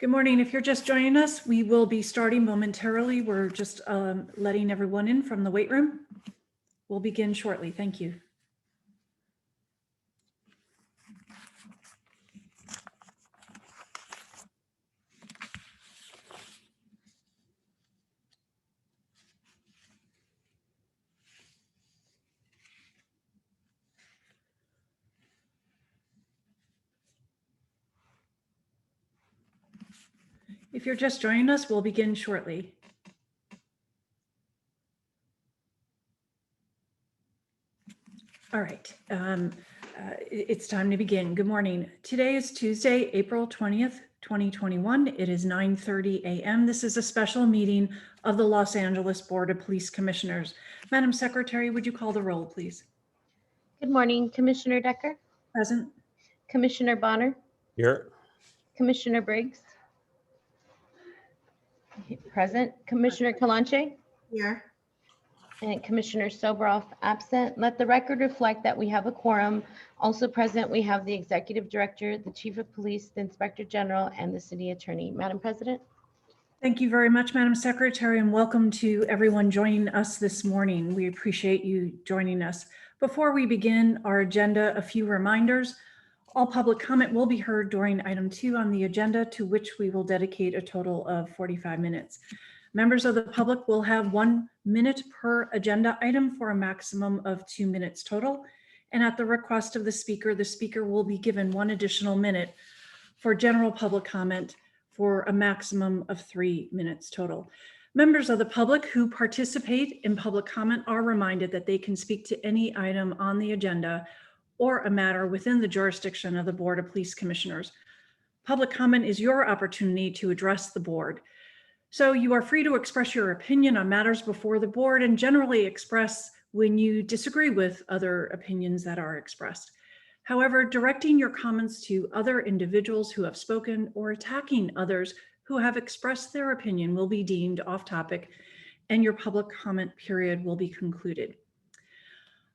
Good morning. If you're just joining us, we will be starting momentarily. We're just letting everyone in from the wait room. We'll begin shortly. Thank you. If you're just joining us, we'll begin shortly. All right, it's time to begin. Good morning. Today is Tuesday, April 20th, 2021. It is 9:30 a.m. This is a special meeting of the Los Angeles Board of Police Commissioners. Madam Secretary, would you call the roll, please? Good morning, Commissioner Decker, Present. Commissioner Bonner, Here. Commissioner Briggs. Present. Commissioner Kalanche. Here. And Commissioner Sobroff absent. Let the record reflect that we have a quorum. Also present, we have the Executive Director, the Chief of Police, the Inspector General, and the City Attorney. Madam President. Thank you very much, Madam Secretary, and welcome to everyone joining us this morning. We appreciate you joining us. Before we begin our agenda, a few reminders. All public comment will be heard during item 2 on the agenda, to which we will dedicate a total of 45 minutes. Members of the public will have 1 minute per agenda item for a maximum of 2 minutes total. And at the request of the speaker will be given 1 additional minute for general public comment for a maximum of 3 minutes total. Members of the public who participate in public comment are reminded that they can speak to any item on the agenda or a matter within the jurisdiction of the Board of Police Commissioners. Public comment is your opportunity to address the board. So you are free to express your opinion on matters before the board and generally express when you disagree with other opinions that are expressed. However, directing your comments to other individuals who have spoken or attacking others who have expressed their opinion will be deemed off topic and your public comment period will be concluded.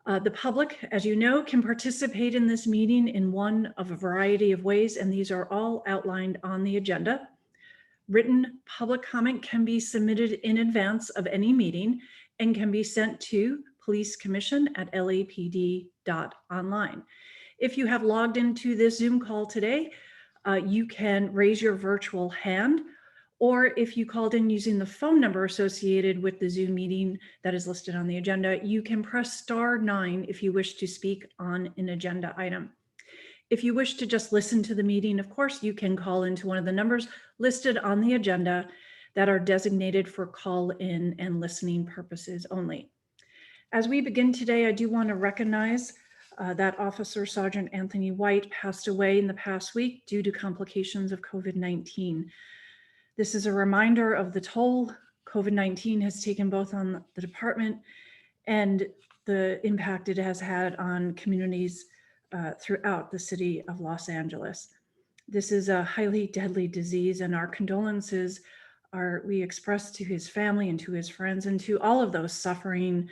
The public, as you know, can participate in this meeting in one of a variety of ways, and these are all outlined on the agenda. Written public comment can be submitted in advance of any meeting and can be sent to policecommission@lapd.online. If you have logged into this Zoom call today, you can raise your virtual hand, or if you called in using the phone number associated with the Zoom meeting that is listed on the agenda, you can press *9 if you wish to speak on an agenda item. If you wish to just listen to the meeting, of course, you can call into one of the numbers listed on the agenda that are designated for call-in and listening purposes only. As we begin today, I do want to recognize that Officer Sergeant Anthony White passed away in the past week due to complications of COVID-19. This is a reminder of the toll COVID-19 has taken both on the department and the impact it has had on communities throughout the city of Los Angeles. This is a highly deadly disease, and our condolences we express to his family and to his friends and to all of those suffering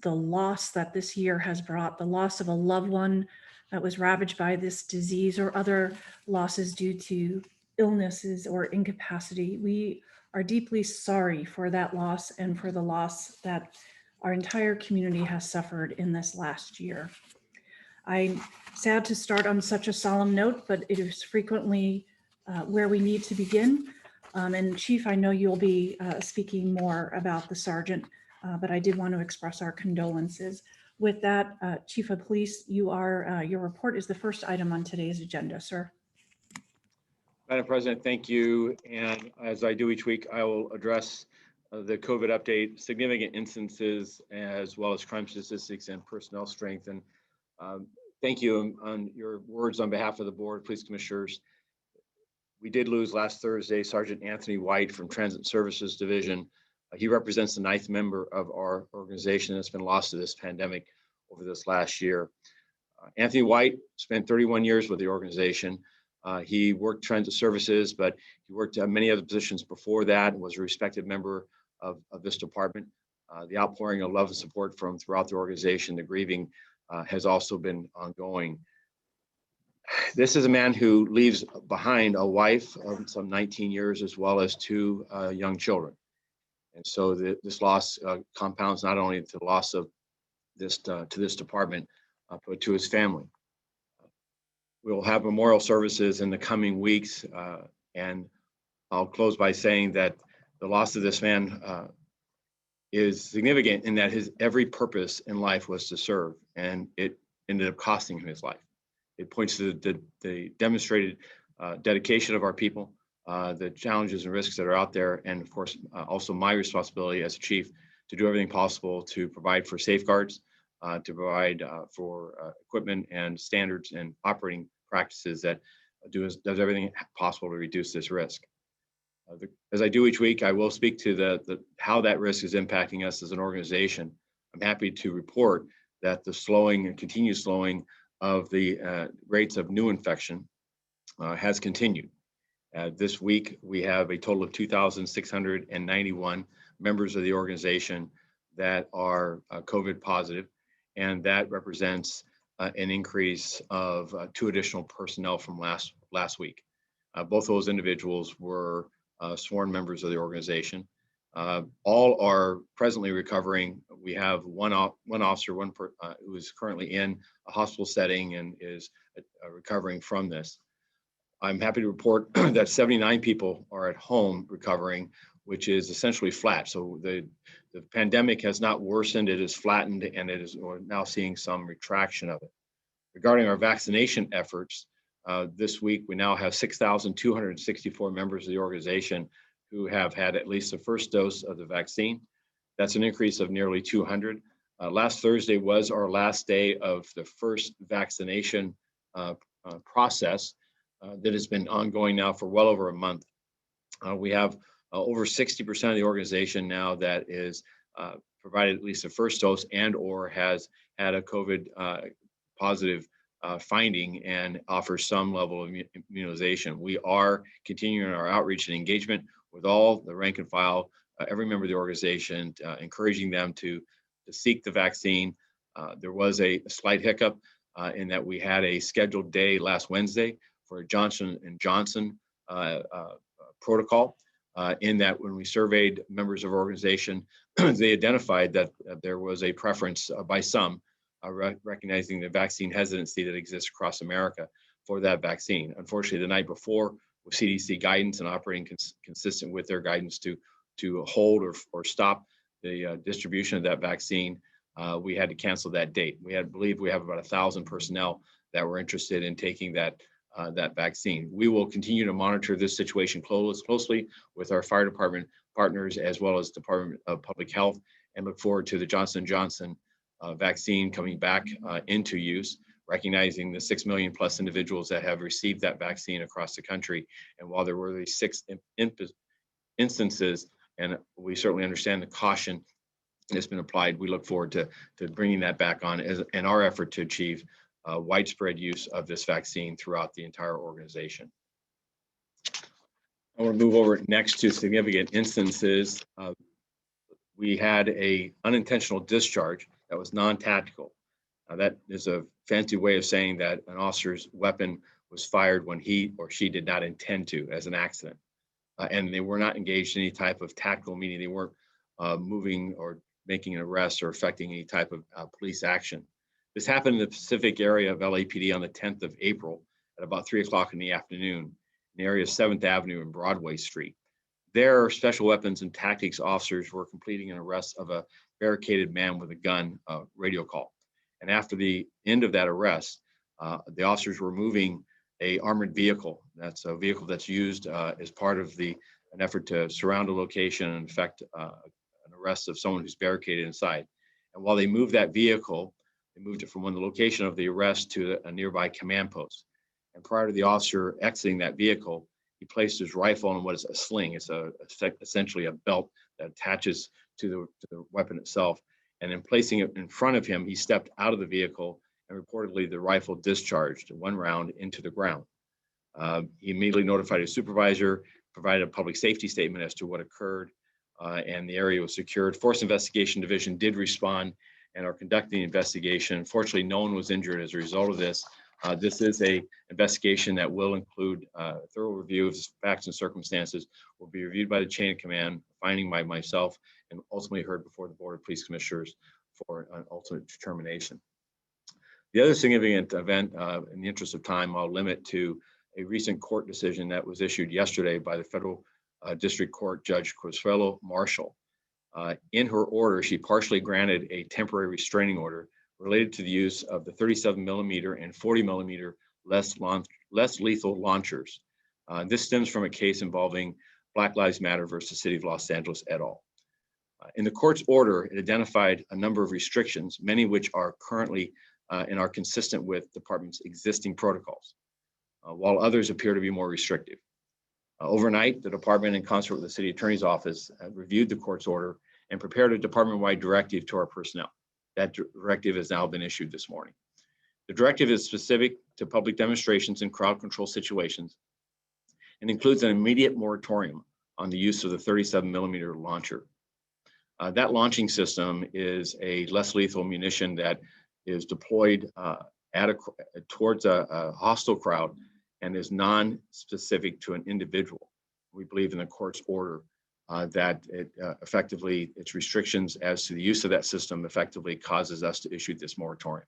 the loss that this year has brought, the loss of a loved one that was ravaged by this disease or other losses due to illnesses or incapacity. We are deeply sorry for that loss and for the loss that our entire community has suffered in this last year. I'm sad to start on such a solemn note, but it is frequently where we need to begin. And Chief, I know you'll be speaking more about the sergeant, but I did want to express our condolences. With that, Chief of Police, your report is the first item on today's agenda, sir. Madam President, thank you. And as I do each week, I will address the COVID update, significant instances, as well as crime statistics and personnel strength. And thank you on your words on behalf of the Board of Police Commissioners. We did lose last Thursday Sergeant Anthony White from Transit Services Division. He represents the 9th member of our organization that's been lost to this pandemic over this last year. Anthony White spent 31 years with the organization. He worked transit services, but he worked many other positions before that and was a respected member of this department. The outpouring of love and support from throughout the organization, the grieving has also been ongoing. This is a man who leaves behind a wife of some 19 years, as well as two young children. And so this loss compounds not only the loss of this to this department, but to his family. We will have memorial services in the coming weeks, and I'll close by saying that the loss of this man is significant in that his every purpose in life was to serve, and it ended up costing him his life. It points to the demonstrated dedication of our people, the challenges and risks that are out there, and of course, also my responsibility as a chief to do everything possible to provide for safeguards, to provide for equipment and standards and operating practices that does everything possible to reduce this risk. As I do each week, I will speak to how that risk is impacting us as an organization. I'm happy to report that the slowing and continued slowing of the rates of new infection has continued. This week, we have a total of 2,691 members of the organization that are COVID positive, and that represents an increase of 2 additional personnel from last week. Both those individuals were sworn members of the organization. All are presently recovering. We have one officer, who is currently in a hospital setting and is recovering from this. I'm happy to report that 79 people are at home recovering, which is essentially flat. So the pandemic has not worsened, it is flattened, and we're now seeing some retraction of it. Regarding our vaccination efforts, this week we now have 6,264 members of the organization who have had at least the first dose of the vaccine. That's an increase of nearly 200. Last Thursday was our last day of the first vaccination process that has been ongoing now for well over a month. We have over 60% of the organization now that is provided at least the first dose and or has had a COVID positive finding and offers some level of immunization. We are continuing our outreach and engagement with all the rank and file, every member of the organization, encouraging them to seek the vaccine. There was a slight hiccup in that we had a scheduled day last Wednesday for a Johnson & Johnson protocol, in that when we surveyed members of our organization, they identified that there was a preference by some, recognizing the vaccine hesitancy that exists across America for that vaccine. Unfortunately, the night before, with CDC guidance and operating consistent with their guidance to hold or stop the distribution of that vaccine, we had to cancel that date. We believe we have about 1,000 personnel that were interested in taking that vaccine. We will continue to monitor this situation closely with our fire department partners as well as Department of Public Health, and look forward to the Johnson & Johnson vaccine coming back into use, recognizing the 6 million plus individuals that have received that vaccine across the country. And while there were these 6 instances, and we certainly understand the caution that's been applied, we look forward to bringing that back on in our effort to achieve widespread use of this vaccine throughout the entire organization. I want to move over next to significant instances. We had an unintentional discharge that was non-tactical. That is a fancy way of saying that an officer's weapon was fired when he or she did not intend to, as an accident. And they were not engaged in any type of tactical, meaning they weren't moving or making an arrest or affecting any type of police action. This happened in the Pacific area of LAPD on the 10th of April at about 3 o'clock in the afternoon in the area of 7th Avenue and Broadway Street. There, special weapons and tactics officers were completing an arrest of a barricaded man with a gun radio call. And after the end of that arrest, the officers were moving an armored vehicle. That's a vehicle that's used as part of an effort to surround a location and effect an arrest of someone who's barricaded inside. And while they moved that vehicle, they moved it from the location of the arrest to a nearby command post. And prior to the officer exiting that vehicle, he placed his rifle on what is a sling. It's essentially a belt that attaches to the weapon itself. And in placing it in front of him, he stepped out of the vehicle, and reportedly the rifle discharged 1 round into the ground. He immediately notified his supervisor, provided a public safety statement as to what occurred, and the area was secured. Force Investigation Division did respond and are conducting the investigation. Fortunately, no one was injured as a result of this, This is a investigation that will include a thorough review of facts and circumstances, will be reviewed by the chain of command, finding by myself, and ultimately heard before the Board of Police Commissioners for an ultimate determination. The other significant event, in the interest of time, I'll limit to a recent court decision that was issued yesterday by the Federal District Court Judge Consuelo Marshall. In her order, she partially granted a temporary restraining order related to the use of the 37mm and 40mm less lethal launchers. This stems from a case involving Black Lives Matter versus City of Los Angeles et al. In the court's order, it identified a number of restrictions, many of which are currently and are consistent with department's existing protocols, while others appear to be more restrictive. Overnight, the department, in concert with the city attorney's office, reviewed the court's order and prepared a department-wide directive to our personnel. That directive has now been issued this morning. The directive is specific to public demonstrations and crowd control situations and includes an immediate moratorium on the use of the 37mm launcher. That launching system is a less lethal munition that is deployed towards a hostile crowd and is non-specific to an individual. We believe in the court's order that its restrictions as to the use of that system effectively causes us to issue this moratorium.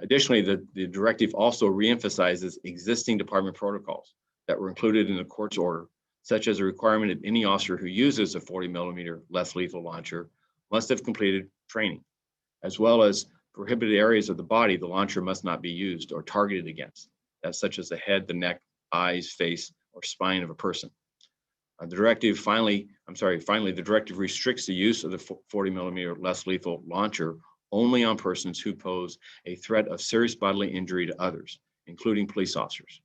Additionally, the directive also reemphasizes existing department protocols that were included in the court's order, such as a requirement that any officer who uses a 40mm less lethal launcher must have completed training, as well as prohibited areas of the body the launcher must not be used or targeted against, such as the head, the neck, eyes, face, or spine of a person. The directive finally, the directive restricts the use of the 40mm less lethal launcher only on persons who pose a threat of serious bodily injury to others, including police officers.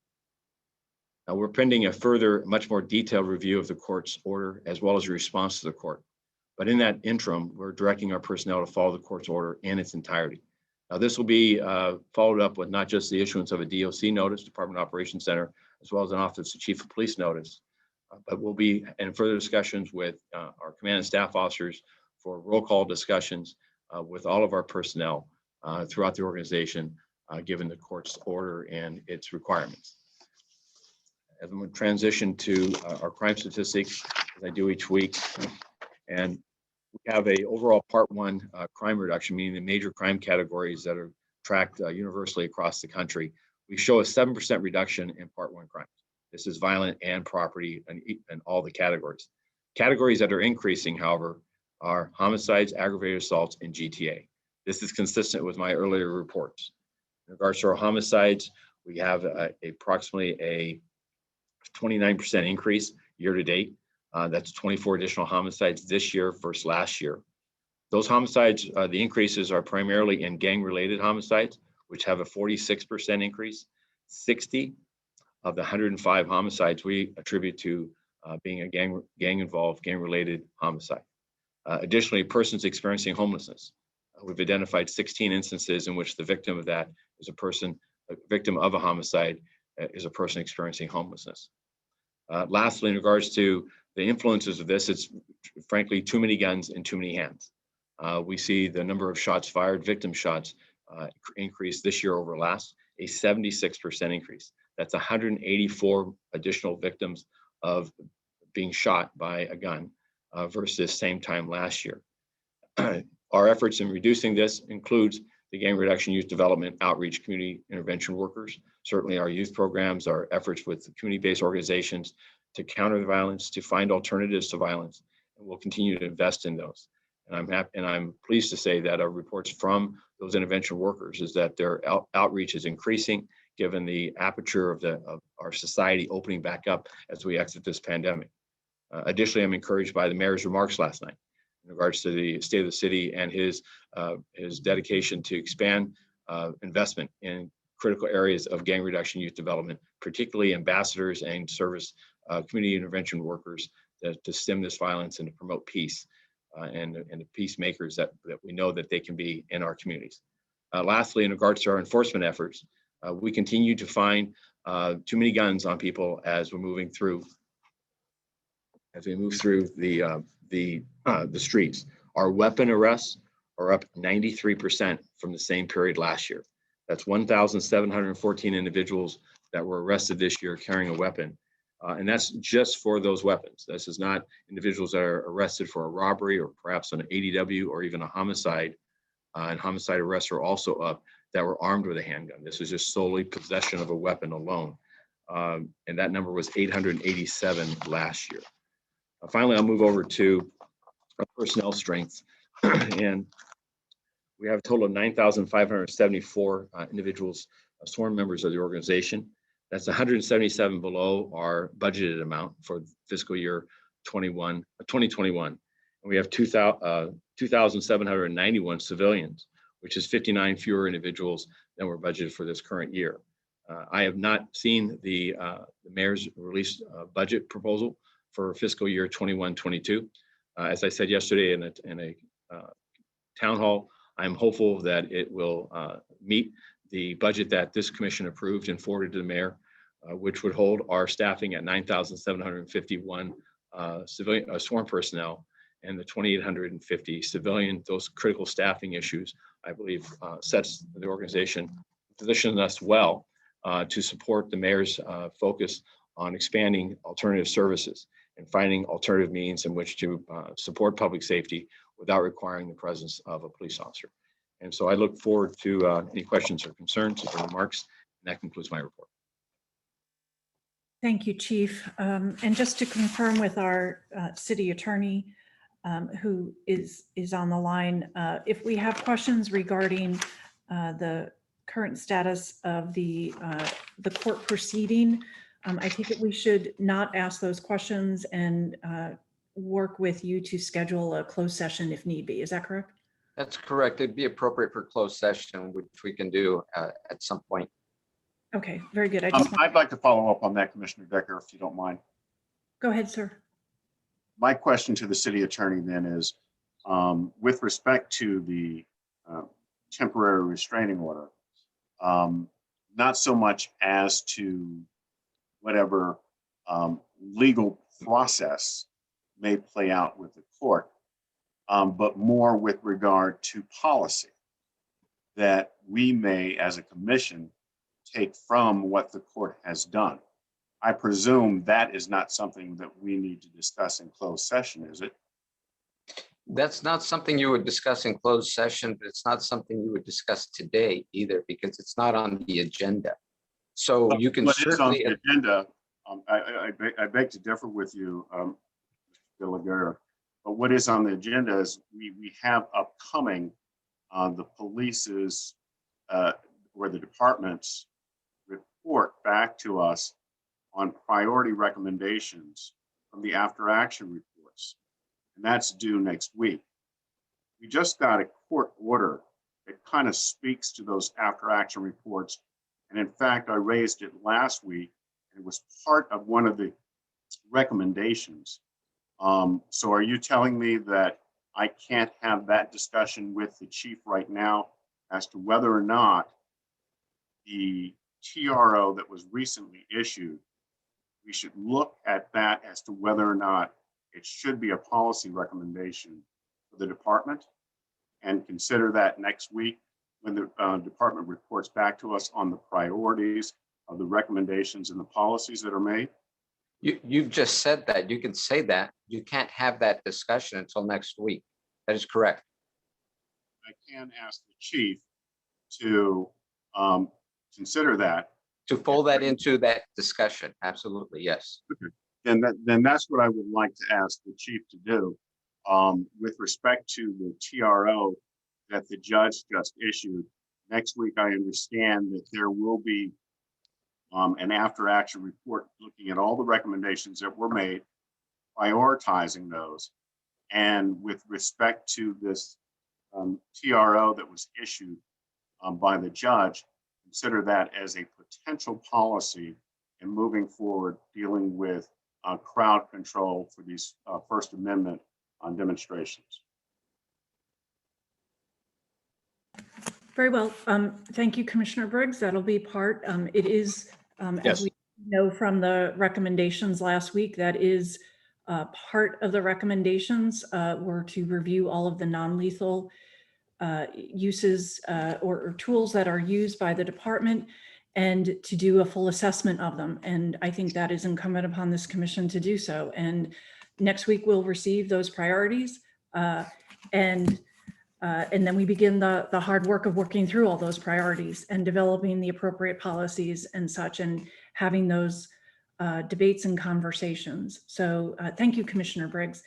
Now, we're pending a further, much more detailed review of the court's order, as well as a response to the court. But in that interim, we're directing our personnel to follow the court's order in its entirety. Now, this will be followed up with not just the issuance of a DOC notice, Department Operations Center, as well as an Office of Chief of Police notice, but we'll be in further discussions with our command and staff officers for roll call discussions with all of our personnel throughout the organization, given the court's order and its requirements. As we transition to our crime statistics, as I do each week, and we have a overall Part 1 crime reduction, meaning the major crime categories that are tracked universally across the country. We show a 7% reduction in Part 1 crimes. This is violent and property and all the categories. Categories that are increasing, however, are homicides, aggravated assaults, and GTA. This is consistent with my earlier reports. In regards to our homicides, we have approximately a 29% increase year to date. That's 24 additional homicides this year versus last year. Those homicides, the increases are primarily in gang-related homicides, which have a 46% increase. 60 of the 105 homicides we attribute to being a gang-involved, gang-related homicide. Additionally, persons experiencing homelessness. We've identified 16 instances in which the victim of that is a victim of a homicide is a person experiencing homelessness. Lastly, in regards to the influences of this, it's frankly too many guns in too many hands. We see the number of shots fired, victim shots, increase this year over last, a 76% increase. That's 184 additional victims of being shot by a gun versus same time last year. Our efforts in reducing this includes the gang reduction youth development outreach community intervention workers, certainly our youth programs, our efforts with community-based organizations to counter the violence, to find alternatives to violence, and we'll continue to invest in those. And I'm happy, and I'm pleased to say that our reports from those intervention workers is that their outreach is increasing given the aperture of our society opening back up as we exit this pandemic. Additionally, I'm encouraged by the mayor's remarks last night in regards to the state of the city and his dedication to expand investment in critical areas of gang reduction youth development, particularly ambassadors and service community intervention workers to stem this violence and to promote peace and the peacemakers that we know that they can be in our communities. Lastly, in regards to our enforcement efforts, we continue to find too many guns on people as we move through the streets. Our weapon arrests are up 93% from the same period last year. That's 1,714 individuals that were arrested this year carrying a weapon. And that's just for those weapons. This is not individuals that are arrested for a robbery or perhaps an ADW or even a homicide. And homicide arrests are also up that were armed with a handgun. This is just solely possession of a weapon alone. And that number was 887 last year. Finally, I'll move over to personnel strength. And we have a total of 9,574 individuals, sworn members of the organization. That's 177 below our budgeted amount for fiscal year 2021. And we have 2,791 civilians, which is 59 fewer individuals than were budgeted for this current year. I have not seen the mayor's released budget proposal for fiscal year 21-22. As I said yesterday in a town hall, I'm hopeful that it will meet the budget that this commission approved and forwarded to the mayor, which would hold our staffing at 9,751 civilian sworn personnel and the 2,850 civilian. Those critical staffing issues, I believe, sets the organization, positions us well to support the mayor's focus on expanding alternative services and finding alternative means in which to support public safety without requiring the presence of a police officer. And so I look forward to any questions or concerns or remarks, and that concludes my report. Thank you, Chief. And just to confirm with our city attorney, who is on the line, if we have questions regarding the current status of the court proceeding, I think that we should not ask those questions and work with you to schedule a closed session if need be. Is that correct? That's correct. It'd be appropriate for closed session, which we can do at some point. Okay, very good. I'd like to follow up on that, Commissioner Decker, if you don't mind. Go ahead, sir. My question to the city attorney then is, with respect to the temporary restraining order, not so much as to whatever legal process may play out with the court, but more with regard to policy that we may, as a commission, take from what the court has done. I presume that is not something that we need to discuss in closed session, is it? That's not something you would discuss in closed session, but it's not something you would discuss today either, because it's not on the agenda. So you can What is on certainly, the agenda, I beg to differ with you, Mr. De La Guerra, but what is on the agenda is we have upcoming the police's or the department's report back to us on priority recommendations from the after action reports. And that's due next week. We just got a court order that kind of speaks to those after action reports. And in fact, I raised it last week. And it was part of one of the recommendations. So are you telling me that I can't have that discussion with the chief right now as to whether or not the TRO that was recently issued, we should look at that as to whether or not it should be a policy recommendation for the department, and consider that next week when the department reports back to us on the priorities of the recommendations and the policies that are made? you've just said that. You can say that. You can't have that discussion until next week. That is correct. I can ask the chief to consider that. To fold that into that discussion. Absolutely, yes. Then that's what I would like to ask the chief to do. With respect to the TRO that the judge just issued, next week I understand that there will be an after action report looking at all the recommendations that were made, prioritizing those. And with respect to this TRO that was issued by the judge, consider that as a potential policy in moving forward, dealing with crowd control for these First Amendment demonstrations. Very well. Thank you, Commissioner Briggs. That'll be part. It is, Yes. as we know from the recommendations last week, that is part of the recommendations were to review all of the non-lethal uses or tools that are used by the department and to do a full assessment of them. And I think that is incumbent upon this commission to do so. And next week we'll receive those priorities. And then we begin the hard work of working through all those priorities and developing the appropriate policies and such, and having those debates and conversations. So thank you, Commissioner Briggs.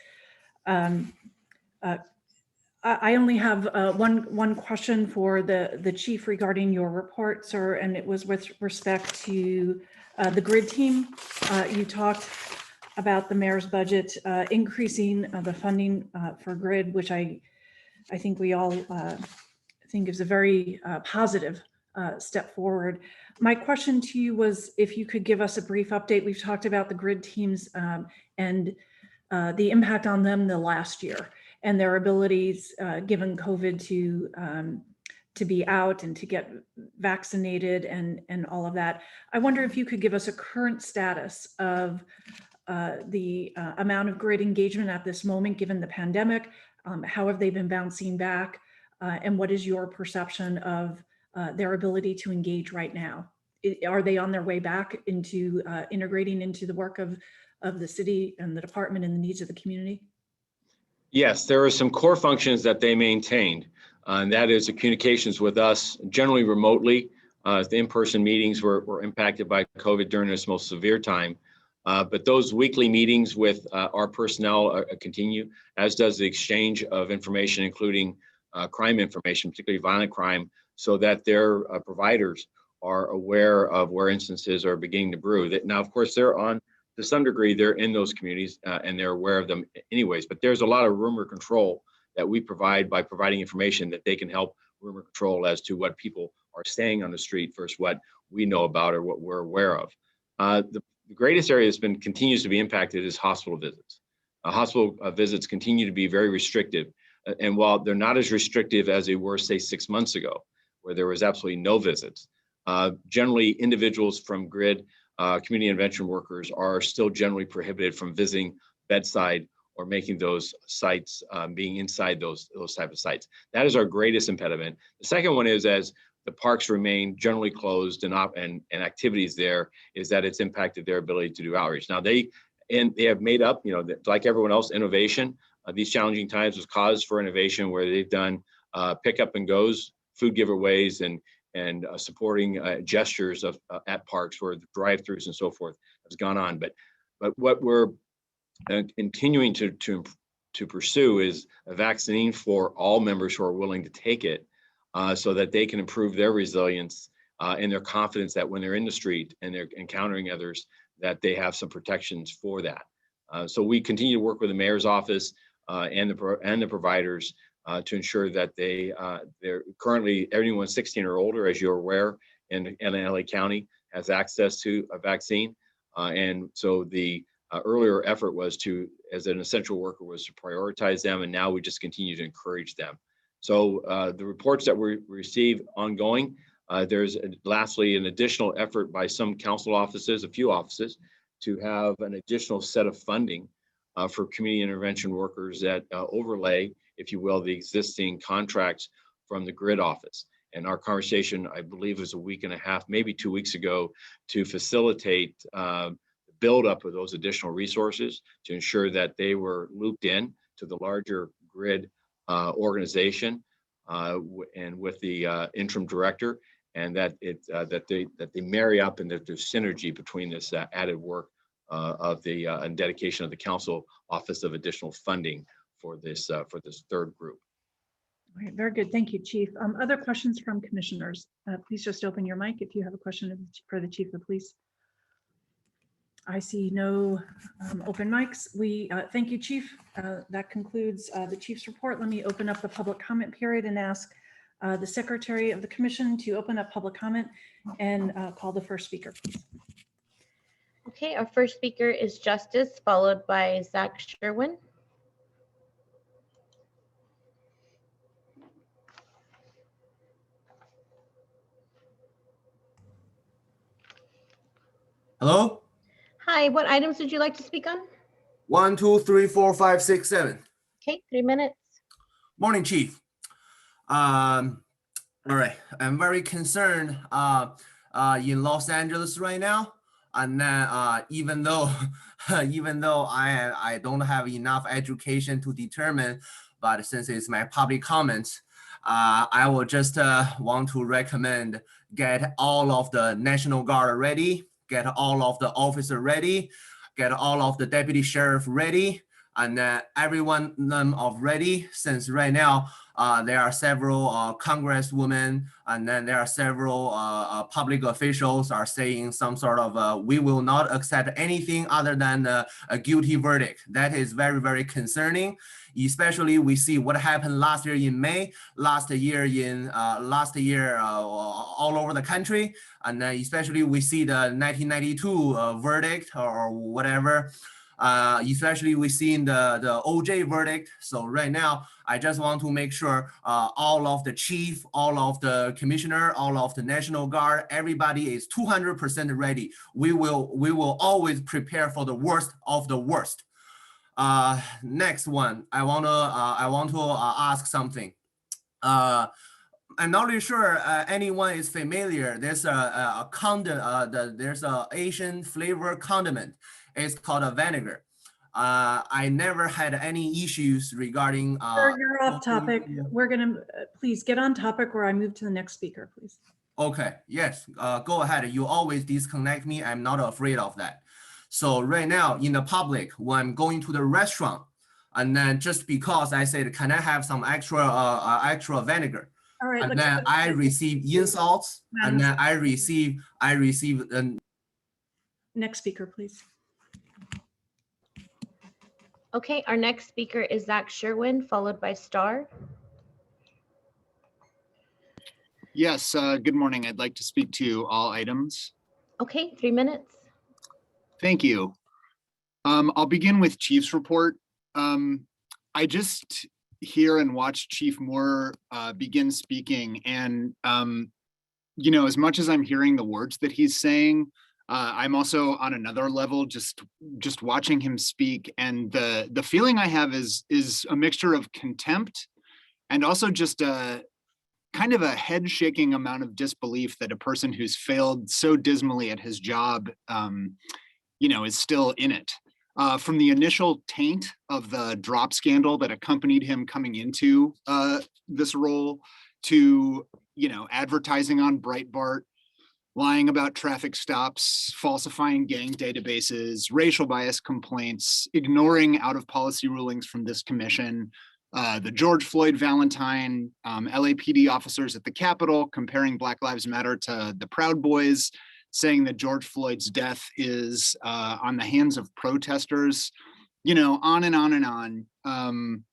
I only have one question for the chief regarding your report, sir, and it was with respect to the grid team. You talked about the mayor's budget increasing the funding for grid, which I think we all think is a very positive step forward. My question to you was if you could give us a brief update. We've talked about the grid teams and the impact on them the last year and their abilities, given COVID, to be out and to get vaccinated and all of that. I wonder if you could give us a current status of the amount of grid engagement at this moment, given the pandemic. How have they been bouncing back? And what is your perception of their ability to engage right now? Are they on their way back into integrating into the work of the city and the department and the needs of the community? Yes, there are some core functions that they maintained, and that is the communications with us, generally remotely. The in-person meetings were impacted by COVID during this most severe time. But those weekly meetings with our personnel continue, as does the exchange of information, including crime information, particularly violent crime, so that their providers are aware of where instances are beginning to brew. Now, of course, to some degree, they're in those communities and they're aware of them anyways, but there's a lot of rumor control that we provide by providing information that they can help rumor control as to what people are saying on the street versus what we know about or what we're aware of. The greatest area that's continues to be impacted is hospital visits. Hospital visits continue to be very restrictive. And while they're not as restrictive as they were, say, 6 months ago, where there was absolutely no visits, generally individuals from grid, community intervention workers are still generally prohibited from visiting bedside or making those sites, being inside those type of sites. That is our greatest impediment. The second one is, as the parks remain generally closed and activities there, is that it's impacted their ability to do outreach. Now they have made up, like everyone else, innovation. These challenging times was cause for innovation, where they've done pick up and goes, food giveaways, and supporting gestures at parks where the drive-throughs and so forth has gone on. But what we're continuing to pursue is a vaccine for all members who are willing to take it, so that they can improve their resilience and their confidence that when they're in the street and they're encountering others, that they have some protections for that. So we continue to work with the mayor's office and the providers to ensure that they're currently anyone 16 or older, as you're aware, in LA County has access to a vaccine. And so the earlier effort was as an essential worker, was to prioritize them. And now we just continue to encourage them. So the reports that we receive ongoing, there's lastly an additional effort by some council offices, a few offices, to have an additional set of funding for community intervention workers that overlay, if you will, the existing contracts from the grid office. And our conversation, I believe, was a week and a half, maybe 2 weeks ago, to facilitate the buildup of those additional resources to ensure that they were looped in to the larger grid organization and with the interim director, and that they marry up and that there's synergy between this added work of the and dedication of the council office of additional funding for this third group. All right, very good. Thank you, Chief. Other questions from commissioners? Please just open your mic if you have a question for the Chief of Police. I see no open mics. We thank you, Chief. That concludes the Chief's report. Let me open up the public comment period and ask the Secretary of the Commission to open up public comment and call the first speaker, please. Okay, our first speaker is Justice, followed by Zach Sherwin. Hello? Hi, what items would you like to speak on? 1, 2, 3, 4, 5, 6, 7. Okay, 3 minutes. Morning, Chief. All right, I'm very concerned in Los Angeles right now, and then even though even though I don't have enough education to determine, but since it's my public comments, I will just want to recommend get all of the National Guard ready, get all of the officer ready, get all of the deputy sheriff ready, and everyone them of ready, since right now there are several congresswomen, and then there are several public officials are saying some sort of we will not accept anything other than a guilty verdict. That is very, very concerning. Especially we see what happened last year in May, last year all over the country, and then especially we see the 1992 verdict or whatever. Especially we seen the OJ verdict. So right now, I just want to make sure all of the chief, all of the commissioner, all of the National Guard, everybody is 200% ready. We will always prepare for the worst of the worst. Next one, I want to ask something. I'm not really sure anyone is familiar. There's there's a Asian flavor condiment. It's called a vinegar. I never had any issues regarding. Sir, you're off topic. We're gonna please get on topic, or I move to the next speaker, please. Okay, yes, go ahead. You always disconnect me. I'm not afraid of that. So right now in the public, when I'm going to the restaurant, and then just because I said, can I have some extra vinegar? All right. And then I receive insults, and then I receive. Next speaker, please. Okay, our next speaker is Zach Sherwin, followed by Star. Yes, good morning. I'd like to speak to all items. Okay, 3 minutes. Thank you. I'll begin with Chief's report. I just hear and watch Chief Moore begin speaking, and you know, as much as I'm hearing the words that he's saying, I'm also on another level just watching him speak, and the feeling I have is a mixture of contempt and also just a kind of a head shaking amount of disbelief that a person who's failed so dismally at his job you know, is still in it. From the initial taint of the drop scandal that accompanied him coming into this role, to, you know, advertising on Breitbart, lying about traffic stops, falsifying gang databases, racial bias complaints, ignoring out of policy rulings from this commission, the George Floyd Valentine, LAPD officers at the Capitol comparing Black Lives Matter to the Proud Boys, saying that George Floyd's death is on the hands of protesters, you know, on and on and on.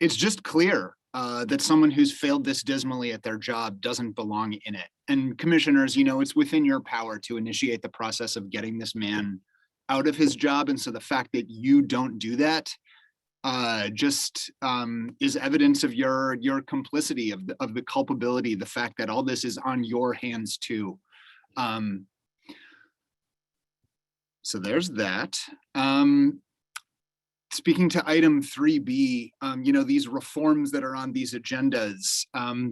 It's just clear that someone who's failed this dismally at their job doesn't belong in it. And commissioners, you know, it's within your power to initiate the process of getting this man out of his job. And so the fact that you don't do that just is evidence of your complicity, of the culpability, the fact that all this is on your hands too. So there's that. Speaking to item 3B, you know, these reforms that are on these agendas,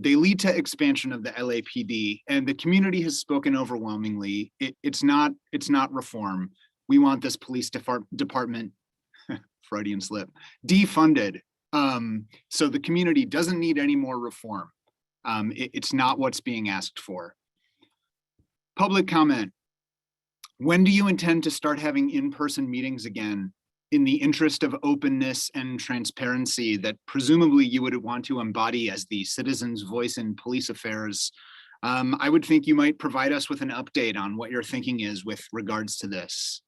they lead to expansion of the LAPD, and the community has spoken overwhelmingly. It's not reform. We want this police department, Freudian slip, defunded. So the community doesn't need any more reform. It's not what's being asked for. Public comment. When do you intend to start having in-person meetings again in the interest of openness and transparency that presumably you would want to embody as the citizen's voice in police affairs? I would think you might provide us with an update on what your thinking is with regards to this.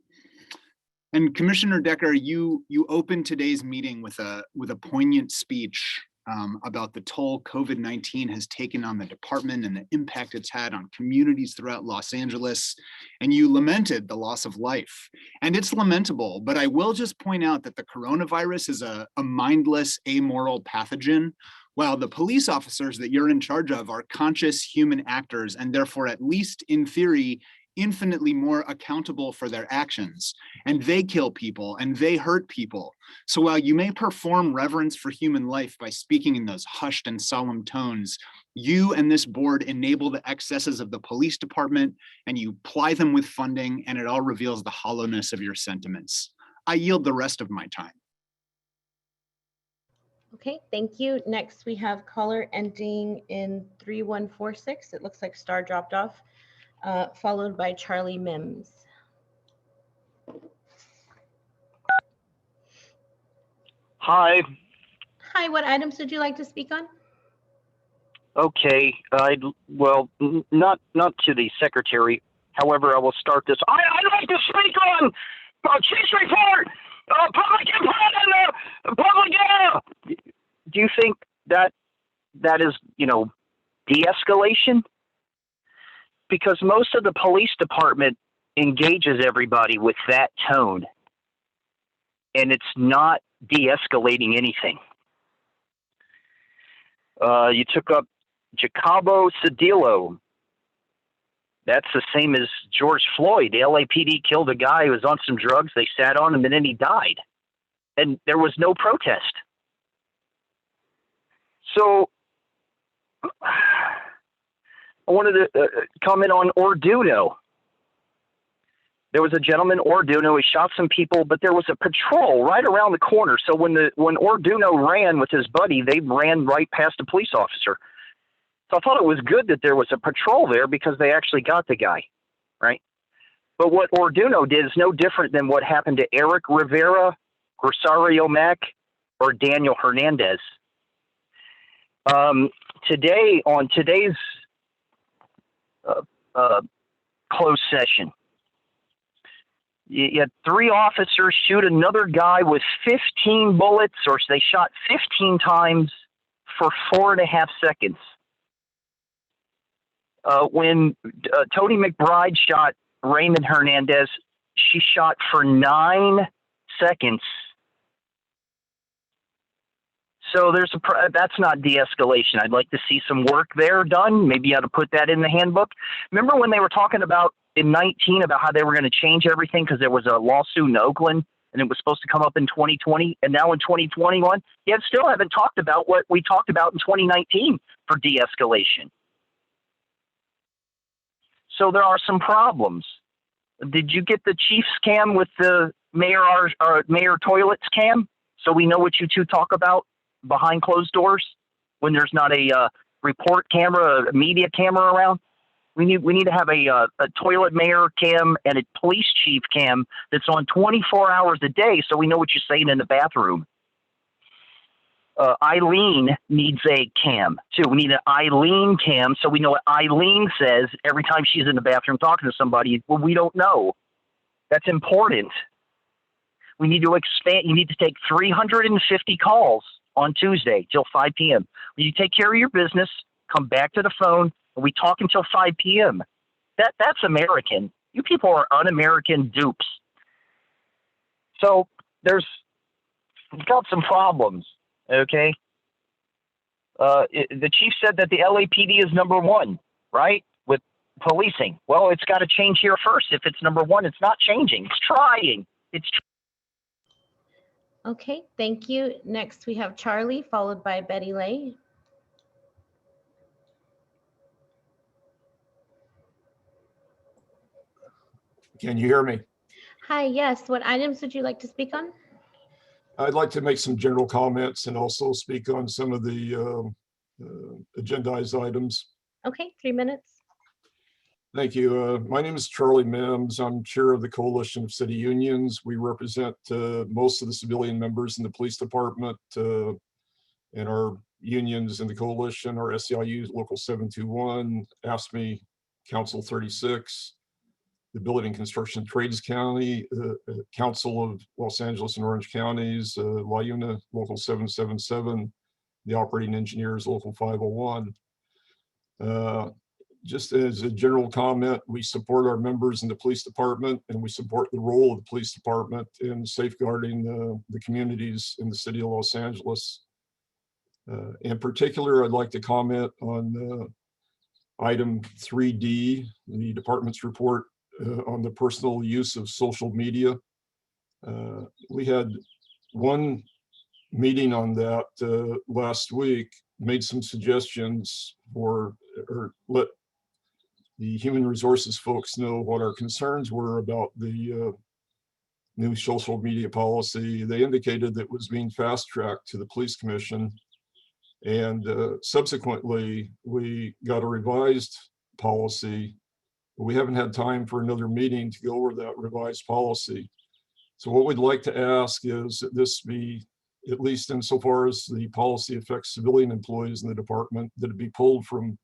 And Commissioner Decker, you opened today's meeting with a poignant speech about the toll COVID-19 has taken on the department and the impact it's had on communities throughout Los Angeles. And you lamented the loss of life. And it's lamentable, but I will just point out that the coronavirus is a mindless, amoral pathogen, while the police officers that you're in charge of are conscious human actors and therefore, at least in theory, infinitely more accountable for their actions, and they kill people and they hurt people. So while you may perform reverence for human life by speaking in those hushed and solemn tones, you and this board enable the excesses of the police department, and you ply them with funding, and it all reveals the hollowness of your sentiments. I yield the rest of my time. Okay, thank you. Next, we have caller ending in 3146. It looks like Star dropped off, followed by Charlie Mims. Hi. Hi, what items would you like to speak on? Okay. Not to the secretary. However, I will start this. I'd like to speak on Chief's report, public input, and public. Do you think that is, de-escalation? Because most of the police department engages everybody with that tone, and it's not de-escalating anything. You took up Jacobo Cedillo. That's the same as George Floyd. The LAPD killed a guy who was on some drugs. They sat on him and then he died. And there was no protest. So I wanted to comment on Orduno. There was a gentleman, Orduno, he shot some people, but there was a patrol right around the corner. So when Orduno ran with his buddy, they ran right past a police officer. So I thought it was good that there was a patrol there because they actually got the guy, right? But what Orduno did is no different than what happened to Eric Rivera, Rosario Mack, or Daniel Hernandez. Today, on today's closed session, you had 3 officers shoot another guy with 15 bullets, or they shot 15 times for 4.5 seconds. When Tony McBride shot Raymond Hernandez, she shot for 9 seconds. So that's not de-escalation. I'd like to see some work there done. Maybe you ought to put that in the handbook. Remember when they were talking about in 19 about how they were going to change everything because there was a lawsuit in Oakland and it was supposed to come up in 2020, and now in 2021, you still haven't talked about what we talked about in 2019 for de-escalation. So there are some problems. Did you get the chief's cam with the mayor toilets cam? So we know what you two talk about behind closed doors when there's not a report camera, a media camera around. We need to have a toilet mayor cam and a police chief cam that's on 24 hours a day, so we know what you're saying in the bathroom. Eileen needs a cam too. We need an Eileen cam so we know what Eileen says every time she's in the bathroom talking to somebody. Well, we don't know. That's important. We need to expand. You need to take 350 calls on Tuesday till 5 p.m. When you take care of your business, come back to the phone, and we talk until 5 p.m. That's American. You people are un-American dupes. So we've got some problems. Okay. The chief said that the LAPD is number 1, right? With policing. Well, it's got to change here first. If it's number 1, it's not changing. It's trying. Okay, thank you. Next, we have Charlie, followed by Betty Lay. Can you hear me? Hi, yes. What items would you like to speak on? I'd like to make some general comments and also speak on some of the agendized items. Okay, 3 minutes. Thank you. My name is Charlie Mims. I'm chair of the Coalition of City Unions. We represent most of the civilian members in the police department and our unions in the coalition are SEIU Local 721, AFSCME Council 36, the Building and Construction Trades County, Council of Los Angeles and Orange Counties, LIUNA Local 777, the Operating Engineers Local 501. Just as a general comment, we support our members in the police department and we support the role of the police department in safeguarding the communities in the city of Los Angeles. In particular, I'd like to comment on item 3D, the department's report on the personal use of social media. We had one meeting on that last week, made some suggestions for, or let the human resources folks know what our concerns were about the new social media policy. They indicated that it was being fast-tracked to the police commission. And subsequently, we got a revised policy. We haven't had time for another meeting to go over that revised policy. So what we'd like to ask is that this be, at least insofar as the policy affects civilian employees in the department, that it be pulled from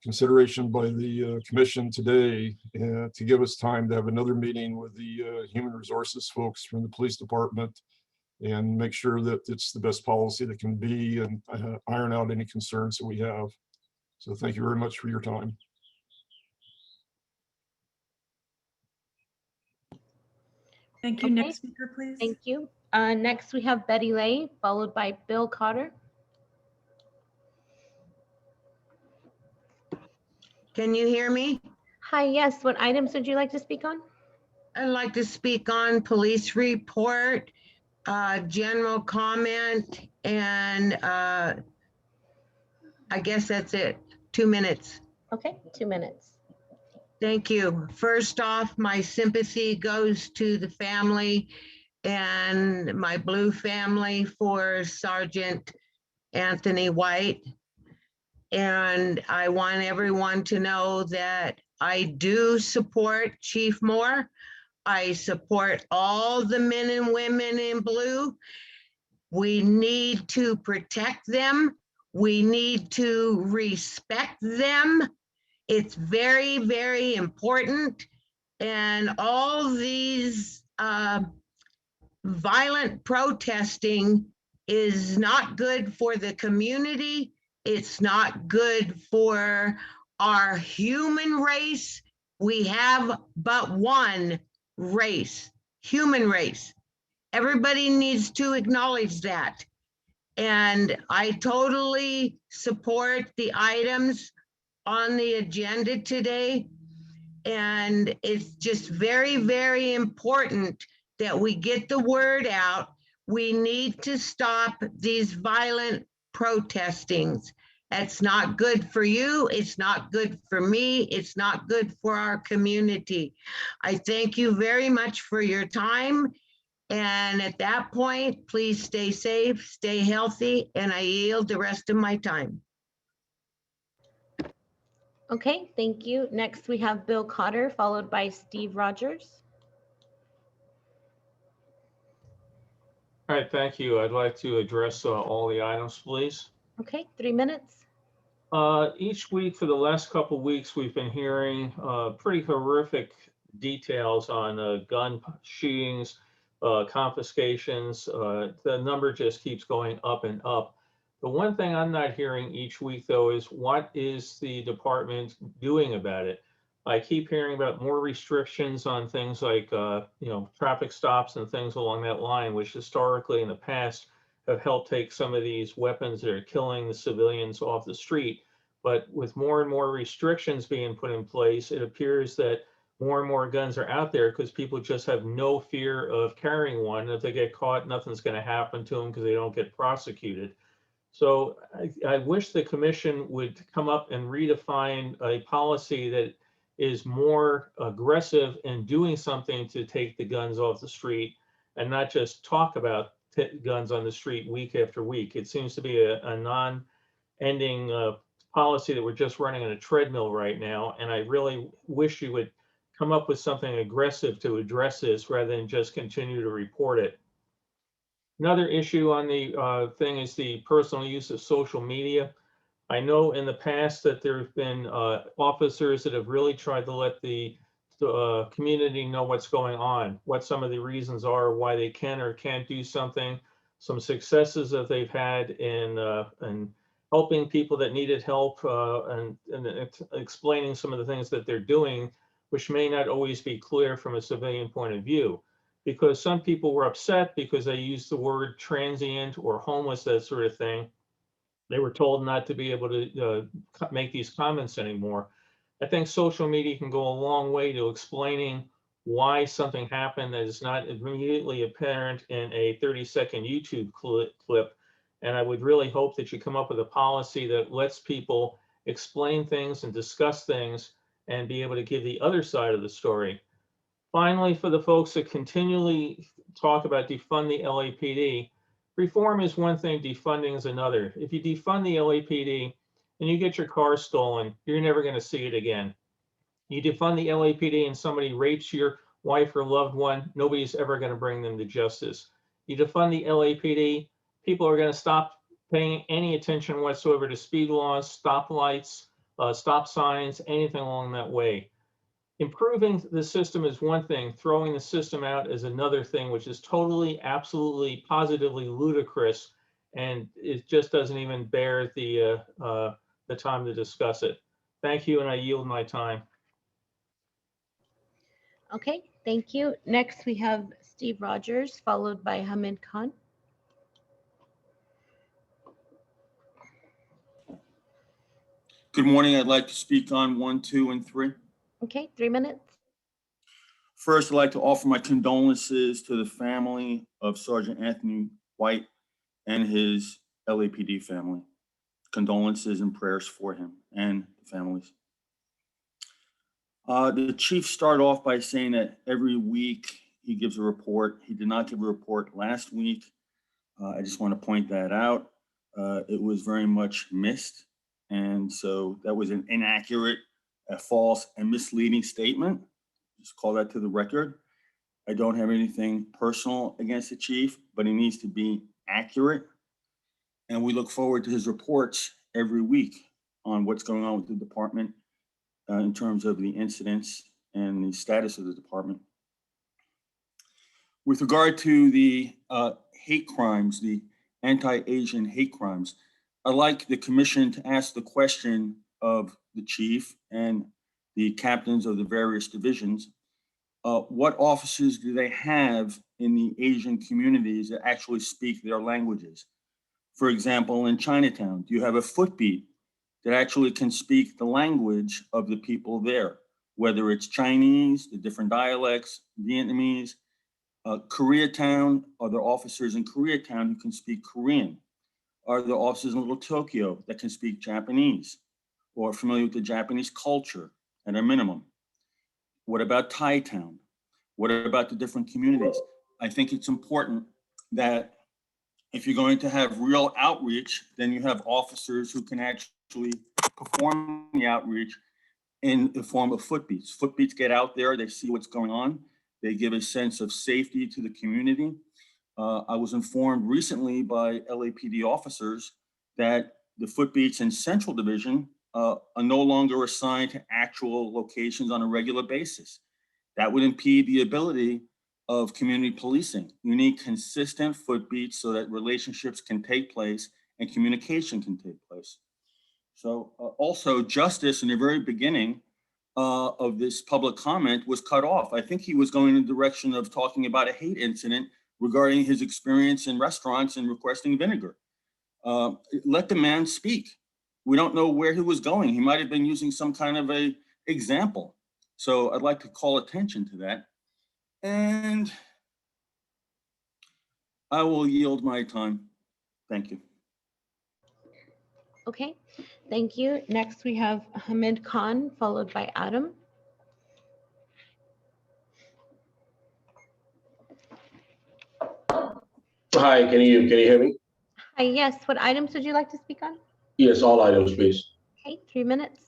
consideration by the commission today to give us time to have another meeting with the human resources folks from the police department and make sure that it's the best policy that can be and iron out any concerns that we have. So thank you very much for your time. Thank you. Okay. Next speaker, please. Thank you. Next, we have Betty Lay, followed by Bill Cotter. Can you hear me? Hi, yes. What items would you like to speak on? I'd like to speak on police report, general comment, and I guess that's it. 2 minutes. Okay, 2 minutes. Thank you. First off, my sympathy goes to the family and my Blue family for Sergeant Anthony White. And I want everyone to know that I do support Chief Moore. I support all the men and women in blue. We need to protect them. We need to respect them. It's very, very important. And all these violent protesting is not good for the community. It's not good for our human race. We have but one race, human race. Everybody needs to acknowledge that. And I totally support the items on the agenda today. And it's just very, very important that we get the word out. We need to stop these violent protestings. That's not good for you. It's not good for me. It's not good for our community. I thank you very much for your time. And at that point, please stay safe, stay healthy, and I yield the rest of my time. Okay, thank you. Next, we have Bill Cotter, followed by Steve Rogers. All right, thank you. I'd like to address all the items, please. Okay, 3 minutes. Each week for the last couple of weeks, we've been hearing pretty horrific details on gun shootings, confiscations. The number just keeps going up and up. The one thing I'm not hearing each week, though, is what is the department doing about it? I keep hearing about more restrictions on things like, traffic stops and things along that line, which historically in the past have helped take some of these weapons that are killing the civilians off the street. But with more and more restrictions being put in place, it appears that more and more guns are out there because people just have no fear of carrying one. If they get caught, nothing's going to happen to them because they don't get prosecuted. So I wish the commission would come up and redefine a policy that is more aggressive in doing something to take the guns off the street and not just talk about guns on the street week after week. It seems to be a non-ending policy that we're just running on a treadmill right now. And I really wish you would come up with something aggressive to address this rather than just continue to report it. Another issue on the thing is the personal use of social media. I know in the past that there have been officers that have really tried to let the community know what's going on, what some of the reasons are, why they can or can't do something, some successes that they've had in helping people that needed help and explaining some of the things that they're doing, which may not always be clear from a civilian point of view. Because some people were upset because they used the word transient or homeless, that sort of thing. They were told not to be able to make these comments anymore. I think social media can go a long way to explaining why something happened that is not immediately apparent in a 30-second YouTube clip. And I would really hope that you come up with a policy that lets people explain things and discuss things and be able to give the other side of the story. Finally, for the folks that continually talk about defund the LAPD, reform is one thing, defunding is another. If you defund the LAPD and you get your car stolen, you're never going to see it again. You defund the LAPD and somebody rapes your wife or loved one, nobody's ever going to bring them to justice. You defund the LAPD, people are going to stop paying any attention whatsoever to speed laws, stop lights, stop signs, anything along that way. Improving the system is one thing, throwing the system out is another thing, which is totally, absolutely, positively ludicrous, and it just doesn't even bear the time to discuss it. Thank you, and I yield my time. Okay, thank you. Next, we have Steve Rogers, followed by Hamid Khan. Good morning. I'd like to speak on 1, 2, and 3. Okay, 3 minutes. First, I'd like to offer my condolences to the family of Sergeant Anthony White and his LAPD family. Condolences and prayers for him and the families. The chief started off by saying that every week he gives a report. He did not give a report last week. I just want to point that out. It was very much missed. And so that was an inaccurate, a false and misleading statement. Just call that to the record. I don't have anything personal against the chief, but he needs to be accurate. And we look forward to his reports every week on what's going on with the department in terms of the incidents and the status of the department. With regard to the hate crimes, the anti-Asian hate crimes, I'd like the commission to ask the question of the chief and the captains of the various divisions, what officers do they have in the Asian communities that actually speak their languages? For example, in Chinatown, do you have a footbeat that actually can speak the language of the people there, whether it's Chinese, the different dialects, Vietnamese, Koreatown, are there officers in Koreatown who can speak Korean? Are there officers in Little Tokyo that can speak Japanese or are familiar with the Japanese culture at a minimum? What about Thai Town? What about the different communities? I think it's important that if you're going to have real outreach, then you have officers who can actually perform the outreach in the form of footbeats. Footbeats get out there, they see what's going on. They give a sense of safety to the community. I was informed recently by LAPD officers that the footbeats in Central Division are no longer assigned to actual locations on a regular basis. That would impede the ability of community policing. You need consistent footbeats so that relationships can take place and communication can take place. So also justice in the very beginning of this public comment was cut off. I think he was going in the direction of talking about a hate incident regarding his experience in restaurants and requesting vinegar. Let the man speak. We don't know where he was going. He might have been using some kind of a example. So I'd like to call attention to that. And I will yield my time. Thank you. Okay, thank you. Next, we have Hamid Khan, followed by Adam. Hi, can you hear me? Hi, yes. What items would you like to speak on? Yes, all items, please. Okay, 3 minutes.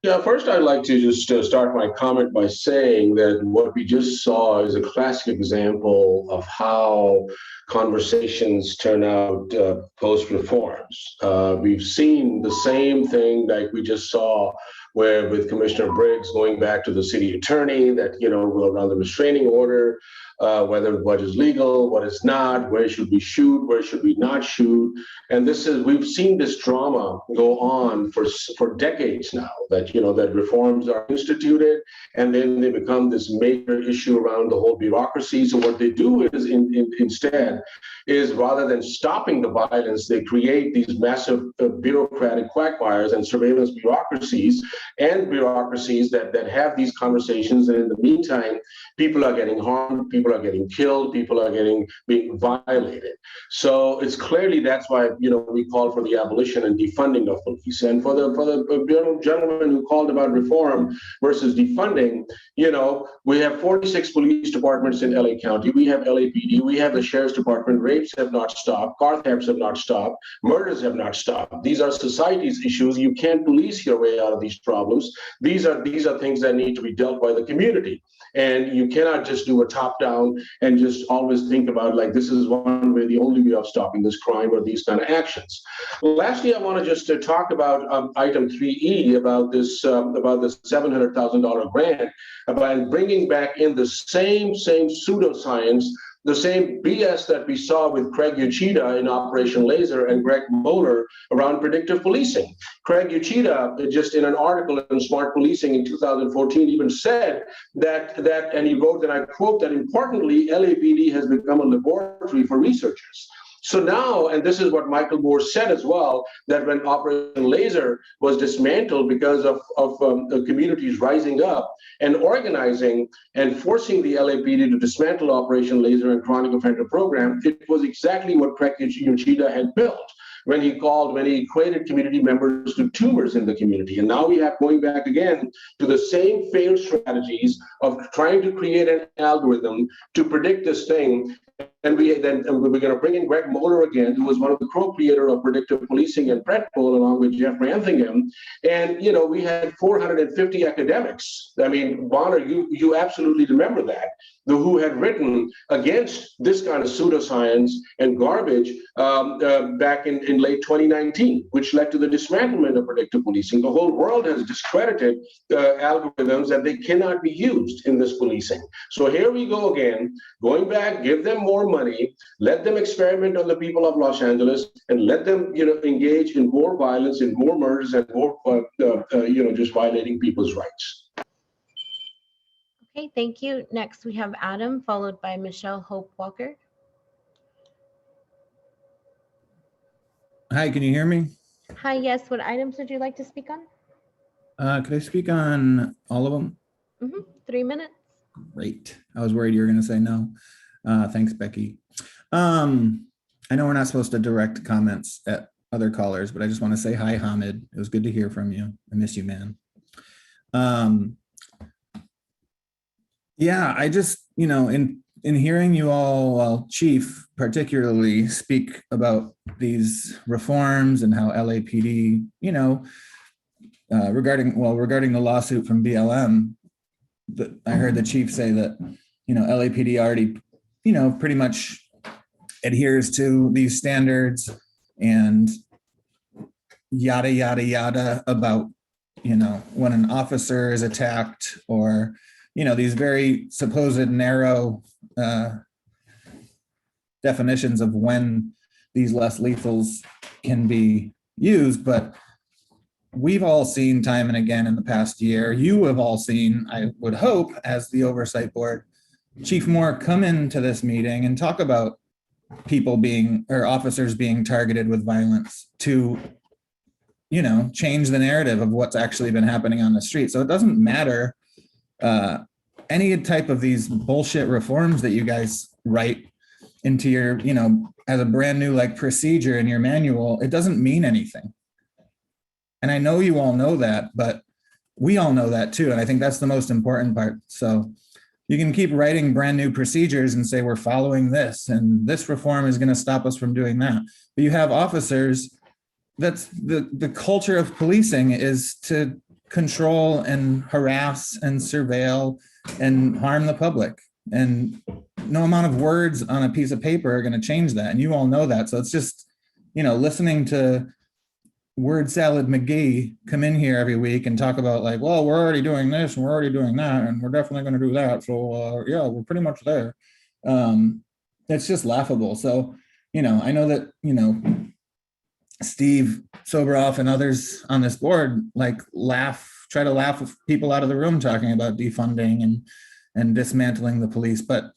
Yeah, first I'd like to just start my comment by saying that what we just saw is a classic example of how conversations turn out post-reforms. We've seen the same thing like we just saw where with Commissioner Briggs going back to the city attorney that, will run the restraining order, whether what is legal, what is not, where should we shoot, where should we not shoot. And we've seen this drama go on for decades now, that, that reforms are instituted and then they become this major issue around the whole bureaucracy. So what they do is instead, is rather than stopping the violence, they create these massive bureaucratic quagmires and surveillance bureaucracies that have these conversations. And in the meantime, people are getting harmed, people are getting killed, people are being violated. So it's clearly that's why we call for the abolition and defunding of police. And for the gentleman who called about reform versus defunding, we have 46 police departments in LA County. We have LAPD. We have the Sheriff's Department. Rapes have not stopped. Car thefts have not stopped. Murders have not stopped. These are society's issues. You can't police your way out of these problems. These are things that need to be dealt by the community. And you cannot just do a top down and just always think about like this is one way, the only way of stopping this crime or these kind of actions. Lastly, I want to just talk about item 3E about this $700,000 grant about bringing back in the same pseudoscience, the same BS that we saw with Craig Uchida in Operation Laser and Greg Moeller around predictive policing. Craig Uchida, just in an article in Smart Policing in 2014, even said that, and he wrote, and I quote, that importantly, LAPD has become a laboratory for researchers. So now, and this is what Michael Moore said as well, that when Operation Laser was dismantled because of the communities rising up and organizing and forcing the LAPD to dismantle Operation Laser and Chronic Offender Program, it was exactly what Craig Uchida had built when he equated community members to tumors in the community. And now we have going back again to the same failed strategies of trying to create an algorithm to predict this thing. And we're going to bring in Greg Moeller again, who was one of the co-creator of predictive policing and Predpol, along with Jeff Ranthingam. And we had 450 academics. I mean, Bonner, you absolutely remember that, who had written against this kind of pseudoscience and garbage back in late 2019, which led to the dismantlement of predictive policing. The whole world has discredited algorithms that they cannot be used in this policing. So here we go again, going back, give them more money, let them experiment on the people of Los Angeles, and let them engage in more violence, in more murders, and more just violating people's rights. Okay, thank you. Next, we have Adam, followed by Michelle Hope Walker. Hi, can you hear me? Hi, yes. What items would you like to speak on? Could I speak on all of them? 3 minutes. Great. I was worried you were going to say no. Thanks, Becky. I know we're not supposed to direct comments at other callers, but I just want to say hi, Hamid. It was good to hear from you. I miss you, man. Yeah, I just, in hearing you all, well, Chief particularly, speak about these reforms and how LAPD, regarding the lawsuit from BLM, I heard the Chief say that, LAPD already, pretty much adheres to these standards and yada, yada, yada about, when an officer is attacked or, these very supposed narrow definitions of when these less lethals can be used. But we've all seen time and again in the past year, you have all seen, I would hope, as the oversight board, Chief Moore come into this meeting and talk about officers being targeted with violence to, change the narrative of what's actually been happening on the street. So it doesn't matter any type of these bullshit reforms that you guys write into your, as a brand new procedure in your manual, it doesn't mean anything. And I know you all know that, but we all know that too. And I think that's the most important part. So you can keep writing brand new procedures and say, we're following this, and this reform is going to stop us from doing that. But you have officers, that's the culture of policing is to control and harass and surveil and harm the public. And no amount of words on a piece of paper are going to change that. And you all know that. So it's just, listening to Word Salad McGee come in here every week and talk about well, we're already doing this and we're already doing that and we're definitely going to do that. So yeah, we're pretty much there. It's just laughable. So, I know that, Steve Soboroff and others on this board try to laugh people out of the room talking about defunding and dismantling the police. But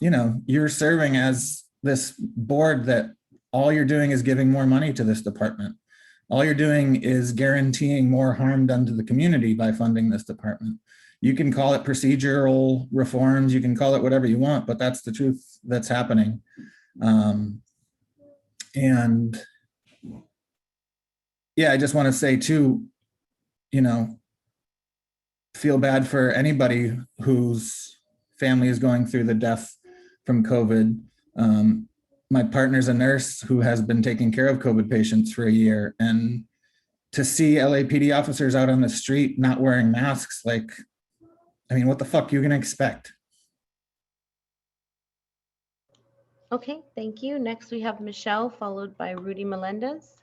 you know, you're serving as this board that all you're doing is giving more money to this department. All you're doing is guaranteeing more harm done to the community by funding this department. You can call it procedural reforms, you can call it whatever you want, but that's the truth that's happening. And yeah, I just want to say too, you know, feel bad for anybody whose family is going through the death from COVID. My partner's a nurse who has been taking care of COVID patients for a year, and to see LAPD officers out on the street not wearing masks, like, I mean, what the fuck you gonna expect? Okay, thank you. Next, we have Michelle, followed by Rudy Melendez.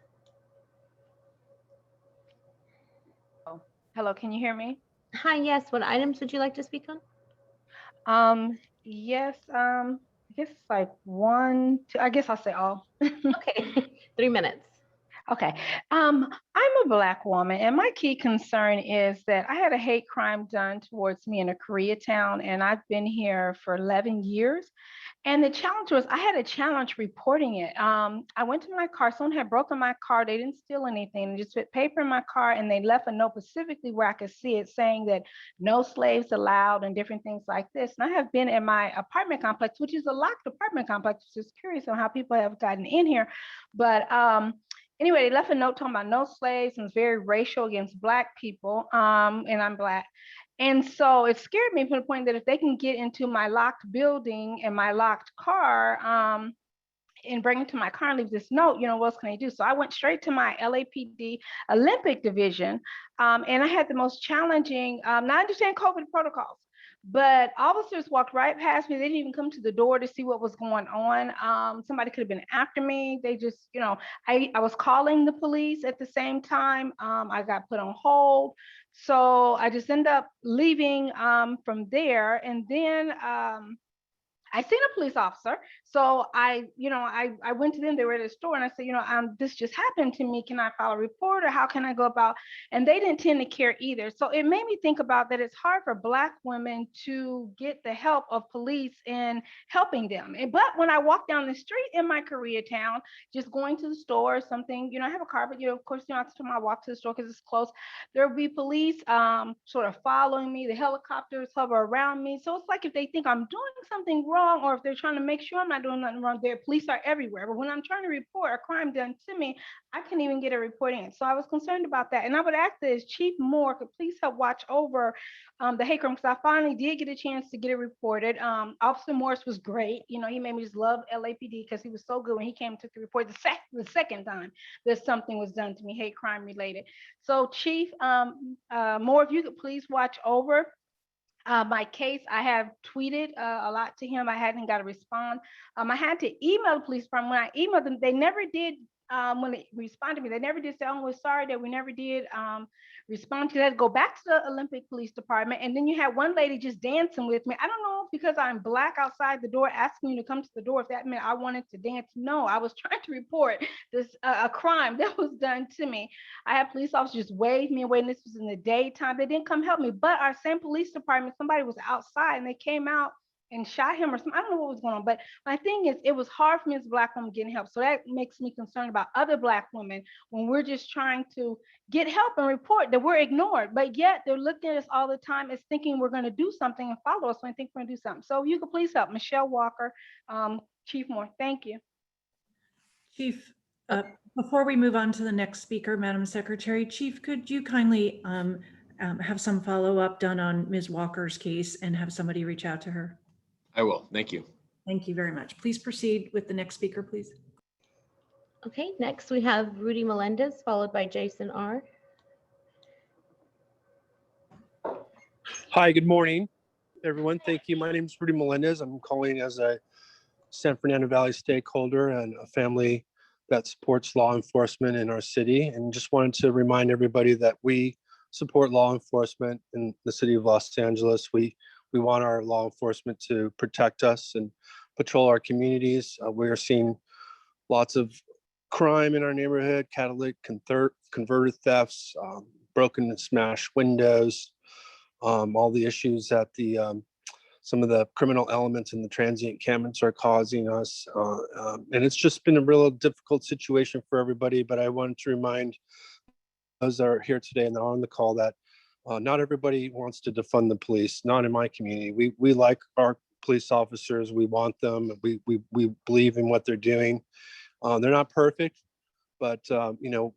Hello, can you hear me? Hi, yes. What items would you like to speak on? Yes, I guess it's like 1, 2, I guess I'll say all. Okay, 3 minutes. Okay. I'm a Black woman, and my key concern is that I had a hate crime done towards me in a Koreatown, and I've been here for 11 years. And the challenge was I had a challenge reporting it. I went to my car, someone had broken my car. They didn't steal anything. They just put paper in my car, and they left a note specifically where I could see it saying that no slaves allowed and different things like this. And I have been in my apartment complex, which is a locked apartment complex. Just curious on how people have gotten in here. But anyway, they left a note talking about no slaves, and it's very racial against Black people, and I'm Black. And so it scared me to the point that if they can get into my locked building and my locked car, and bring it to my car and leave this note, you know, what else can I do? So I went straight to my LAPD Olympic division, and I had the most challenging, not understand COVID protocols. But officers walked right past me. They didn't even come to the door to see what was going on. Somebody could have been after me. They just, you know, I was calling the police at the same time. I got put on hold. So I just ended up leaving from there. And then I seen a police officer. So I went to them, they were at the store, and I said, this just happened to me. Can I file a report, or how can I go about? And they didn't tend to care either. So it made me think about that it's hard for Black women to get the help of police in helping them. But when I walk down the street in my Koreatown, just going to the store or something, I have a car, but of course, I walk to the store because it's close. There will be police sort of following me. The helicopters hover around me. So it's like if they think I'm doing something wrong, or if they're trying to make sure I'm not doing nothing wrong, their police are everywhere. But when I'm trying to report a crime done to me, I can't even get a report in. So I was concerned about that. And I would ask that Chief Moore could please help watch over the hate crime, because I finally did get a chance to get it reported. Officer Morris was great. He made me just love LAPD because he was so good when he came and took the report the second time that something was done to me, hate crime related. So Chief Moore, if you could please watch over my case. I have tweeted a lot to him. I hadn't got a response. I had to email the police department. When I emailed them, they never did, when they responded to me, they never did say, oh, we're sorry that we never did respond to that. Go back to the Olympic Police Department. And then you had one lady just dancing with me. I don't know if because I'm Black outside the door asking you to come to the door, if that meant I wanted to dance. No, I was trying to report this a crime that was done to me. I had police officers just wave me away, and this was in the daytime. They didn't come help me, but our same police department, somebody was outside and they came out and shot him or something. I don't know what was going on, but my thing is, it was hard for me as a Black woman getting help. So that makes me concerned about other Black women when we're just trying to get help and report that we're ignored, but yet they're looking at us all the time as thinking we're going to do something and follow us when I think we're going to do something. So you could please help Michelle Walker, Chief Moore. Thank you. Chief, before we move on to the next speaker, Madam Secretary, Chief, could you kindly have some follow-up done on Ms. Walker's case and have somebody reach out to her? I will. Thank you. Thank you very much. Please proceed with the next speaker, please. Okay, next we have Rudy Melendez, followed by Jason R. Hi, good morning, everyone. Thank you. My name is Rudy Melendez. I'm calling as a San Fernando Valley stakeholder and a family that supports law enforcement in our city. And just wanted to remind everybody that we support law enforcement in the city of Los Angeles. We want our law enforcement to protect us and patrol our communities. We are seeing lots of crime in our neighborhood, catalytic converter thefts, broken and smashed windows, all the issues that the some of the criminal elements in the transient encampments are causing us. And it's just been a real difficult situation for everybody, but I wanted to remind those that are here today and are on the call that not everybody wants to defund the police, not in my community. We like our police officers, we want them, we believe in what they're doing. They're not perfect, but you know,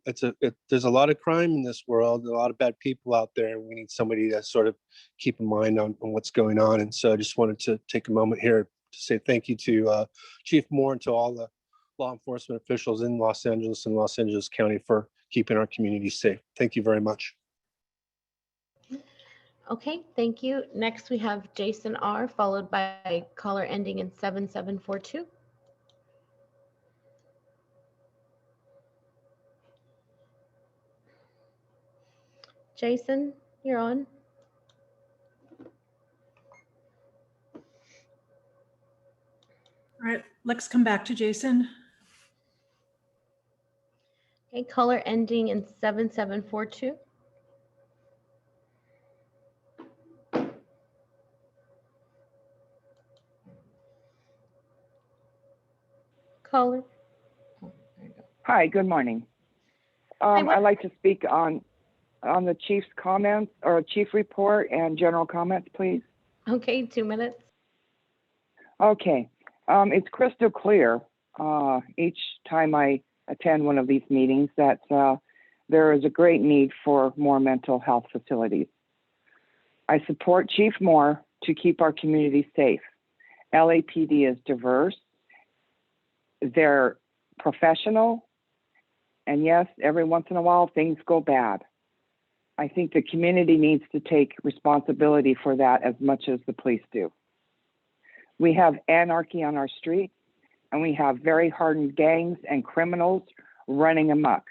there's a lot of crime in this world, a lot of bad people out there, and we need somebody to sort of keep in mind on what's going on. And so I just wanted to take a moment here to say thank you to Chief Moore and to all the law enforcement officials in Los Angeles and Los Angeles County for keeping our community safe. Thank you very much. Okay, thank you. Next, we have Jason R., followed by caller ending in 7742. Jason, you're on. All right, let's come back to Jason. Okay, caller ending in 7742. Caller. Hi, good morning. I'd like to speak on the chief's comments or chief report and general comments, please. Okay, 2 minutes. Okay, it's crystal clear each time I attend one of these meetings that there is a great need for more mental health facilities. I support Chief Moore to keep our community safe. LAPD is diverse. They're professional, and yes, every once in a while things go bad. I think the community needs to take responsibility for that as much as the police do. We have anarchy on our streets, and we have very hardened gangs and criminals running amok.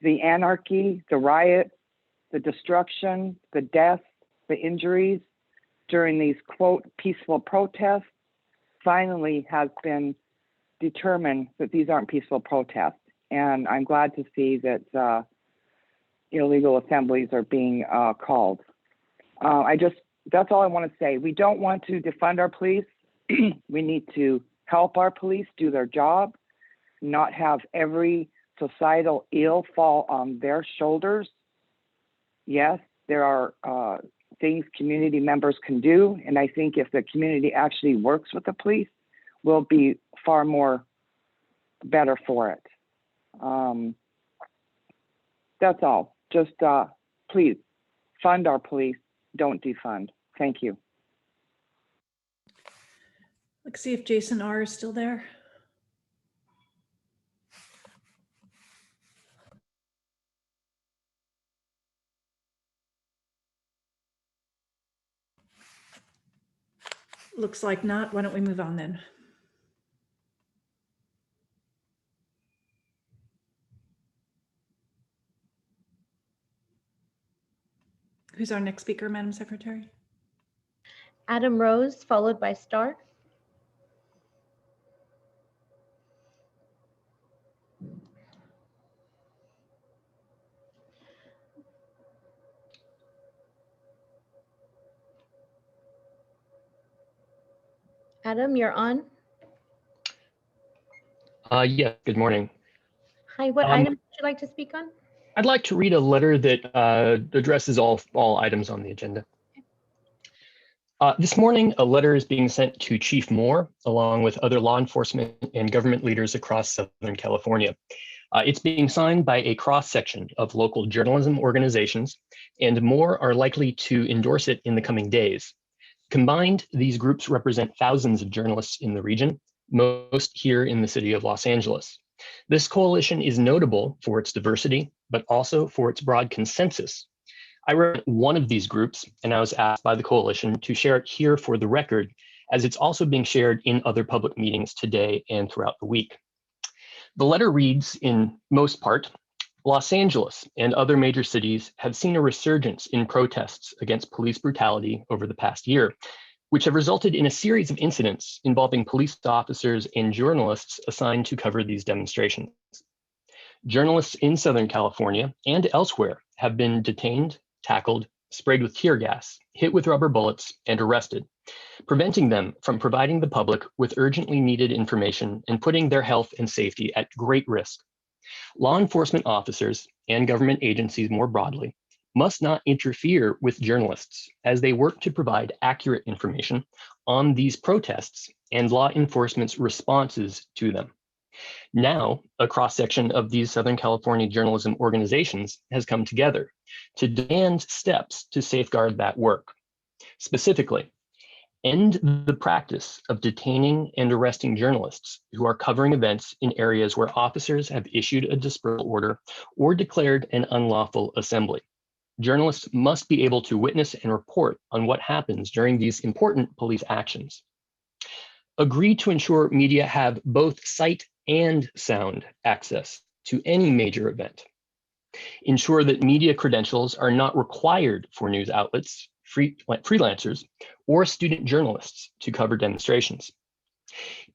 The anarchy, the riot, the destruction, the deaths, the injuries during these, quote, peaceful protests finally has been determined that these aren't peaceful protests. And I'm glad to see that illegal assemblies are being called. That's all I want to say. We don't want to defund our police. We need to help our police do their job, not have every societal ill fall on their shoulders. Yes, there are things community members can do, and I think if the community actually works with the police, we'll be far more better for it. That's all. Just please fund our police, don't defund. Thank you. Let's see if Jason R. is still there. Looks like not. Why don't we move on then? Who's our next speaker, Madam Secretary? Adam Rose, followed by Star. Adam, you're on. Yeah, good morning. Hi, what item would you like to speak on? I'd like to read a letter that addresses all items on the agenda. This morning, a letter is being sent to Chief Moore, along with other law enforcement and government leaders across Southern California. It's being signed by a cross-section of local journalism organizations, and more are likely to endorse it in the coming days. Combined, these groups represent thousands of journalists in the region, most here in the city of Los Angeles. This coalition is notable for its diversity, but also for its broad consensus. I represent one of these groups, and I was asked by the coalition to share it here for the record, as it's also being shared in other public meetings today and throughout the week. The letter reads, in most part, Los Angeles and other major cities have seen a resurgence in protests against police brutality over the past year, which have resulted in a series of incidents involving police officers and journalists assigned to cover these demonstrations. Journalists in Southern California and elsewhere have been detained, tackled, sprayed with tear gas, hit with rubber bullets, and arrested, preventing them from providing the public with urgently needed information and putting their health and safety at great risk. Law enforcement officers and government agencies more broadly must not interfere with journalists as they work to provide accurate information on these protests and law enforcement's responses to them. Now, a cross-section of these Southern California journalism organizations has come together to demand steps to safeguard that work. Specifically, end the practice of detaining and arresting journalists who are covering events in areas where officers have issued a dispersal order or declared an unlawful assembly. Journalists must be able to witness and report on what happens during these important police actions. Agree to ensure media have both sight and sound access to any major event. Ensure that media credentials are not required for news outlets, freelancers, or student journalists to cover demonstrations.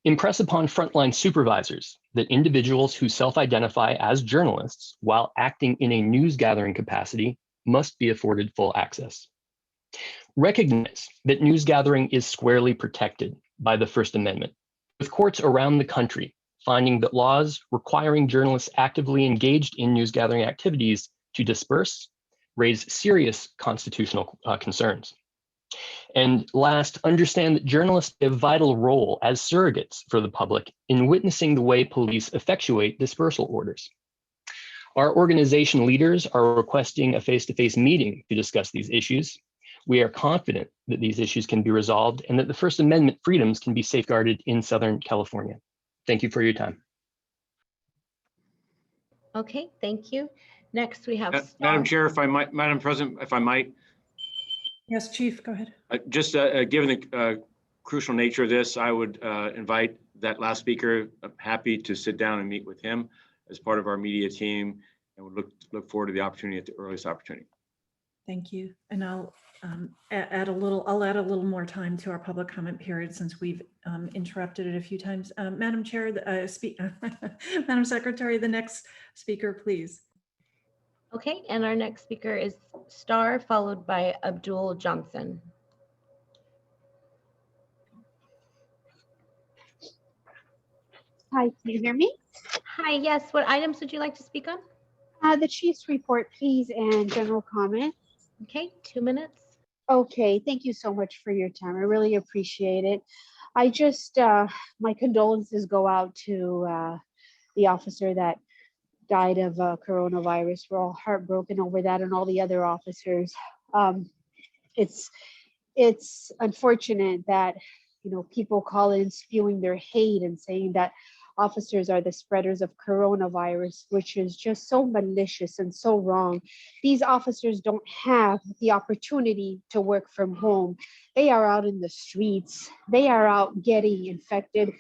Impress upon frontline supervisors that individuals who self-identify as journalists while acting in a news gathering capacity must be afforded full access. Recognize that news gathering is squarely protected by the First Amendment, with courts around the country finding that laws requiring journalists actively engaged in news gathering activities to disperse raise serious constitutional concerns. And last, understand that journalists play a vital role as surrogates for the public in witnessing the way police effectuate dispersal orders. Our organization leaders are requesting a face-to-face meeting to discuss these issues. We are confident that these issues can be resolved and that the First Amendment freedoms can be safeguarded in Southern California. Thank you for your time. Okay, thank you. Next, we have Madam Chair, if I might, Madam President, if I might. Yes, Chief, go ahead. Just given the crucial nature of this, I would invite that last speaker. I'm happy to sit down and meet with him as part of our media team, and would look forward to the opportunity at the earliest opportunity. Thank you. And I'll add a little more time to our public comment period since we've interrupted it a few times. Madam Chair, Madam Secretary, the next speaker, please. Okay, and our next speaker is Star, followed by Abdul Johnson. Hi, can you hear me? Hi, yes. What items would you like to speak on? The chief's report, please, and general comment. Okay, 2 minutes. Okay, thank you so much for your time. I really appreciate it. I just, my condolences go out to the officer that died of coronavirus. We're all heartbroken over that, and all the other officers. It's unfortunate that, you know, people call in spewing their hate and saying that officers are the spreaders of coronavirus, which is just so malicious and so wrong. These officers don't have the opportunity to work from home. They are out in the streets. They are out getting infected.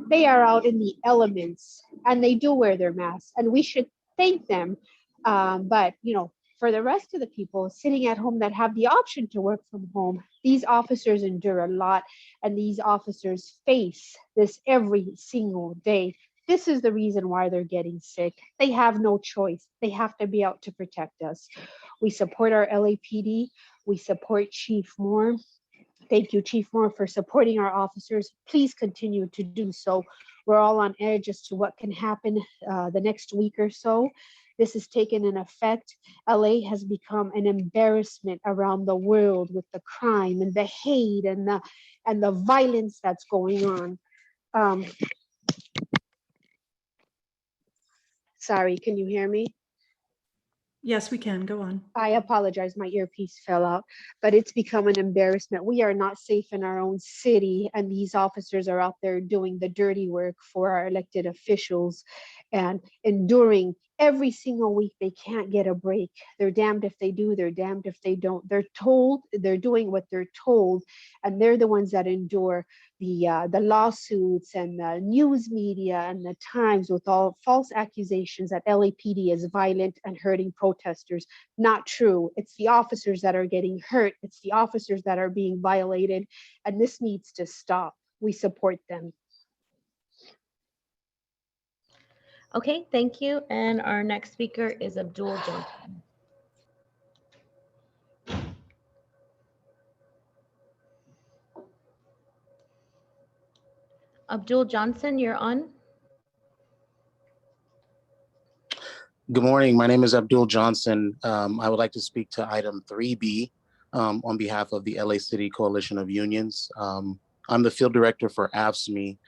They are out in the elements, and they do wear their masks, and we should thank them. But, you know, for the rest of the people sitting at home that have the option to work from home, these officers endure a lot, and these officers face this every single day. This is the reason why they're getting sick. They have no choice. They have to be out to protect us. We support our LAPD. We support Chief Moore. Thank you, Chief Moore, for supporting our officers. Please continue to do so. We're all on edge as to what can happen the next week or so. This has taken an effect. LA has become an embarrassment around the world with the crime and the hate and the violence that's going on. Sorry, can you hear me? Yes, we can. Go on. I apologize, my earpiece fell out, but it's become an embarrassment. We are not safe in our own city, and these officers are out there doing the dirty work for our elected officials and enduring every single week. They can't get a break. They're damned if they do, they're damned if they don't. They're told, they're doing what they're told, and they're the ones that endure the lawsuits and the news media and the Times with all false accusations that LAPD is violent and hurting protesters. Not true. It's the officers that are getting hurt. It's the officers that are being violated, and this needs to stop. We support them. Okay, thank you. And our next speaker is Abdul Johnson. Abdul Johnson, you're on. Good morning. My name is Abdul Johnson. I would like to speak to item 3B on behalf of the LA City Coalition of Unions. I'm the field director for AFSCME,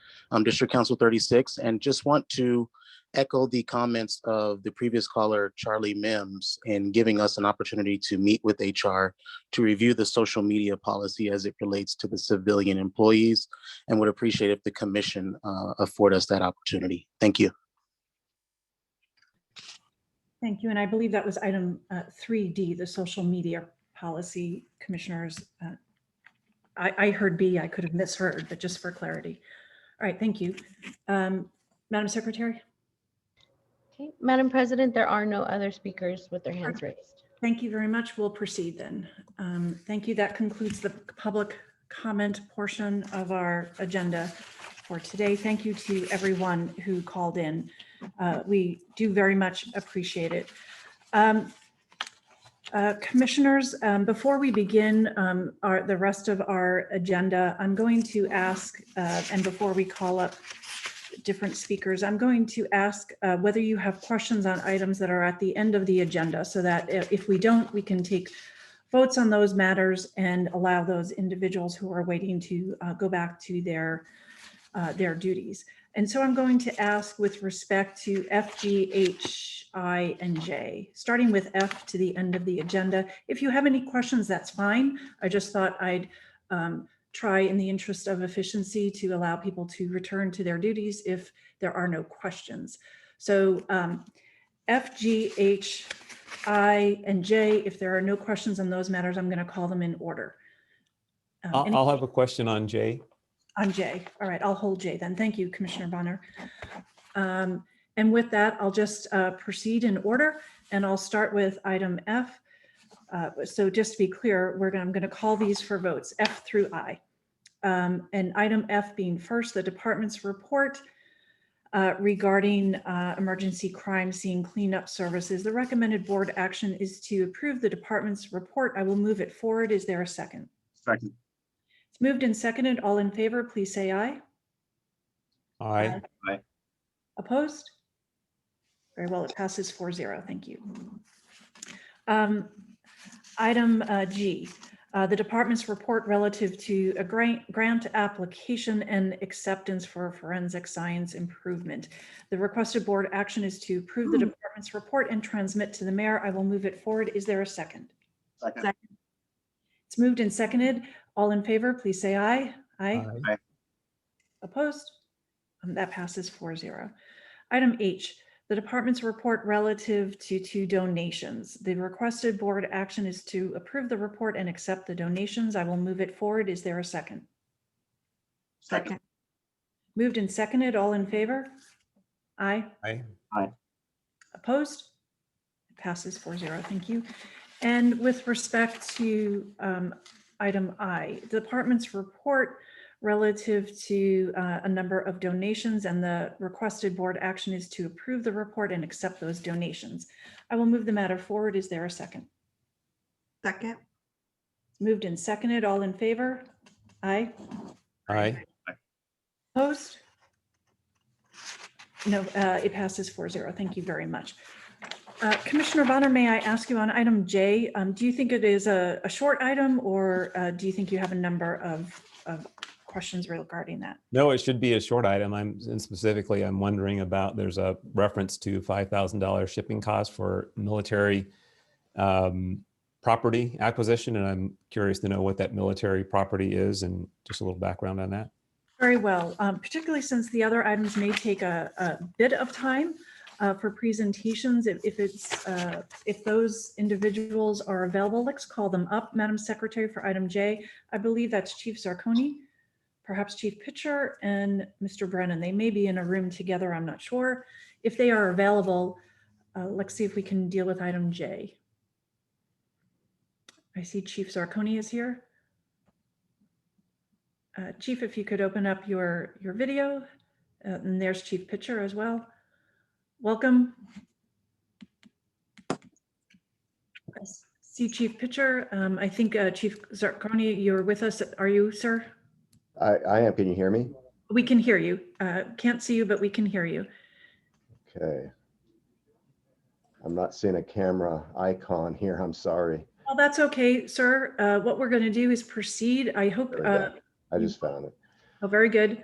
District Council 36, and just want to echo the comments of the previous caller, Charlie Mims, in giving us an opportunity to meet with HR to review the social media policy as it relates to the civilian employees, and would appreciate if the commission afford us that opportunity. Thank you. Thank you. And I believe that was item 3D, the social media policy. Commissioners. I heard B, I could have misheard, but just for clarity. All right, thank you. Madam Secretary. Okay, Madam President, there are no other speakers with their hands raised. Thank you very much. We'll proceed then. Thank you. That concludes the public comment portion of our agenda for today. Thank you to everyone who called in. We do very much appreciate it. Commissioners, before we begin the rest of our agenda, I'm going to ask, and before we call up different speakers, I'm going to ask whether you have questions on items that are at the end of the agenda, so that if we don't, we can take votes on those matters and allow those individuals who are waiting to go back to their duties. And so I'm going to ask with respect to F, G, H, I, and J, starting with F to the end of the agenda. If you have any questions, that's fine. I just thought I'd try in the interest of efficiency to allow people to return to their duties if there are no questions. So F, G, H, I, and J, if there are no questions on those matters, I'm going to call them in order. I'll have a question on J. On J. All right, I'll hold J then. Thank you, Commissioner Bonner. And with that, I'll just proceed in order, and I'll start with item F. So just to be clear, I'm going to call these for votes, F through I. And item F being first, the department's report regarding emergency crime scene cleanup services. The recommended board action is to approve the department's report. I will move it forward. Is there a second? Second. It's moved and seconded. All in favor, please say aye. Aye. Aye. Opposed? Very well, it passes 4-0. Thank you. Item G, the department's report relative to a grant application and acceptance for forensic science improvement. The requested board action is to approve the department's report and transmit to the mayor. I will move it forward. Is there a second? Second. It's moved and seconded. All in favor, please say aye. Aye. Aye. Opposed? That passes 4-0. Item H, the department's report relative to 2 donations. The requested board action is to approve the report and accept the donations. I will move it forward. Is there a second? Second. Moved and seconded. All in favor? Aye. Aye. Aye. Opposed? It passes 4-0. Thank you. And with respect to item I, the department's report relative to a number of donations, and the requested board action is to approve the report and accept those donations. I will move the matter forward. Is there a second? Second. Moved and seconded. All in favor? Aye. Aye. Opposed? No, it passes 4-0. Thank you very much. Commissioner Bonner, may I ask you on item J, do you think it is a short item, or do you think you have a number of questions regarding that? No, it should be a short item. And specifically, I'm wondering about, there's a reference to $5,000 shipping cost for military property acquisition. And I'm curious to know what that military property is and just a little background on that. Very well, particularly since the other items may take a bit of time for presentations. If those individuals are available, let's call them up. Madam Secretary, for item J, I believe that's Chief Zarconi, perhaps Chief Pitcher, and Mr. Brennan. They may be in a room together, I'm not sure. If they are available, let's see if we can deal with item J. I see Chief Zarconi is here. Chief, if you could open up your video, and there's Chief Pitcher as well. Welcome. See Chief Pitcher. I think Chief Zarconi, you're with us. Are you, sir? I am. Can you hear me? We can hear you. Can't see you, but we can hear you. Okay. I'm not seeing a camera icon here. I'm sorry. Well, that's okay, sir. What we're going to do is proceed. I hope. There we go. I just found it. Oh, very good.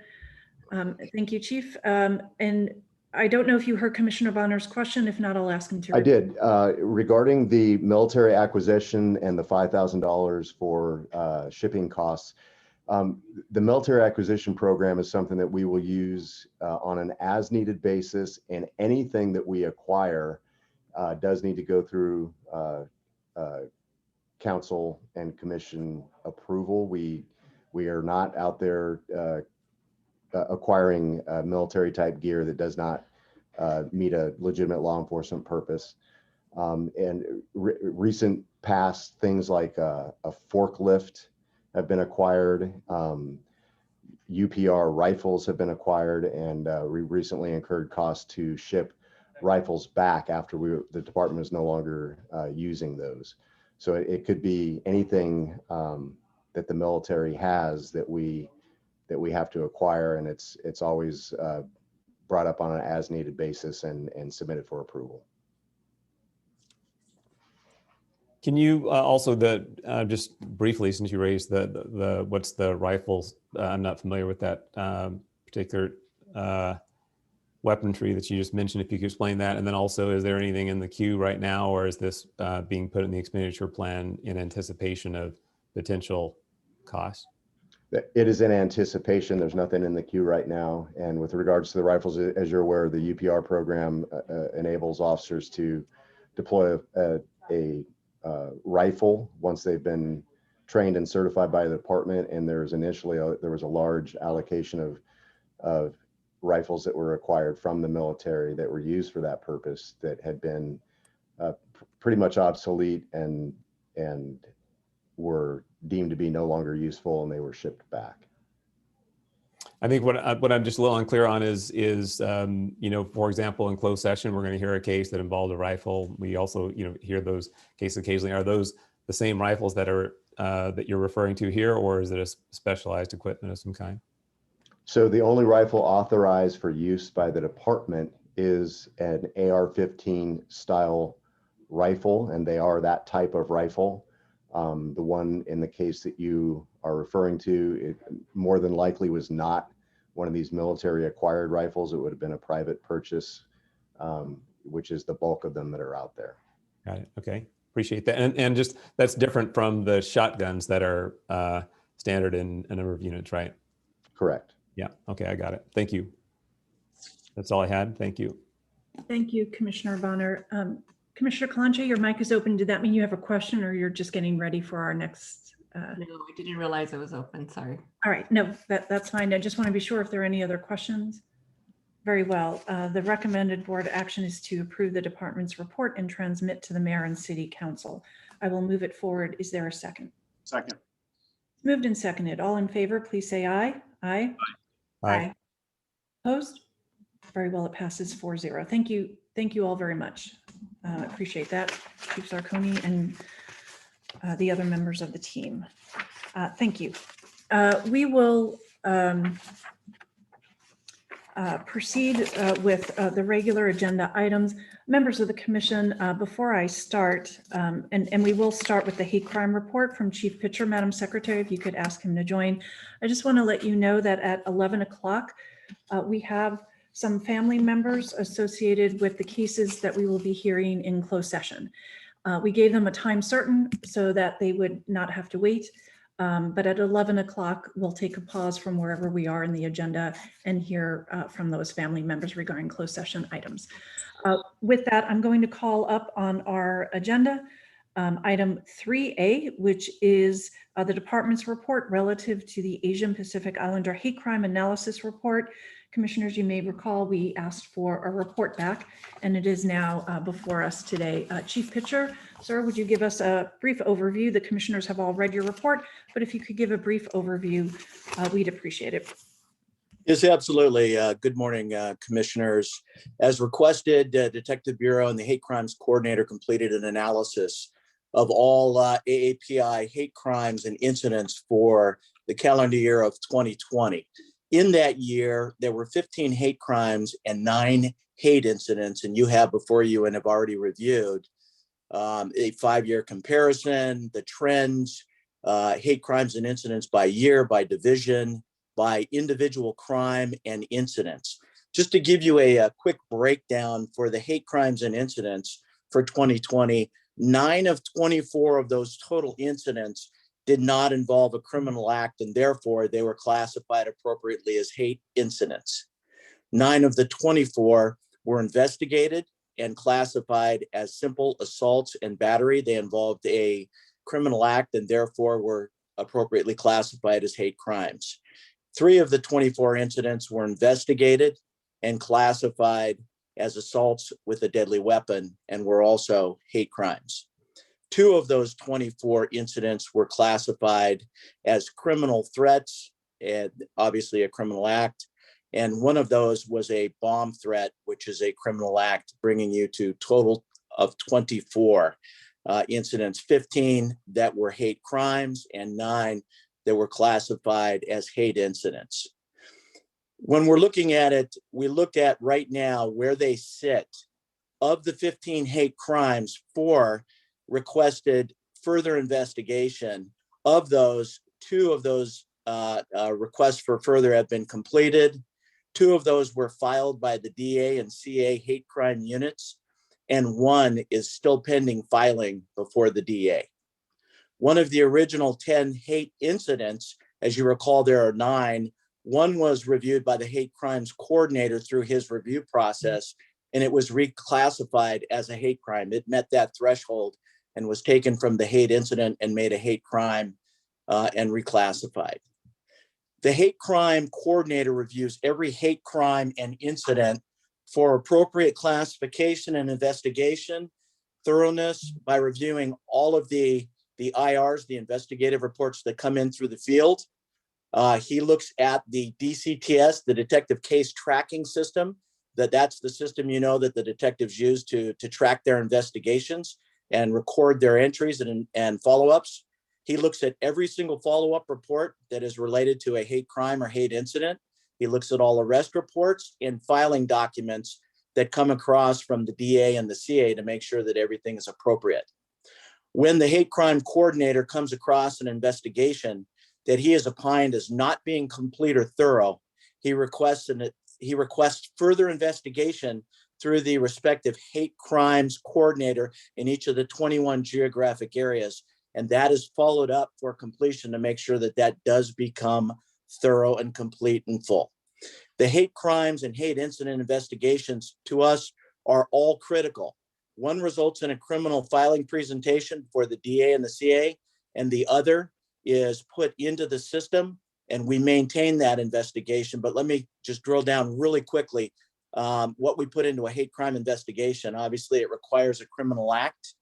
Thank you, Chief. And I don't know if you heard Commissioner Bonner's question. If not, I'll ask him to. I did. Regarding the military acquisition and the $5,000 for shipping costs, the military acquisition program is something that we will use on an as-needed basis, and anything that we acquire does need to go through council and commission approval. We are not out there acquiring military type gear that does not meet a legitimate law enforcement purpose. And recent past things like a forklift have been acquired. UPR rifles have been acquired, and we recently incurred costs to ship rifles back after the department is no longer using those. So it could be anything that the military has that we have to acquire, and it's always brought up on an as-needed basis and submitted for approval. Can you also just briefly, since you raised the what's the rifles? I'm not familiar with that particular weaponry that you just mentioned. If you could explain that, and then also, is there anything in the queue right now, or is this being put in the expenditure plan in anticipation of potential costs? It is in anticipation. There's nothing in the queue right now. And with regards to the rifles, as you're aware, the UPR program enables officers to deploy a rifle once they've been trained and certified by the department. And there was a large allocation of rifles that were acquired from the military that were used for that purpose that had been pretty much obsolete and were deemed to be no longer useful, and they were shipped back. I think what I'm just a little unclear on is for example, in closed session, we're going to hear a case that involved a rifle. We also hear those cases occasionally. Are those the same rifles that are that you're referring to here, or is it a specialized equipment of some kind? So the only rifle authorized for use by the department is an AR-15 style rifle, and they are that type of rifle. The one in the case that you are referring to, it more than likely was not one of these military acquired rifles. It would have been a private purchase, which is the bulk of them that are out there. Got it. Okay. Appreciate that. And just that's different from the shotguns that are standard in a number of units, right? Correct. Yeah. Okay. I got it. Thank you. That's all I had. Thank you. Thank you, Commissioner Bonner. Commissioner Kalanje, your mic is open. Did that mean you have a question, or you're just getting ready for our next? No, I didn't realize it was open. Sorry. All right. No, that's fine. I just want to be sure if there are any other questions. Very well. The recommended board action is to approve the department's report and transmit to the mayor and city council. I will move it forward. Is there a second? Second. Moved and seconded. All in favor, please say aye. Aye. Aye. Opposed? Very well, it passes 4-0. Thank you. Thank you all very much. Appreciate that, Chief Zarconi and the other members of the team. Thank you. We will proceed with the regular agenda items. Members of the commission, before I start, and we will start with the hate crime report from Chief Pitcher. Madam Secretary, if you could ask him to join. I just want to let you know that at 11 o'clock, we have some family members associated with the cases that we will be hearing in closed session. We gave them a time certain so that they would not have to wait. But at 11 o'clock, we'll take a pause from wherever we are in the agenda and hear from those family members regarding closed session items. With that, I'm going to call up on our agenda item 3A, which is the department's report relative to the Asian Pacific Islander hate crime analysis report. Commissioners, you may recall we asked for a report back, and it is now before us today. Chief Pitcher, sir, would you give us a brief overview? The commissioners have all read your report, but if you could give a brief overview, we'd appreciate it. Yes, absolutely. Good morning, commissioners. As requested, Detective Bureau and the Hate Crimes Coordinator completed an analysis of all AAPI hate crimes and incidents for the calendar year of 2020. In that year, there were 15 hate crimes and 9 hate incidents, and you have before you and have already reviewed a 5-year comparison, the trends, hate crimes and incidents by year, by division, by individual crime and incidents. Just to give you a quick breakdown for the hate crimes and incidents for 2020, 9 of 24 of those total incidents did not involve a criminal act, and therefore they were classified appropriately as hate incidents. 9 of the 24 were investigated and classified as simple assaults and battery. They involved a criminal act and therefore were appropriately classified as hate crimes. 3 of the 24 incidents were investigated and classified as assaults with a deadly weapon and were also hate crimes. 2 of those 24 incidents were classified as criminal threats and obviously a criminal act. And 1 of those was a bomb threat, which is a criminal act, bringing you to total of 24 incidents, 15 that were hate crimes and 9 that were classified as hate incidents. When we're looking at it, we look at right now where they sit. Of the 15 hate crimes, 4 requested further investigation. Of those, 2 of those requests for further have been completed. 2 of those were filed by the DA and CA hate crime units, and 1 is still pending filing before the DA. 1 of the original 10 hate incidents, as you recall, there are 9. 1 was reviewed by the hate crimes coordinator through his review process, and it was reclassified as a hate crime. It met that threshold and was taken from the hate incident and made a hate crime and reclassified. The hate crime coordinator reviews every hate crime and incident for appropriate classification and investigation, thoroughness by reviewing all of the IRs, the investigative reports that come in through the field. He looks at the DCTS, the Detective Case Tracking System, that's the system that the detectives use to track their investigations and record their entries and follow-ups. He looks at every single follow-up report that is related to a hate crime or hate incident. He looks at all arrest reports and filing documents that come across from the DA and the CA to make sure that everything is appropriate. When the hate crime coordinator comes across an investigation that he has opined as not being complete or thorough, he requests further investigation through the respective hate crimes coordinator in each of the 21 geographic areas. And that is followed up for completion to make sure that that does become thorough and complete and full. The hate crimes and hate incident investigations to us are all critical. 1 results in a criminal filing presentation for the DA and the CA, and the other is put into the system, and we maintain that investigation. But let me just drill down really quickly. What we put into a hate crime investigation, obviously it requires a criminal act.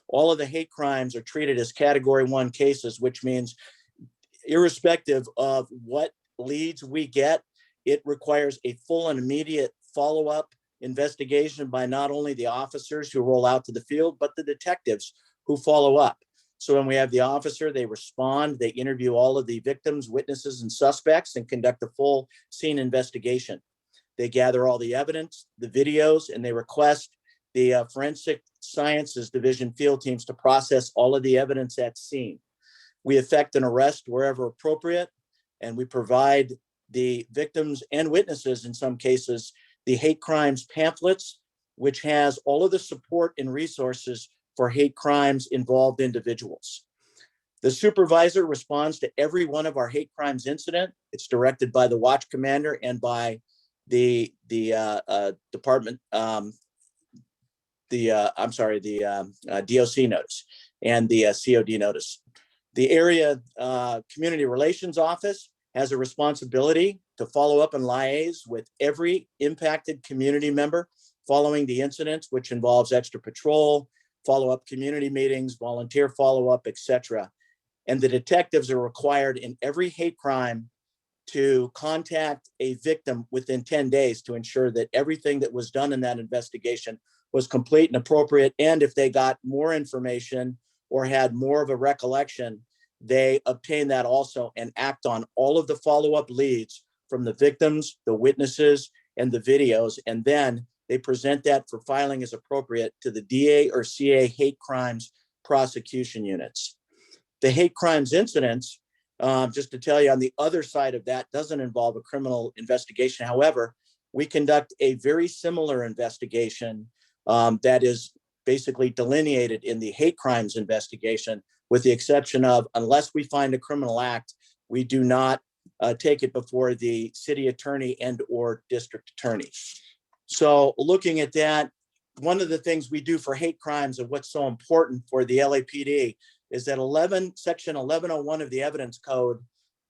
All of the hate crimes are treated as category 1 cases, which means irrespective of what leads we get, it requires a full and immediate follow-up investigation by not only the officers who roll out to the field, but the detectives who follow up. So when we have the officer, they respond, they interview all of the victims, witnesses, and suspects and conduct a full scene investigation. They gather all the evidence, the videos, and they request the Forensic Sciences Division field teams to process all of the evidence at scene. We effect an arrest wherever appropriate, and we provide the victims and witnesses, in some cases, the hate crimes pamphlets, which has all of the support and resources for hate crimes involved individuals. The supervisor responds to every one of our hate crimes incident. It's directed by the watch commander and by the department, DOC notice and the COD notice. The area community relations office has a responsibility to follow up and liaise with every impacted community member following the incidents, which involves extra patrol, follow-up community meetings, volunteer follow-up, etc. And the detectives are required in every hate crime to contact a victim within 10 days to ensure that everything that was done in that investigation was complete and appropriate. And if they got more information or had more of a recollection, they obtain that also and act on all of the follow-up leads from the victims, the witnesses, and the videos, and then they present that for filing as appropriate to the DA or CA hate crimes prosecution units. The hate crimes incidents, just to tell you, on the other side of that, doesn't involve a criminal investigation. However, we conduct a very similar investigation that is basically delineated in the hate crimes investigation, with the exception of, unless we find a criminal act, we do not take it before the city attorney and or district attorney. So looking at that, one of the things we do for hate crimes and what's so important for the LAPD is that section 1101 of the evidence code,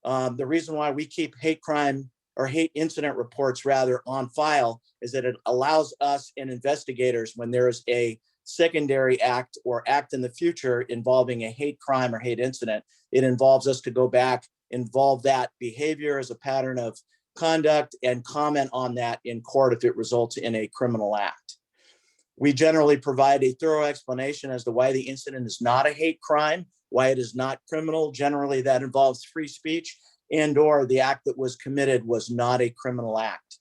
the reason why we keep hate crime or hate incident reports rather on file is that it allows us and investigators, when there is a secondary act or act in the future involving a hate crime or hate incident, it involves us to go back, involve that behavior as a pattern of conduct, and comment on that in court if it results in a criminal act. We generally provide a thorough explanation as to why the incident is not a hate crime, why it is not criminal. Generally, that involves free speech and or the act that was committed was not a criminal act.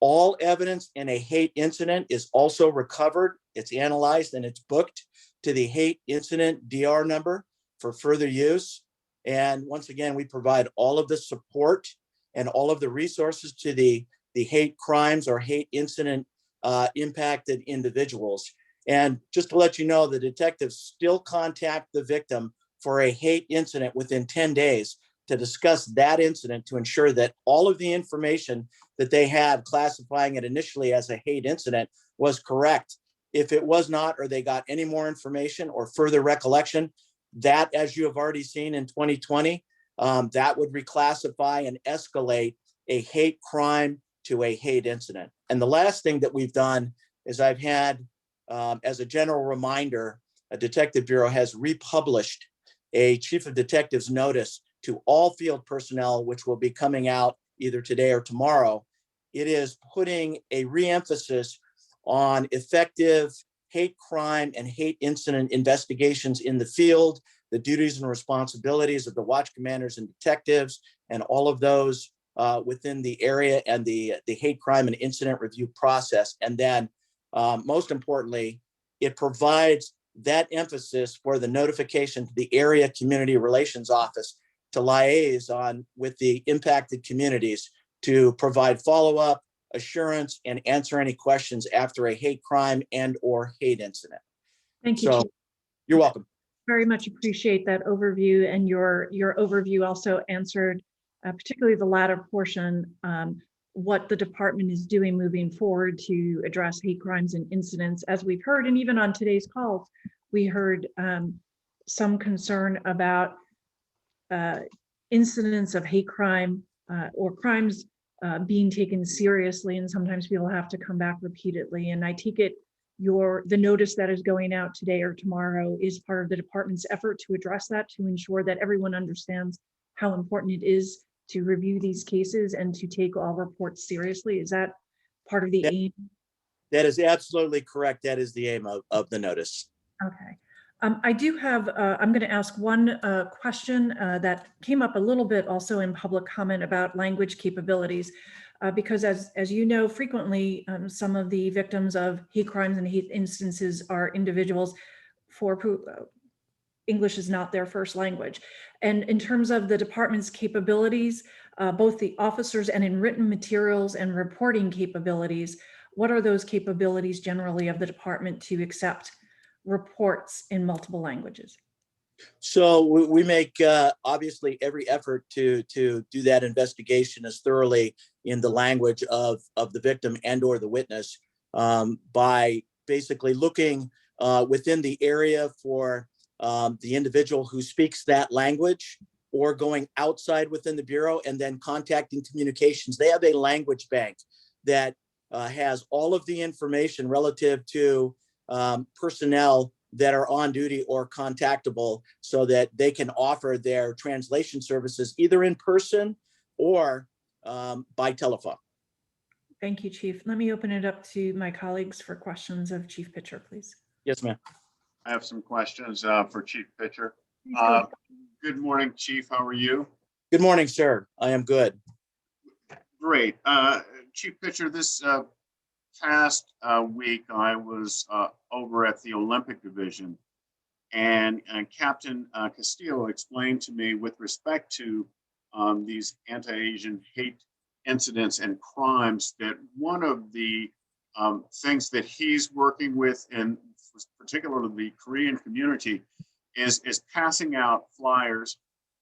All evidence in a hate incident is also recovered. It's analyzed and it's booked to the hate incident DR number for further use. And once again, we provide all of the support and all of the resources to the hate crimes or hate incident impacted individuals. And just to let you know, the detectives still contact the victim for a hate incident within 10 days to discuss that incident to ensure that all of the information that they had classifying it initially as a hate incident was correct. If it was not, or they got any more information or further recollection, that, as you have already seen in 2020, that would reclassify and escalate a hate crime to a hate incident. And the last thing that we've done is I've had, as a general reminder, a detective bureau has republished a chief of detectives notice to all field personnel, which will be coming out either today or tomorrow. It is putting a re-emphasis on effective hate crime and hate incident investigations in the field, the duties and responsibilities of the watch commanders and detectives, and all of those within the area and the hate crime and incident review process. And then most importantly, it provides that emphasis for the notification to the area community relations office to liaise on with the impacted communities to provide follow-up, assurance, and answer any questions after a hate crime and or hate incident. Thank you, So Chief. you're welcome. Very much appreciate that overview, and your overview also answered particularly the latter portion, what the department is doing moving forward to address hate crimes and incidents. As we've heard, and even on today's calls, we heard some concern about incidents of hate crime or crimes being taken seriously, and sometimes people have to come back repeatedly. And I take it the notice that is going out today or tomorrow is part of the department's effort to address that, to ensure that everyone understands how important it is to review these cases and to take all reports seriously. Is that part of the aim? That is absolutely correct. That is the aim of the notice. Okay. I do have, I'm going to ask one question that came up a little bit also in public comment about language capabilities, because as you know, frequently some of the victims of hate crimes and hate instances are individuals for who English is not their first language. And in terms of the department's capabilities, both the officers and in written materials and reporting capabilities, what are those capabilities generally of the department to accept reports in multiple languages? So we make obviously every effort to do that investigation as thoroughly in the language of the victim and or the witness by basically looking within the area for the individual who speaks that language, or going outside within the bureau and then contacting communications. They have a language bank that has all of the information relative to personnel that are on duty or contactable, so that they can offer their translation services either in person or by telephone. Thank you, Chief. Let me open it up to my colleagues for questions of Chief Pitcher, please. Yes, ma'am. I have some questions for Chief Pitcher. Good morning, Chief. How are you? Good morning, sir. I am good. Great. Chief Pitcher, this past week, I was over at the Olympic Division, and Captain Castillo explained to me with respect to these anti-Asian hate incidents and crimes that one of the things that he's working with, in particularly the Korean community, is passing out flyers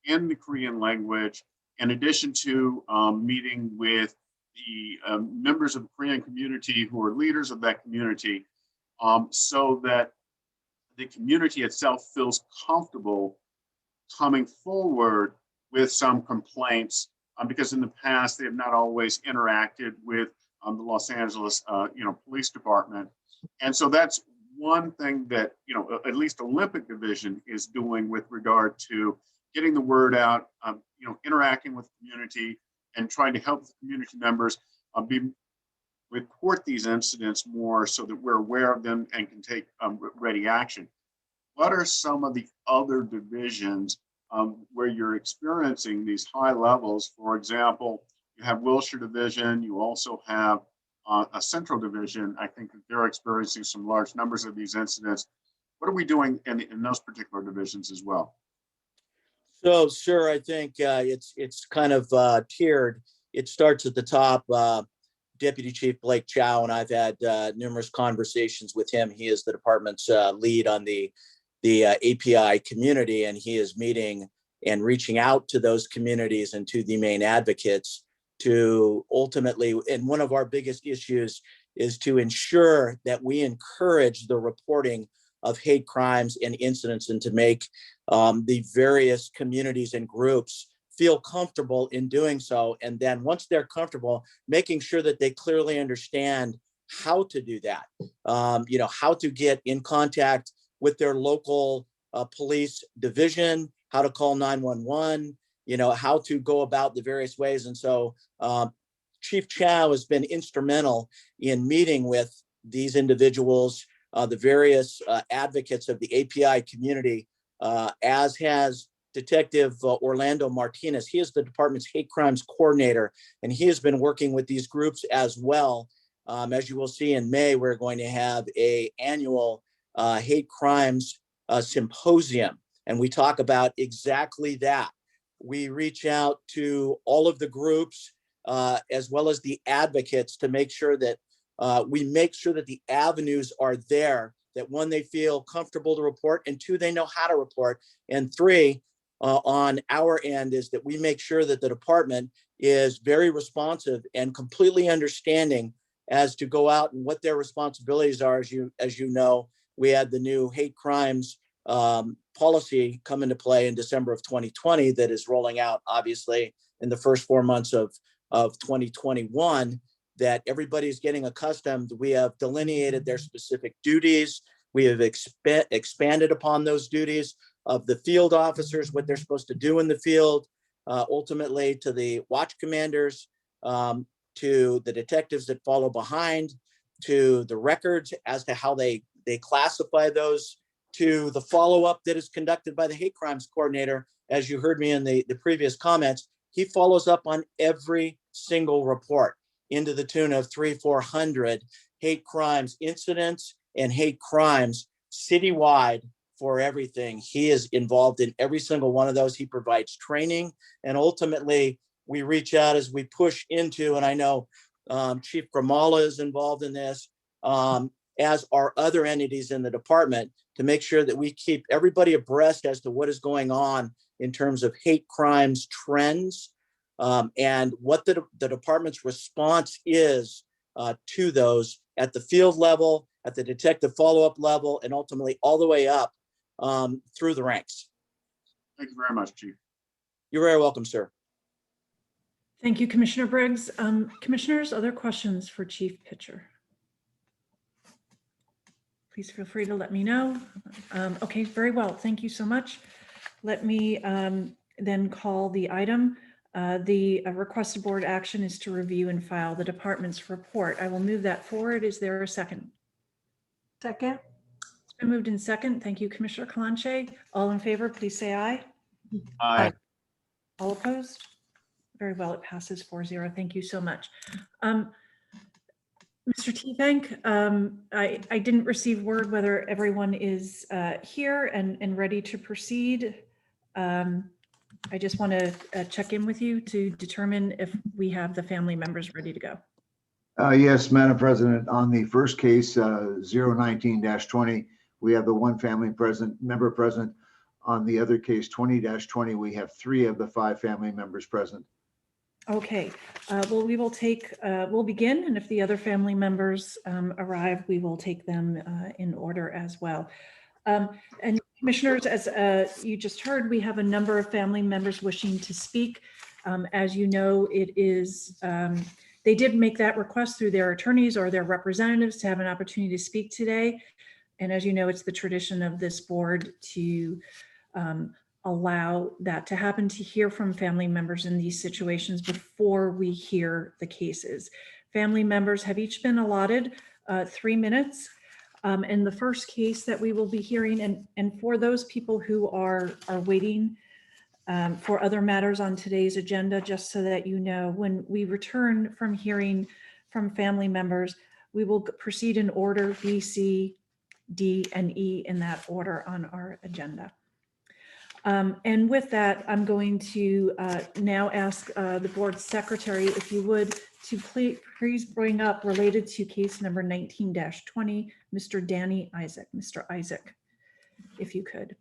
in the Korean language, in addition to meeting with the members of the Korean community who are leaders of that community, so that the community itself feels comfortable coming forward with some complaints, because in the past they have not always interacted with the Los Angeles, Police Department. And so that's one thing that, at least Olympic Division is doing with regard to getting the word out, interacting with the community and trying to help the community members report these incidents more so that we're aware of them and can take ready action. What are some of the other divisions where you're experiencing these high levels? For example, you have Wilshire Division, you also have a Central Division. I think that they're experiencing some large numbers of these incidents. What are we doing in those particular divisions as well? So, sir, I think it's kind of tiered. It starts at the top. Deputy Chief Blake Chow and I've had numerous conversations with him. He is the department's lead on the API community, and he is meeting and reaching out to those communities and to the main advocates to ultimately, and one of our biggest issues is to ensure that we encourage the reporting of hate crimes and incidents, and to make the various communities and groups feel comfortable in doing so. And then once they're comfortable, making sure that they clearly understand how to do that, how to get in contact with their local police division, how to call 911, how to go about the various ways. And so Chief Chow has been instrumental in meeting with these individuals, the various advocates of the API community, as has Detective Orlando Martinez. He is the department's hate crimes coordinator, and he has been working with these groups as well. As you will see in May, we're going to have an annual hate crimes symposium, and we talk about exactly that. We reach out to all of the groups as well as the advocates to make sure that the avenues are there, that one, they feel comfortable to report, and two, they know how to report, and three, on our end, is that we make sure that the department is very responsive and completely understanding as to go out and what their responsibilities are. As you know, we had the new hate crimes policy come into play in December of 2020 that is rolling out, obviously, in the first 4 months of 2021, that everybody's getting accustomed. We have delineated their specific duties. We have expanded upon those duties of the field officers, what they're supposed to do in the field, ultimately to the watch commanders, to the detectives that follow behind, to the records as to how they classify those, to the follow-up that is conducted by the hate crimes coordinator. As you heard me in the previous comments, he follows up on every single report into the tune of 300-400 hate crimes incidents and hate crimes citywide. For everything, he is involved in every single one of those. He provides training, and ultimately we reach out as we push into, and I know Chief Gramala is involved in this, as are other entities in the department, to make sure that we keep everybody abreast as to what is going on in terms of hate crimes trends, and what the department's response is to those at the field level, at the detective follow-up level, and ultimately all the way up through the ranks. Thank you very much, Chief. You're very welcome, sir. Thank you, Commissioner Briggs. Commissioners, other questions for Chief Pitcher? Please feel free to let me know. Okay, very well. Thank you so much. Let me then call the item. The requested board action is to review and file the department's report. I will move that forward. Is there a second? Second. It's been moved in second. Thank you, Commissioner Kalanche. All in favor, please say aye. Aye. All opposed? Very well, it passes 4-0. Thank you so much. Mr. Teebank, I didn't receive word whether everyone is here and ready to proceed. I just want to check in with you to determine if we have the family members ready to go. Yes, Madam President, on the first case, 019-20, we have the one family member present. On the other case, 20-20, we have 3 of the 5 family members present. Okay, well, we will take, we'll begin, and if the other family members arrive, we will take them in order as well. And commissioners, as you just heard, we have a number of family members wishing to speak. As you know, it is, they did make that request through their attorneys or their representatives to have an opportunity to speak today. And as you know, it's the tradition of this board to allow that to happen, to hear from family members in these situations before we hear the cases. Family members have each been allotted 3 minutes. And the first case that we will be hearing, and for those people who are waiting for other matters on today's agenda, just so that you know, when we return from hearing from family members, we will proceed in order B, C, D, and E in that order on our agenda. And with that, I'm going to now ask the board secretary, if you would, to please bring up, related to case number 19-20, Mr. Danny Isaac. Mr. Isaac, if you could.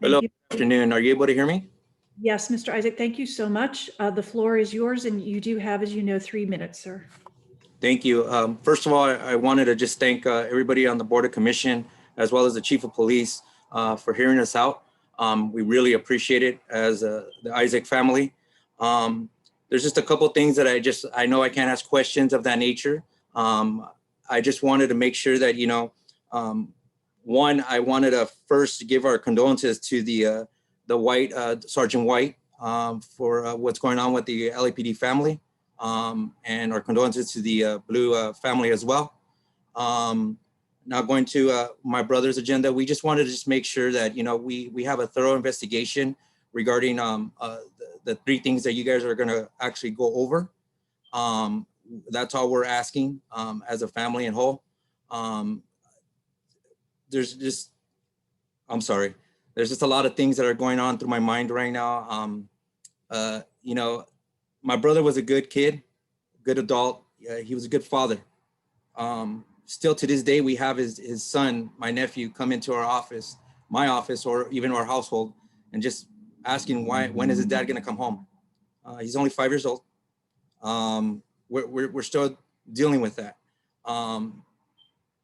Hello, good afternoon. Are you able to hear me? Yes, Mr. Isaac, thank you so much. The floor is yours, and you do have, as you know, 3 minutes, sir. Thank you. First of all, I wanted to just thank everybody on the Board of Commission, as well as the Chief of Police, for hearing us out. We really appreciate it as the Isaac family. There's just a couple of things that I know I can't ask questions of that nature. I just wanted to make sure that, you know, one, I wanted to first give our condolences to the White, Sergeant White, for what's going on with the LAPD family, and our condolences to the Blue family as well. Now going to my brother's agenda, we just wanted to just make sure that, you know, we have a thorough investigation regarding the 3 things that you guys are going to actually go over. That's all we're asking as a family and whole. There's just, I'm sorry, there's just a lot of things that are going on through my mind right now. You know, my brother was a good kid, good adult. He was a good father. Still to this day, we have his son, my nephew, come into our office, my office, or even our household, and just asking when is his dad gonna come home? He's only 5 years old. We're still dealing with that.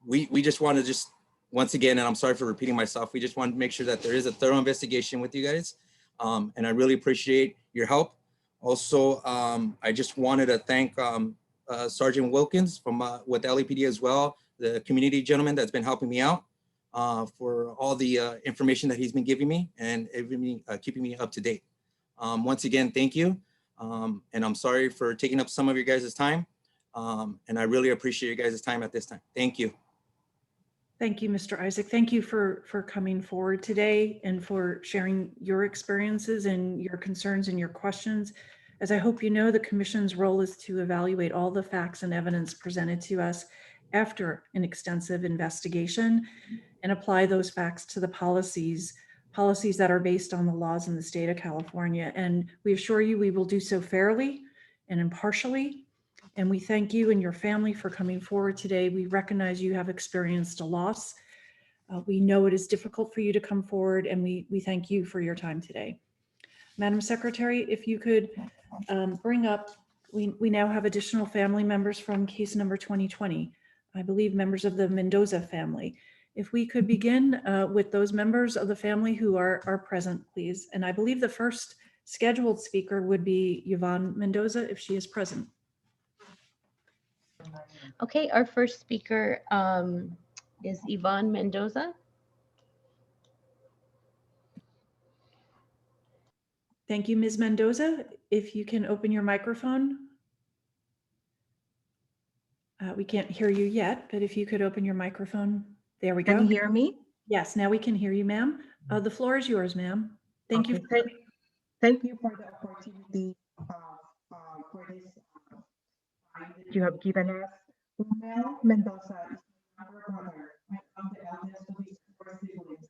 We just want to just, once again, and I'm sorry for repeating myself, we just want to make sure that there is a thorough investigation with you guys. And I really appreciate your help. Also, I just wanted to thank Sergeant Wilkins from with LAPD as well, the community gentleman that's been helping me out for all the information that he's been giving me and keeping me up to date. Once again, thank you. And I'm sorry for taking up some of your guys' time. And I really appreciate your guys' time at this time. Thank you. Thank you, Mr. Isaac. Thank you for coming forward today and for sharing your experiences and your concerns and your questions. As I hope you know, the Commission's role is to evaluate all the facts and evidence presented to us after an extensive investigation and apply those facts to the policies that are based on the laws in the state of California. And we assure you we will do so fairly and impartially. And we thank you and your family for coming forward today. We recognize you have experienced a loss. We know it is difficult for you to come forward, and we thank you for your time today. Madam Secretary, if you could bring up, we now have additional family members from case number 2020. I believe members of the Mendoza family. If we could begin with those members of the family who are present, please. And I believe the first scheduled speaker would be Yvonne Mendoza, if she is present. Okay, our first speaker is Yvonne Mendoza. Thank you, Ms. Mendoza. If you can open your microphone. We can't hear you yet, but if you could open your microphone. There we go. Can you hear me? Yes, now we can hear you, ma'am. The floor is yours, ma'am. Thank you. Okay, thank you for the opportunity for this time that you have given us. Romel Mendoza is my younger brother. I am the eldest of his four siblings.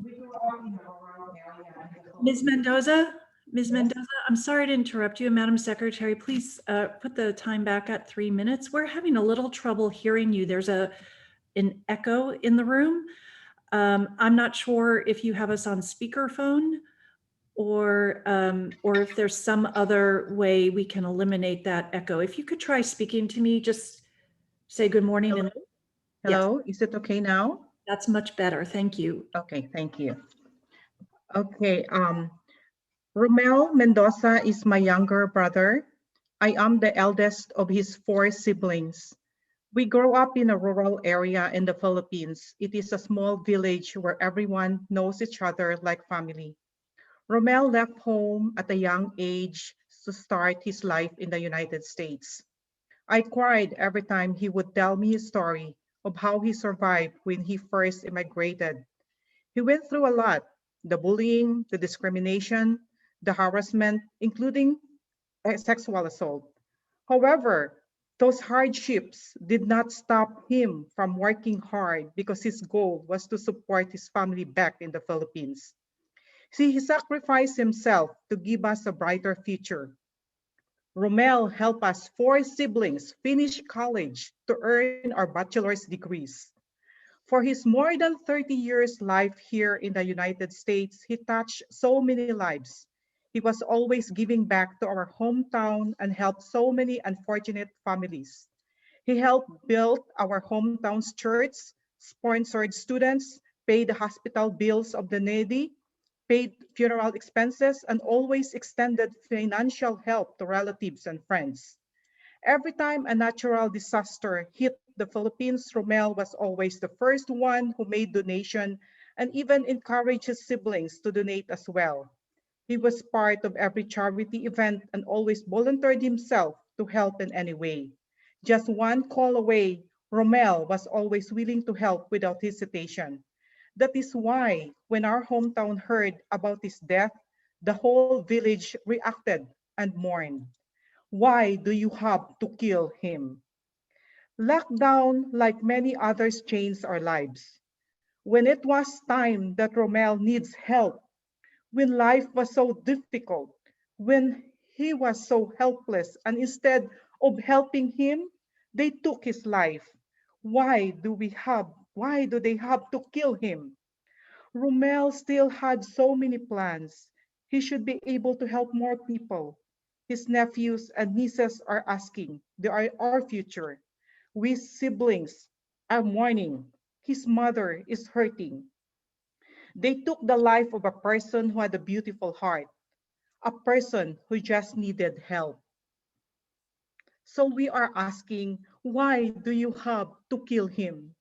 We grew up in a rural area. Ms. Mendoza, Ms. Mendoza, I'm sorry to interrupt you. Madam Secretary, please put the time back at 3 minutes. We're having a little trouble hearing you. There's an echo in the room. I'm not sure if you have us on speakerphone or if there's some other way we can eliminate that echo. If you could try speaking to me, just say good morning. Hello? Hello, is it okay now? That's much better. Thank you. Okay, thank you. Okay, Romel Mendoza is my younger brother. I am the eldest of his four siblings. We grew up in a rural area in the Philippines. It is a small village where everyone knows each other like family. Romel left home at a young age to start his life in the United States. I cried every time he would tell me his story of how he survived when he first immigrated. He went through a lot, the bullying, the discrimination, the harassment, including sexual assault. However, those hardships did not stop him from working hard because his goal was to support his family back in the Philippines. See, he sacrificed himself to give us a brighter future. Romel helped us four siblings finish college to earn our bachelor's degrees. For his more than 30 years life here in the United States, he touched so many lives. He was always giving back to our hometown and helped so many unfortunate families. He helped build our hometown's church, sponsored students, paid the hospital bills of the needy, paid funeral expenses, and always extended financial help to relatives and friends. Every time a natural disaster hit the Philippines, Romel was always the first one who made donation and even encouraged his siblings to donate as well. He was part of every charity event and always volunteered himself to help in any way. Just one call away, Romel was always willing to help without hesitation. That is why when our hometown heard about his death, the whole village reacted and mourned. Why do you have to kill him? Lockdown, like many others, changed our lives. When it was time that Romel needs help, when life was so difficult, when he was so helpless, and instead of helping him, they took his life. Why do they have to kill him? Romel still had so many plans. He should be able to help more people. His nephews and nieces are asking. They are our future. We siblings are mourning. His mother is hurting. They took the life of a person who had a beautiful heart, a person who just needed help. So we are asking, why do you have to kill him?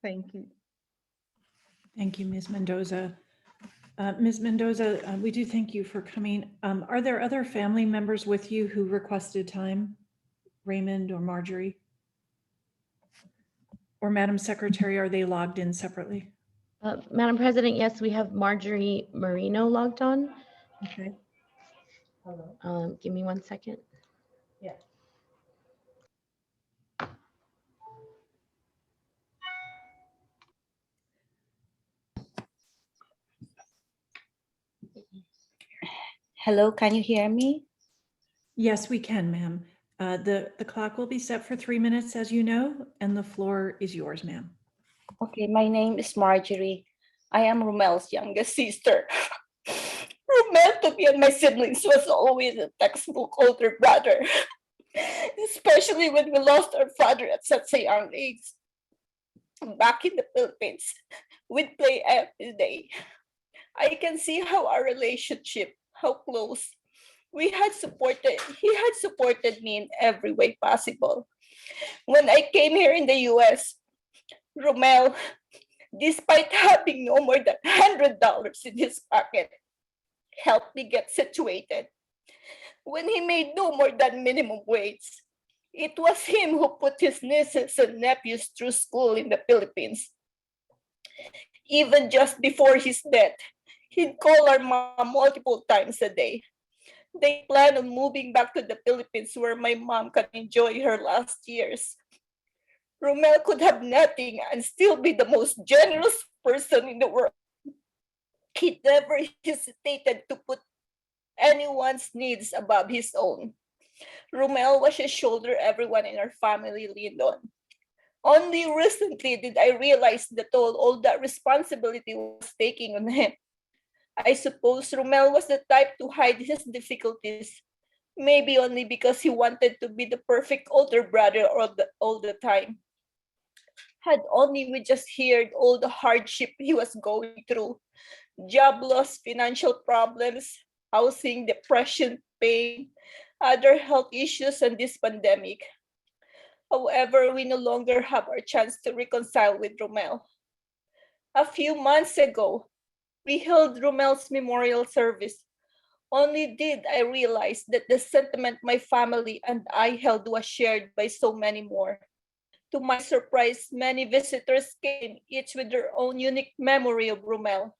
Thank you. Thank you, Ms. Mendoza. Ms. Mendoza, we do thank you for coming. Are there other family members with you who requested time? Raymond or Marjorie? Or Madam Secretary, are they logged in separately? Madam President, yes, we have Marjorie Marino logged on. Okay. Give me 1 second. Yeah. Hello, can you hear me? Yes, we can, ma'am. The clock will be set for 3 minutes, as you know, and the floor is yours, ma'am. Okay, my name is Marjorie. I am Romel's youngest sister. Romel to me and my siblings was always a textbook older brother, especially when we lost our father at such a young age. Back in the Philippines, we'd play every day. I can see how our relationship, how close he had supported me in every way possible. When I came here in the US, Romel, despite having no more than $100 in his pocket, helped me get situated. When he made no more than minimum wage, it was him who put his nieces and nephews through school in the Philippines Even just before his death, he'd call our mom multiple times a day. They plan on moving back to the Philippines where my mom can enjoy her last years. Romel could have nothing and still be the most generous person in the world. He never hesitated to put anyone's needs above his own. Romel was a shoulder everyone in our family leaned on. Only recently did I realize the toll all that responsibility was taking on him. I suppose Romel was the type to hide his difficulties, maybe only because he wanted to be the perfect older brother all the time. Had only we just heard all the hardship he was going through, job loss, financial problems, housing, depression, pain, other health issues, and this pandemic. However, we no longer have our chance to reconcile with Romel. A few months ago, we held Romel's memorial service. Only did I realize that the sentiment my family and I held was shared by so many more. To my surprise, many visitors came, each with their own unique memory of Romel.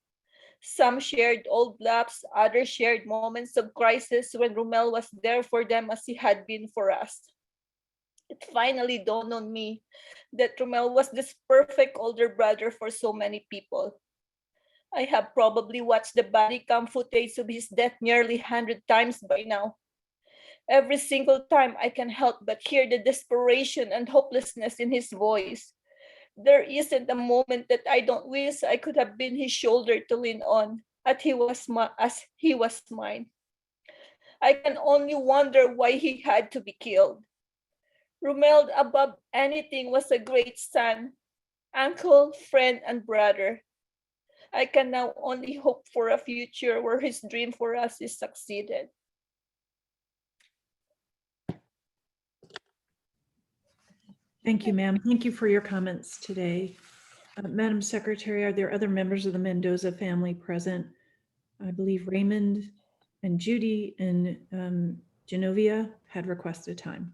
Some shared old laughs, others shared moments of crisis when Romel was there for them as he had been for us. It finally dawned on me that Romel was this perfect older brother for so many people. I have probably watched the body cam footage of his death nearly 100 times by now. Every single time I can help but hear the desperation and hopelessness in his voice. There isn't a moment that I don't wish I could have been his shoulder to lean on as he was mine. I can only wonder why he had to be killed. Romel, above anything, was a great son, uncle, friend, and brother. I can now only hope for a future where his dream for us is succeeded. Thank you, ma'am. Thank you for your comments today. Madam Secretary, are there other members of the Mendoza family present? I believe Raymond and Judy and Genovia had requested time.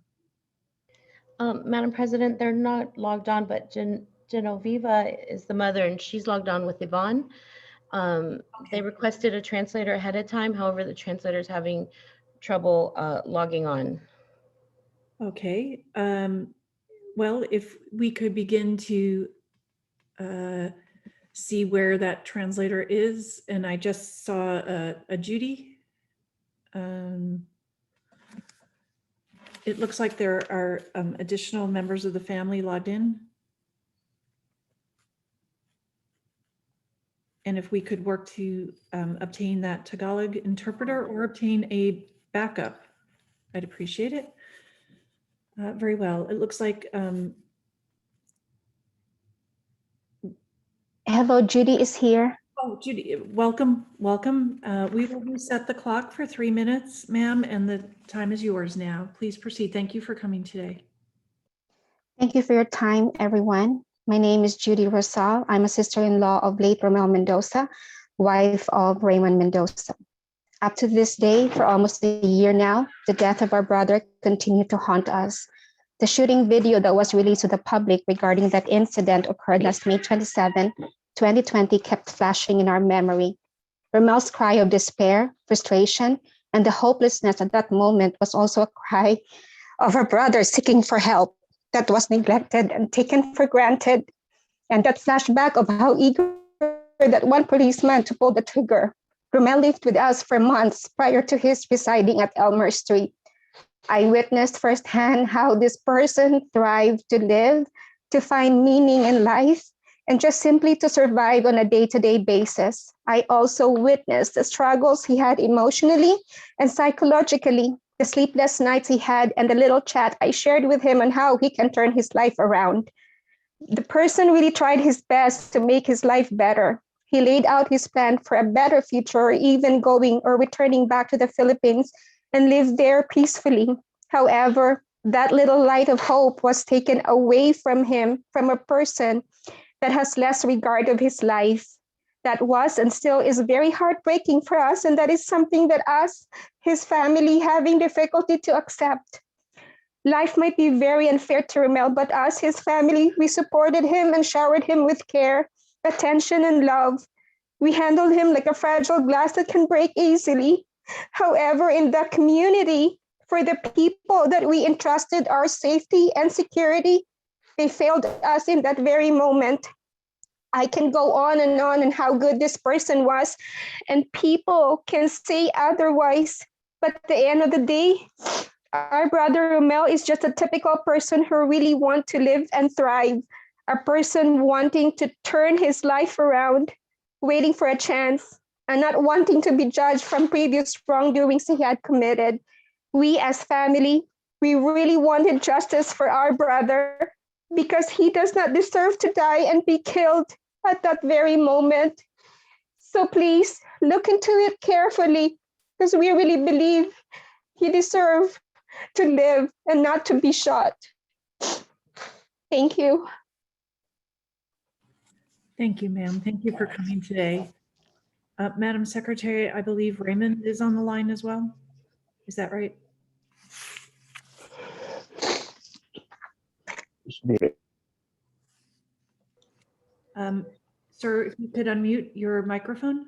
Madam President, they're not logged on, but Genoveva is the mother and she's logged on with Yvonne. They requested a translator ahead of time. However, the translator is having trouble logging on. Okay. Well, if we could begin to see where that translator is, and I just saw a Judy. It looks like there are additional members of the family logged in. And if we could work to obtain that Tagalog interpreter or obtain a backup, I'd appreciate it. Very well. It looks like. Hello, Judy is here. Oh, Judy, welcome, welcome. We will reset the clock for 3 minutes, ma'am, and the time is yours now. Please proceed. Thank you for coming today. Thank you for your time, everyone. My name is Judy Rosal. I'm a sister-in-law of late Romel Mendoza, wife of Raymond Mendoza. Up to this day, for almost a year now, the death of our brother continued to haunt us. The shooting video that was released to the public regarding that incident occurred last May 27, 2020 kept flashing in our memory. Romel's cry of despair, frustration, and the hopelessness at that moment was also a cry of our brother seeking for help that was neglected and taken for granted. And that flashback of how eager that one policeman to pull the trigger. Romel lived with us for months prior to his residing at Elmer Street. I witnessed firsthand how this person thrived to live, to find meaning in life, and just simply to survive on a day-to-day basis. I also witnessed the struggles he had emotionally and psychologically, the sleepless nights he had, and the little chat I shared with him on how he can turn his life around. The person really tried his best to make his life better. He laid out his plan for a better future, or even going or returning back to the Philippines and live there peacefully. However, that little light of hope was taken away from him, from a person that has less regard of his life. That was and still is very heartbreaking for us, and that is something that us, his family, having difficulty to accept. Life might be very unfair to Romel, but us, his family, we supported him and showered him with care attention, and love. We handled him like a fragile glass that can break easily. However, in the community, for the people that we entrusted our safety and security, they failed us in that very moment. I can go on and how good this person was, and people can say otherwise. But at the end of the day, our brother Romel is just a typical person who really wants to live and thrive, a person wanting to turn his life around, waiting for a chance, and not wanting to be judged from previous wrongdoings he had committed. We as family, we really wanted justice for our brother because he does not deserve to die and be killed at that very moment. So please look into it carefully because we really believe he deserves to live and not to be shot. Thank you. Thank you, ma'am. Thank you for coming today. Madam Secretary, I believe Raymond is on the line as well. Is that right? Sir, if you could unmute your microphone.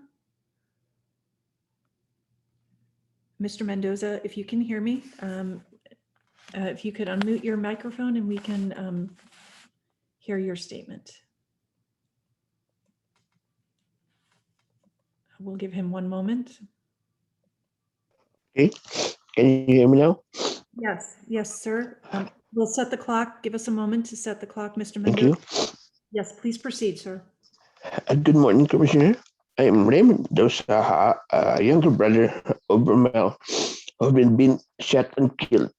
Mr. Mendoza, if you can hear me, if you could unmute your microphone and we can hear your statement. We'll give him one moment. Okay, can you hear me now? Yes, yes, sir. We'll set the clock. Give us a moment to set the clock, Mr. Thank Mendoza. you. Yes, please proceed, sir. Good morning, Commissioner. I am Raymond Mendoza, a younger brother of Romel, who has been shot and killed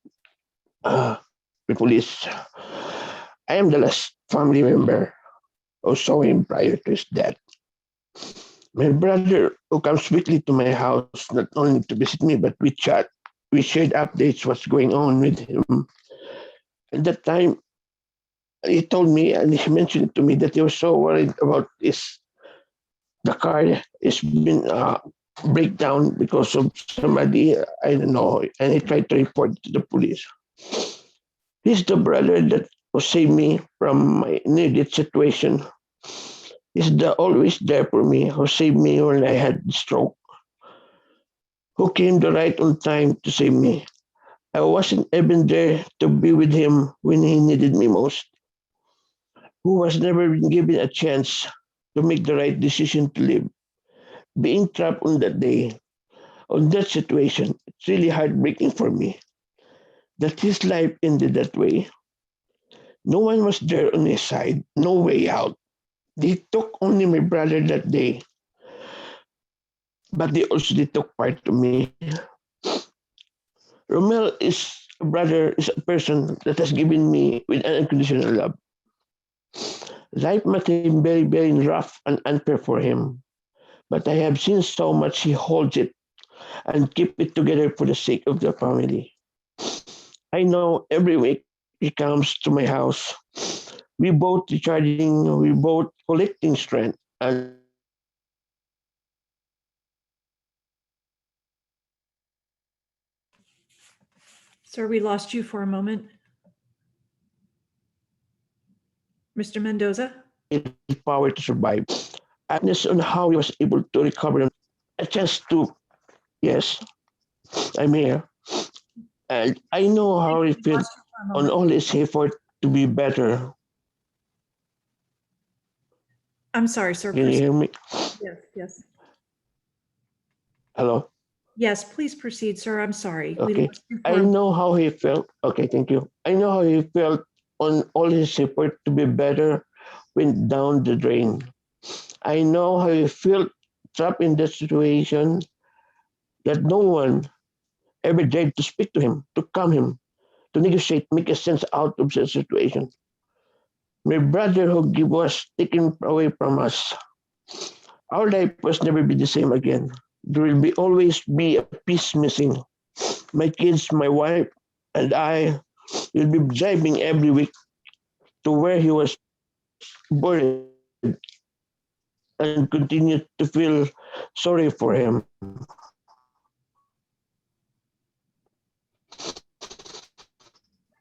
by police. I am the last family member who saw him prior to his death. My brother, who comes weekly to my house, not only to visit me, but we chat. We shared updates, what's going on with him. At that time, he told me, and he mentioned to me that he was so worried about the car has been breakdown because of somebody, I don't know, and he tried to report to the police. He's the brother that who saved me from my near-death situation. He's always there for me, who saved me when I had the stroke, who came right on time to save me. I wasn't even there to be with him when he needed me most, who was never been given a chance to make the right decision to live. Being trapped on that day, on that situation, it's really heartbreaking for me that his life ended that way. No one was there on his side, no way out. They took only my brother that day, but they also took part to me. Romel is a brother, is a person that has given me with unconditional love. Life must have been very, very rough and unfair for him, but I have seen so much he holds it and keep it together for the sake of the family. I know every week he comes to my house. We both recharging, we both collecting strength, and Sir, we lost you for a moment. Mr. Mendoza? power to survive. Honest on how he was able to recover a chance to, yes, I'm here. And I know how he feels on all his effort to be better. I'm sorry, sir. Can you hear me? Yes, yes. Hello? Yes, please proceed, sir. I'm sorry. We Okay. lost you I for a know how he felt. Okay, thank you. I know how he felt on all his effort to be better went down the drain. I know how he felt trapped in that situation that no one ever dared to speak to him, to calm him, to negotiate, make a sense out of the situation. My brother who was taken away from us. Our life was never be the same again. There will be always be a piece missing. My kids, my wife, and I will be driving every week to where he was buried and continue to feel sorry for him.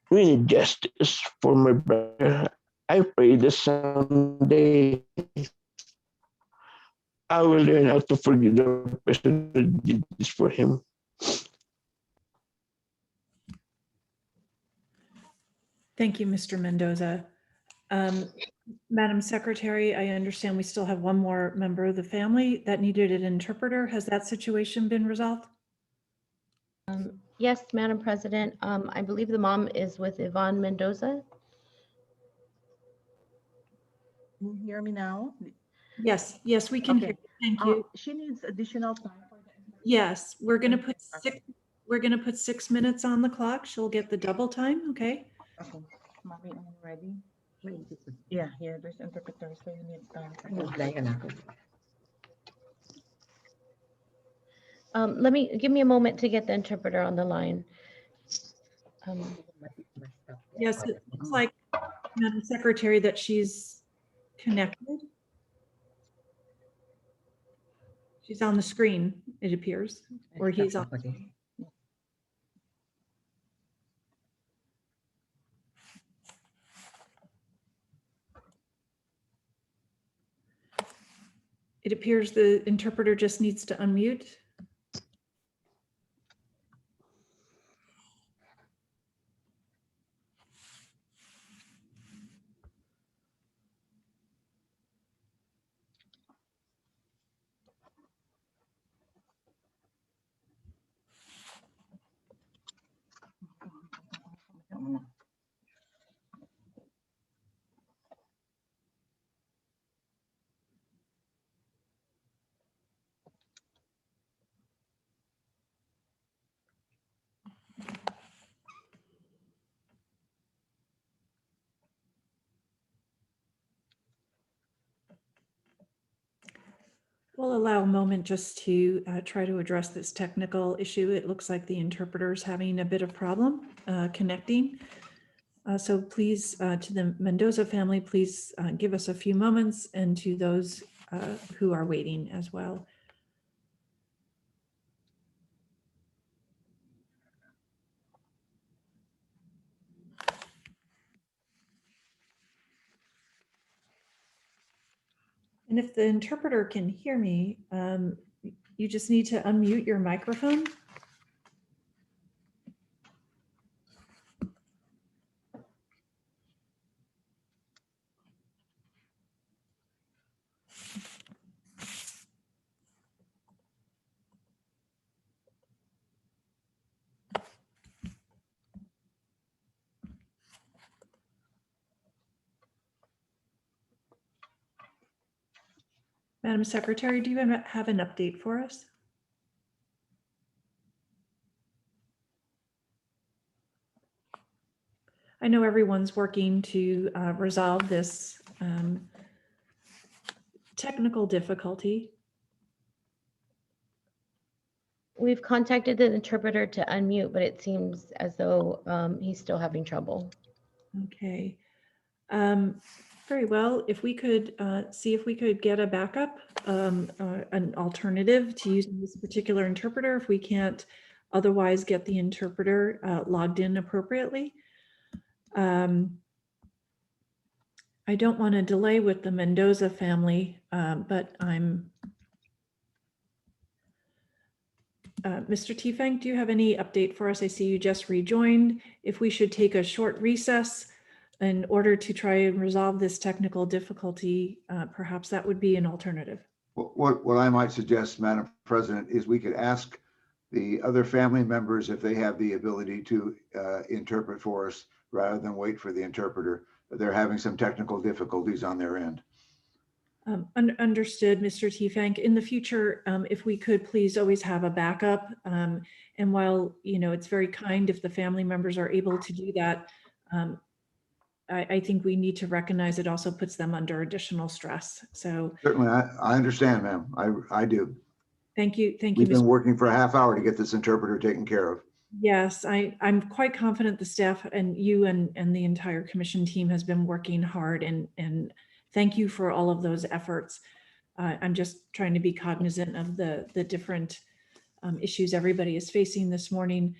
We need justice for my brother. I pray that someday I will learn how to forgive the person who did this for him. Thank you, Mr. Mendoza. Madam Secretary, I understand we still have one more member of the family that needed an interpreter. Has that situation been resolved? Yes, Madam President. I believe the mom is with Yvonne Mendoza. Can you hear me now? Yes, yes, we can hear Okay. you. Thank you. She needs additional time for that. Yes, we're gonna put 6 minutes on the clock. She'll get the double time, okay? Okay, mommy, I'm ready. Yeah, there's interpreter, so you need time. Give me a moment to get the interpreter on the line. Yes, it looks like, Madam Secretary, that she's connected. She's on the screen, it appears, or he's on. It appears the interpreter just needs to unmute. We'll allow a moment just to try to address this technical issue. It looks like the interpreter is having a bit of problem connecting. So please, to the Mendoza family, please give us a few moments, and to those who are waiting as well. And if the interpreter can hear me, you just need to unmute your microphone. Madam Secretary, do you have an update for us? I know everyone's working to resolve this technical difficulty. We've contacted the interpreter to unmute, but it seems as though he's still having trouble. Okay. Very well. If we could see if we could get a backup, an alternative to using this particular interpreter, if we can't otherwise get the interpreter logged in appropriately. I don't want to delay with the Mendoza family, but Mr. Tiefenk, do you have any update for us? I see you just rejoined. If we should take a short recess in order to try and resolve this technical difficulty, perhaps that would be an alternative. What I might suggest, Madam President, is we could ask the other family members if they have the ability to interpret for us rather than wait for the interpreter. They're having some technical difficulties on their end. Understood, Mr. Tiefenk. In the future, if we could please always have a backup. And while, it's very kind if the family members are able to do that, I think we need to recognize it also puts them under additional stress. So certainly, I understand, ma'am. I do. Thank you. Thank you. We've been working for a half hour to get this interpreter taken care of. Yes, I'm quite confident the staff and you and the entire commission team has been working hard, and thank you for all of those efforts. I'm just trying to be cognizant of the different issues everybody is facing this morning.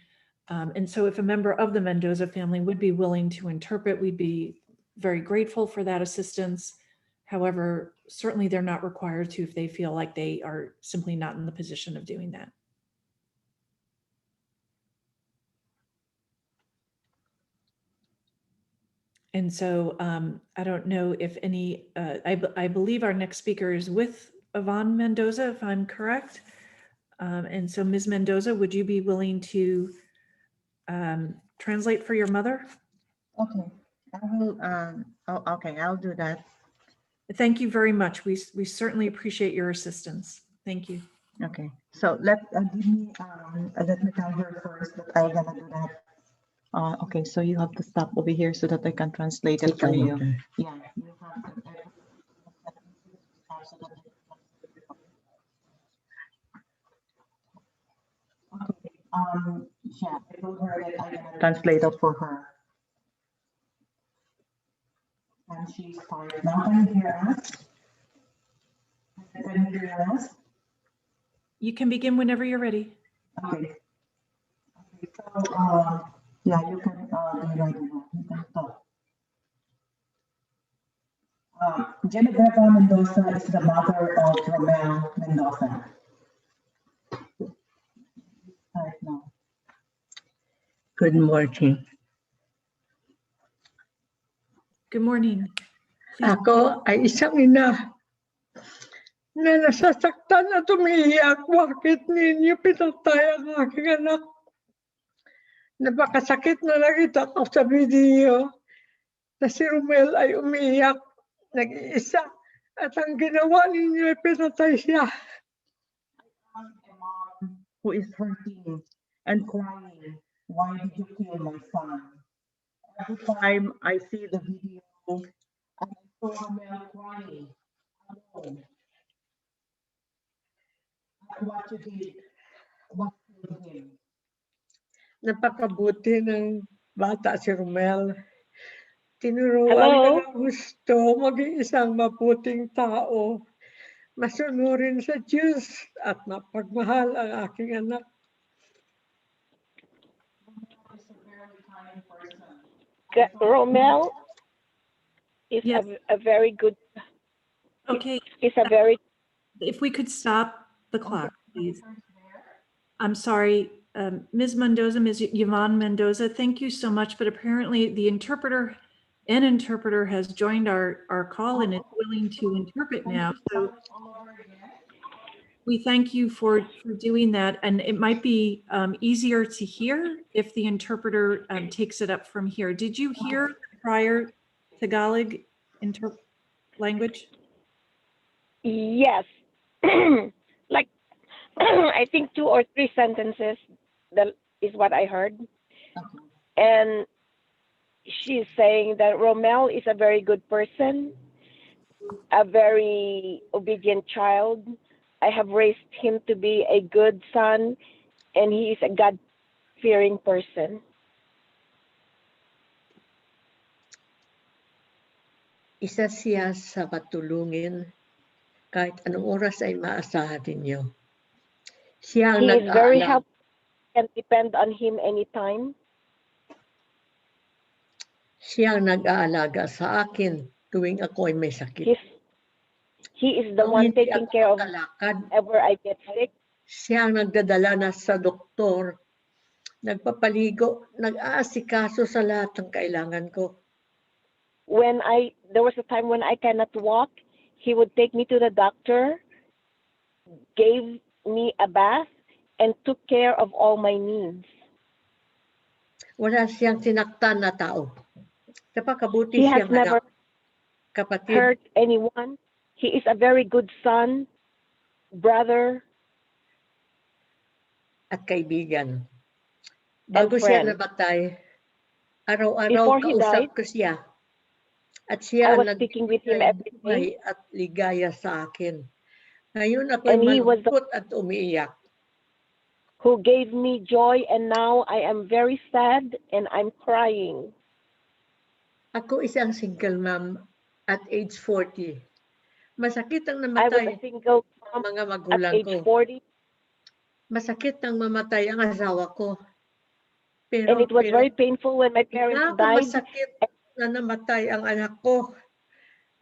And so if a member of the Mendoza family would be willing to interpret, we'd be very grateful for that assistance. However, certainly they're not required to if they feel like they are simply not in the position of doing that. And so I don't know if any, I believe our next speaker is with Yvonne Mendoza, if I'm correct. And so Ms. Mendoza, would you be willing to translate for your mother? Okay, I will, okay, I'll do that. Thank you very much. We certainly appreciate your assistance. Thank you. Okay, so let me tell her first that I'm gonna do that. Okay, so you have to stop over here so that I can translate it for you. Okay. Yeah. You have to, okay, yeah, I told her that I'm gonna translate it for her. And she's tired. Now can you hear us? Can you hear us? You can begin whenever you're ready. Okay. So, yeah, you can be ready now. You can talk. Genevieve Mendoza is the mother of Romel Mendoza. Right now. Good morning. Good morning. Ako ay isang ina na nasasaktan at umiiyak. Bakit ninyo pinatay ang aking anak? Napakasakit na nakita ko sa video na si Romel ay umiiyak, nag-iisa. At ang ginawa ninyo ay pinatay siya. Who is hurting and crying? Why did you kill my son? Every time I see the video, I saw Romel crying alone. What you did, what killed him? Napakabuti ng bata si Romel. Tinuruan Hello? ka ng gusto maging isang mabuting tao. Masunurin sa Diyos at mapagmahal ang aking anak. Romel is Yes. a very good, Okay. is a very, If we could stop the clock, please. I'm sorry, Ms. Mendoza, Ms. Yvonne Mendoza, thank you so much, but apparently the interpreter has joined our call and is willing to interpret now. So we thank you for doing that, and it might be easier to hear if the interpreter takes it up from here. Did you hear prior Tagalog language? yes. Like, I think 2 or 3 sentences that is what I heard. And she's saying that Romel is a very good person, a very obedient child. I have raised him to be a good son, and he is a God-fearing person. Isa siya sa matulungin kahit anong oras ay maasahan ninyo. Siya ang He is very nag-aalala. helpful and depend on him anytime. Siya ang nag-aalaga sa akin tuwing ako ay may sakit. He is the Nung one hindi taking ako care of makalakad, whenever I get sick. siya ang nagdadala na sa doktor, nagpapaligo, nag-aasikaso sa lahat ng kailangan ko. When there was a time when I cannot walk, he would take me to the doctor, gave me a bath, and took care of all my needs. Wala siyang sinaktan na tao. Napakabuti He has siyang never anak. Kapatid, hurt anyone. He is a very good son, brother, at kaibigan. Bago and siya friend. namatay, araw-araw Before he kausap died, ko siya. At I siya ang was speaking with him nagbibigay every buhay day, at ligaya sa akin. Ngayon ako'y and he was the malungkot at umiiyak. who gave me joy, and now I am very sad and I'm crying. Ako isang single mom at age 40. Masakit ang I was namatay a single ang mom mga at magulang age ko. 40, Masakit ang mamatay ang asawa ko. and it was very painful when my parents died. masakit na namatay ang anak ko.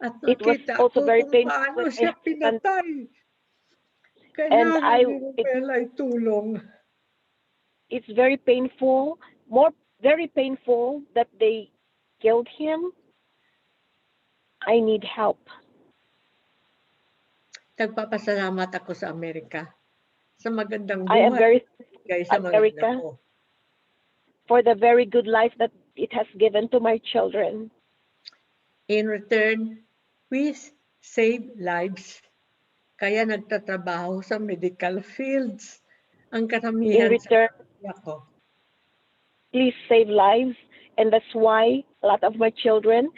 At It was nakita also ko very kung painful paano when my siya husband, pinatay. and Kailangan ni Romel ay tulong. it's very painful, very painful that they killed him. I need help. Nagpapasalamat ako sa Amerika sa magandang I am very buhay sa mga America anak ko. for the very good life that it has given to my children. In return, we save lives. Kaya nagtatrabaho sa medical fields. Ang In karamihan return, sa pamilya ko. please save lives, and that's why a lot of my children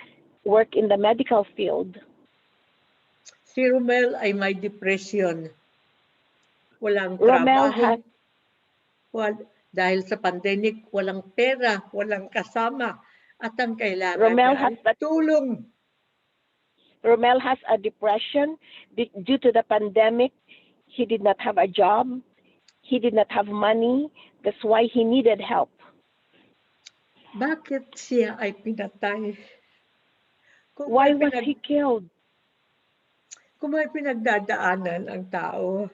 work in the medical field. Si Romel ay may depression. Walang Romel trabaho. Dahil sa pandemic, walang pera, walang kasama. At ang kailangan Romel niya ay tulong. Romel has a depression due to the pandemic. He did not have a job. He did not have money. That's why he needed help. Bakit siya ay pinatay? Why was he killed? Kung may pinagdadaanan ang tao,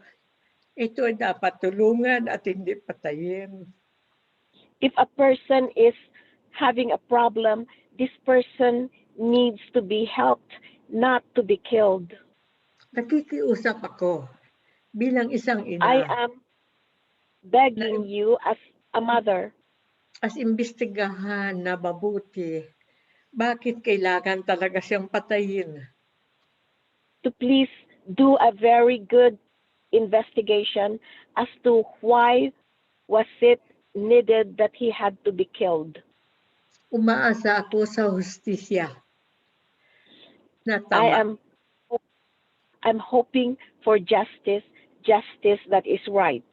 ito ay dapat tulungan at hindi patayin. If a person is having a problem, this person needs to be helped, not to be killed. Nakikiusap ako bilang isang ina. I am begging you as a mother. As imbestigahan na mabuti, bakit kailangan talaga siyang patayin? To please do a very good investigation as to why was it needed that he had to be killed. Umaasa ako sa hustisya na tama. I'm hoping for justice that is right.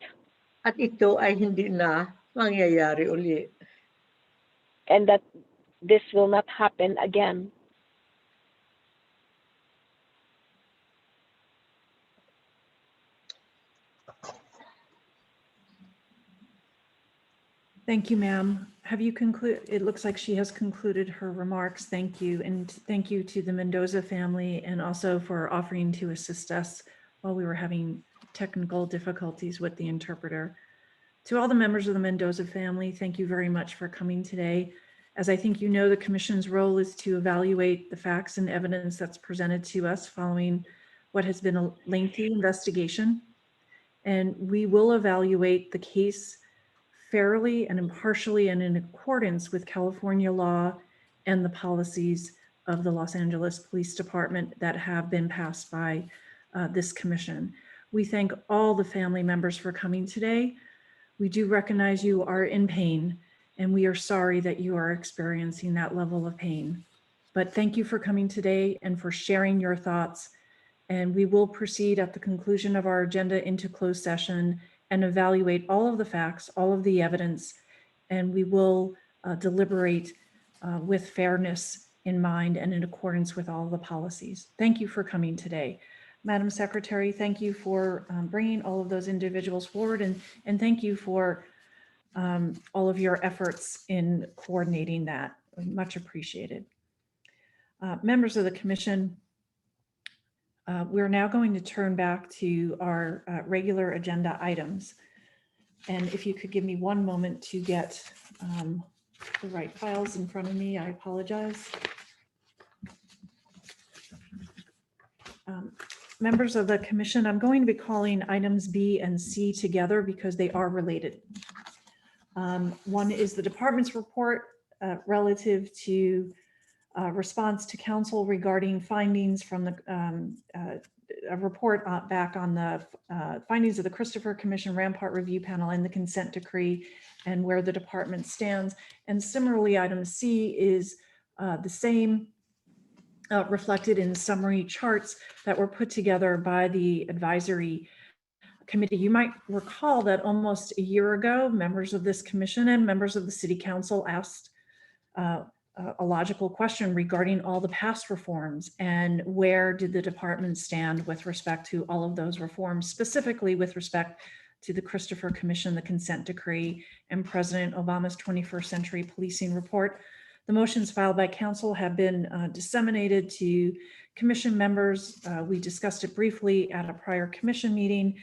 At ito ay hindi na mangyayari uli. And that this will not happen again. Thank you, ma'am. Have you concluded? It looks like she has concluded her remarks. Thank you. And thank you to the Mendoza family and also for offering to assist us while we were having technical difficulties with the interpreter. To all the members of the Mendoza family, thank you very much for coming today. As I think you know, the commission's role is to evaluate the facts and evidence that's presented to us following what has been a lengthy investigation. And we will evaluate the case fairly and impartially and in accordance with California law and the policies of the Los Angeles Police Department that have been passed by this commission. We thank all the family members for coming today. We do recognize you are in pain, and we are sorry that you are experiencing that level of pain. But thank you for coming today and for sharing your thoughts. And we will proceed at the conclusion of our agenda into closed session and evaluate all of the facts, all of the evidence, and we will deliberate with fairness in mind and in accordance with all the policies. Thank you for coming today. Madam Secretary, thank you for bringing all of those individuals forward, and thank you for all of your efforts in coordinating that. Much appreciated. Members of the commission, we're now going to turn back to our regular agenda items. And if you could give me one moment to get the right files in front of me, I apologize. Members of the commission, I'm going to be calling items B and C together because they are related. One is the department's report relative to response to council regarding findings from the a report back on the findings of the Christopher Commission Rampart Review Panel and the consent decree and where the department stands. And similarly, item C is the same reflected in summary charts that were put together by the advisory committee. You might recall that almost a year ago, members of this commission and members of the city council asked a logical question regarding all the past reforms and where did the department stand with respect to all of those reforms, specifically with respect to the Christopher Commission, the consent decree, and President Obama's 21st Century Policing Report. The motions filed by council have been disseminated to commission members. We discussed it briefly at a prior commission meeting.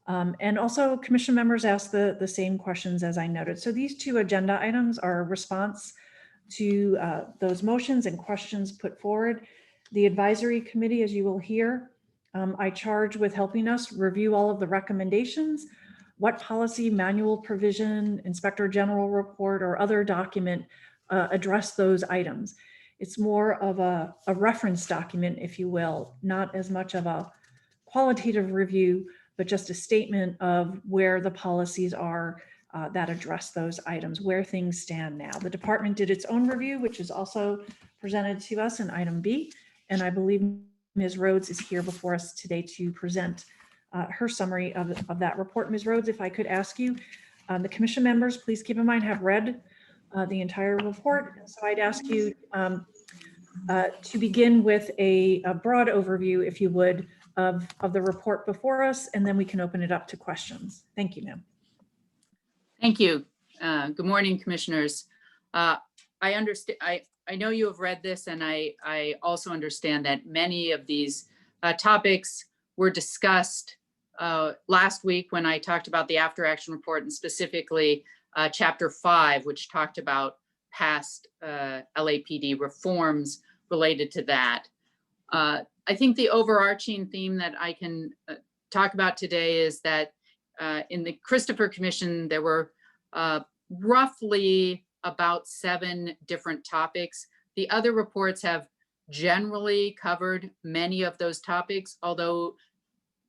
And also commission members asked the same questions as I noted. So these two agenda items are a response to those motions and questions put forward. The advisory committee, as you will hear, I charge with helping us review all of the recommendations, what policy, manual provision, inspector general report, or other document address those items. It's more of a reference document, if you will, not as much of a qualitative review, but just a statement of where the policies are that address those items, where things stand now. The department did its own review, which is also presented to us in item B. And I believe Ms. Rhodes is here before us today to present her summary of that report. Ms. Rhodes, if I could ask you, the commission members, please keep in mind, have read the entire report. So I'd ask you to begin with a broad overview, if you would, of the report before us, and then we can open it up to questions. Thank you, ma'am. Thank you. Good morning, commissioners. I understand. I know you have read this, and I also understand that many of these topics were discussed last week when I talked about the after action report, and specifically chapter 5, which talked about past LAPD reforms related to that. I think the overarching theme that I can talk about today is that in the Christopher Commission, there were roughly about 7 different topics. The other reports have generally covered many of those topics, although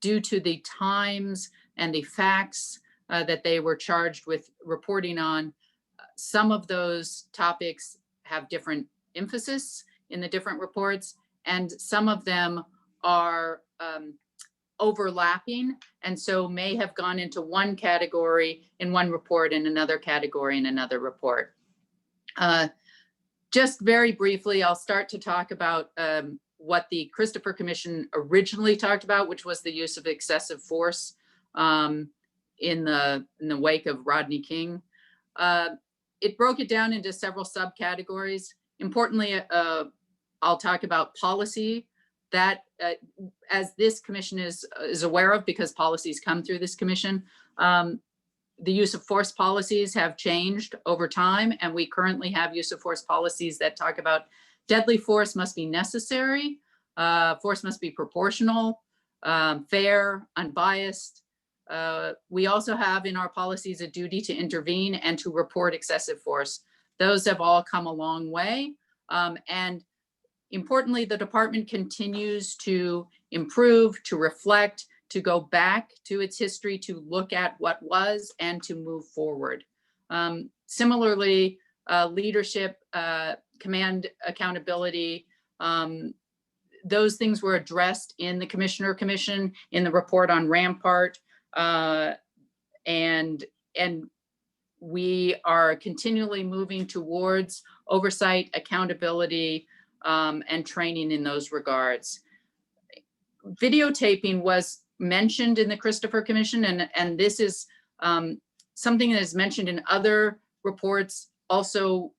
due to the times and the facts that they were charged with reporting on, some of those topics have different emphasis in the different reports, and some of them are overlapping, and so may have gone into one category in one report and another category in another report. Just very briefly, I'll start to talk about what the Christopher Commission originally talked about, which was the use of excessive force in the wake of Rodney King. It broke it down into several subcategories. Importantly, I'll talk about policy that, as this commission is aware of, because policies come through this commission, the use of force policies have changed over time, and we currently have use of force policies that talk about deadly force must be necessary, force must be proportional, fair, unbiased. We also have in our policies a duty to intervene and to report excessive force. Those have all come a long way. And importantly, the department continues to improve, to reflect, to go back to its history, to look at what was and to move forward. Similarly, leadership, command accountability, those things were addressed in the Commissioner Commission, in the report on Rampart, and we are continually moving towards oversight, accountability, and training in those regards. Videotaping was mentioned in the Christopher Commission, and this is something that is mentioned in other reports, also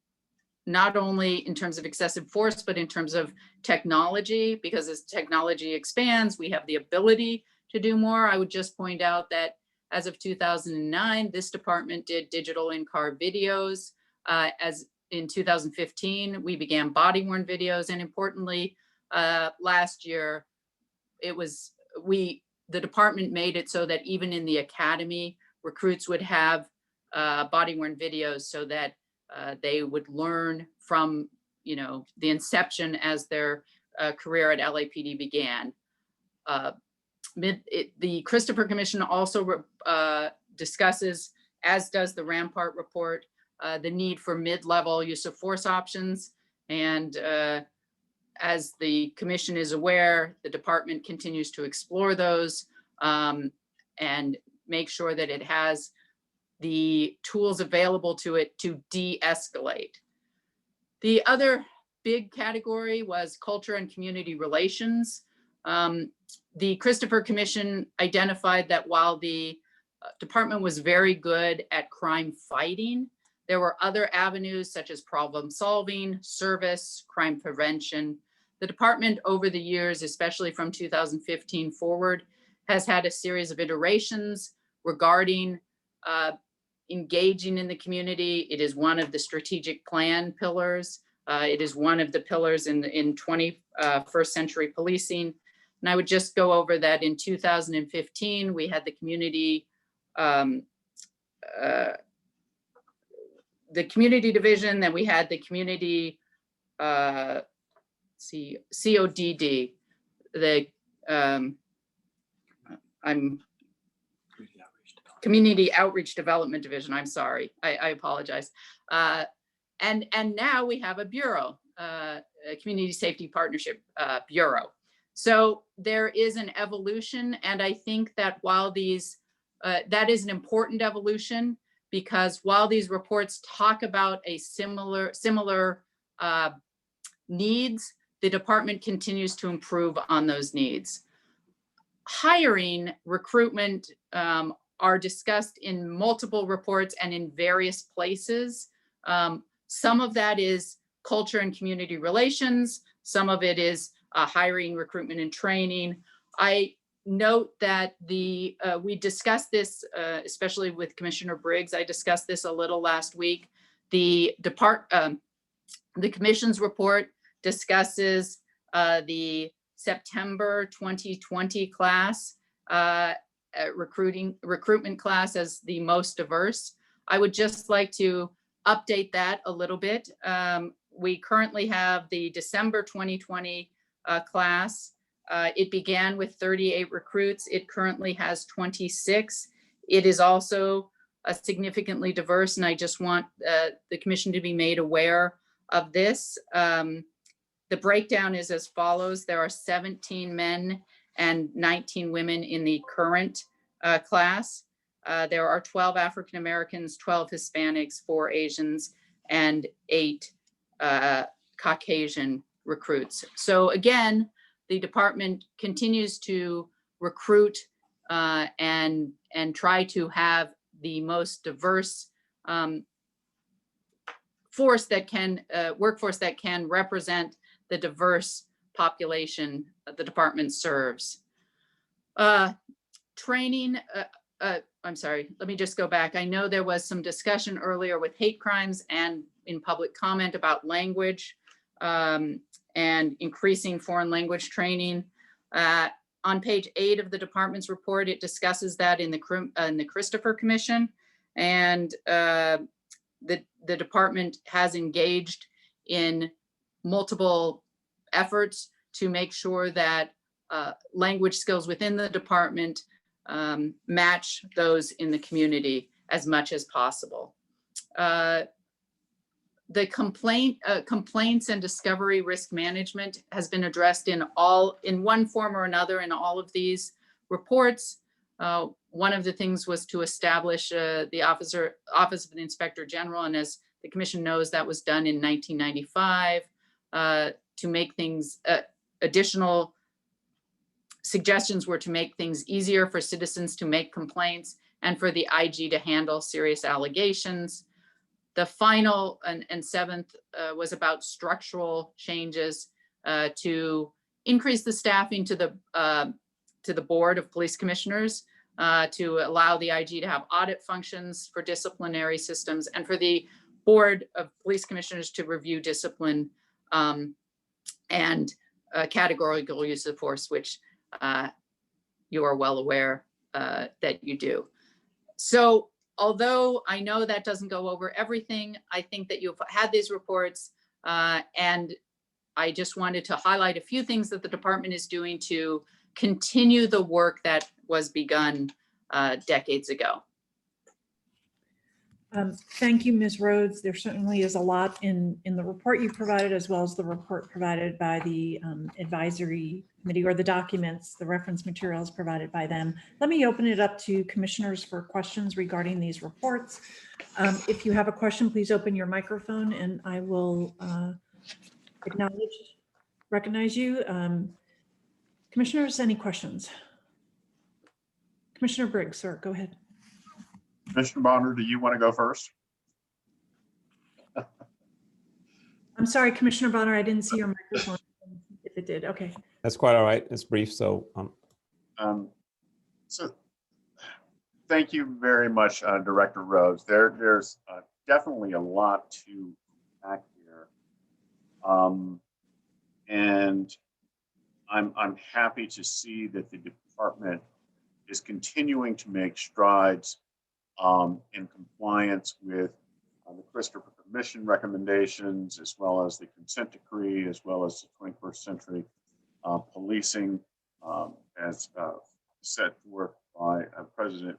not only in terms of excessive force, but in terms of technology, because as technology expands, we have the ability to do more. I would just point out that as of 2009, this department did digital in-car videos. As in 2015, we began body-worn videos, and importantly, last year, the department made it so that even in the academy, recruits would have body-worn videos so that they would learn from, the inception as their career at LAPD began. The Christopher Commission also discusses, as does the Rampart report, the need for mid-level use of force options. And as the commission is aware, the department continues to explore those and make sure that it has the tools available to it to de-escalate. The other big category was culture and community relations. The Christopher Commission identified that while the department was very good at crime fighting, There were other avenues such as problem solving, service, crime prevention. The department over the years, especially from 2015 forward, has had a series of iterations regarding engaging in the community. It is one of the strategic plan pillars. It is one of the pillars in 21st century policing. And I would just go over that in 2015, we had the community division, then we had the community CODD, the Community Outreach Development Division. I'm sorry, I apologize. And now we have a bureau, a Community Safety Partnership Bureau. So there is an evolution, and I think that while these, that is an important evolution, because while these reports talk about a similar needs, the department continues to improve on those needs. Hiring, recruitment are discussed in multiple reports and in various places. Some of that is culture and community relations. Some of it is hiring, recruitment, and training. I note that we discussed this, especially with Commissioner Briggs. I discussed this a little last week. The commission's report discusses the September 2020 class, recruitment class as the most diverse. I would just like to update that a little bit. We currently have the December 2020 class. It began with 38 recruits. It currently has 26. It is also significantly diverse, and I just want the commission to be made aware of this. The breakdown is as follows. There are 17 men and 19 women in the current class. There are 12 African Americans, 12 Hispanics, 4 Asians, and 8 Caucasian recruits. So again, the department continues to recruit and try to have the most diverse workforce that can represent the diverse population the department serves. Training, I'm sorry, let me just go back. I know there was some discussion earlier with hate crimes and in public comment about language and increasing foreign language training. On page 8 of the department's report, it discusses that in the Christopher Commission, and the department has engaged in multiple efforts to make sure that language skills within the department match those in the community as much as possible. The complaints and discovery risk management has been addressed in one form or another in all of these reports. One of the things was to establish the Office of the Inspector General, and as the commission knows, that was done in 1995 to make things, additional suggestions were to make things easier for citizens to make complaints and for the IG to handle serious allegations. The final and seventh was about structural changes to increase the staffing to the Board of Police Commissioners, to allow the IG to have audit functions for disciplinary systems, and for the Board of Police Commissioners to review discipline and categorical use of force, which you are well aware that you do. So although I know that doesn't go over everything, I think that you've had these reports, and I just wanted to highlight a few things that the department is doing to continue the work that was begun decades ago. Thank you, Ms. Rhodes. There certainly is a lot in the report you provided, as well as the report provided by the advisory committee, or the documents, the reference materials provided by them. Let me open it up to commissioners for questions regarding these reports. If you have a question, please open your microphone and I will recognize you. Commissioners, any questions? Commissioner Briggs, sir, go ahead. Commissioner Bonner, do you want to go first? I'm sorry, Commissioner Bonner, I didn't see your microphone. If it did, okay. That's quite all right. It's brief, so So thank you very much, Director Rhodes. There's definitely a lot to unpack here. And I'm happy to see that the department is continuing to make strides in compliance with the Christopher Commission recommendations, as well as the consent decree, as well as the 21st century policing, as set forth by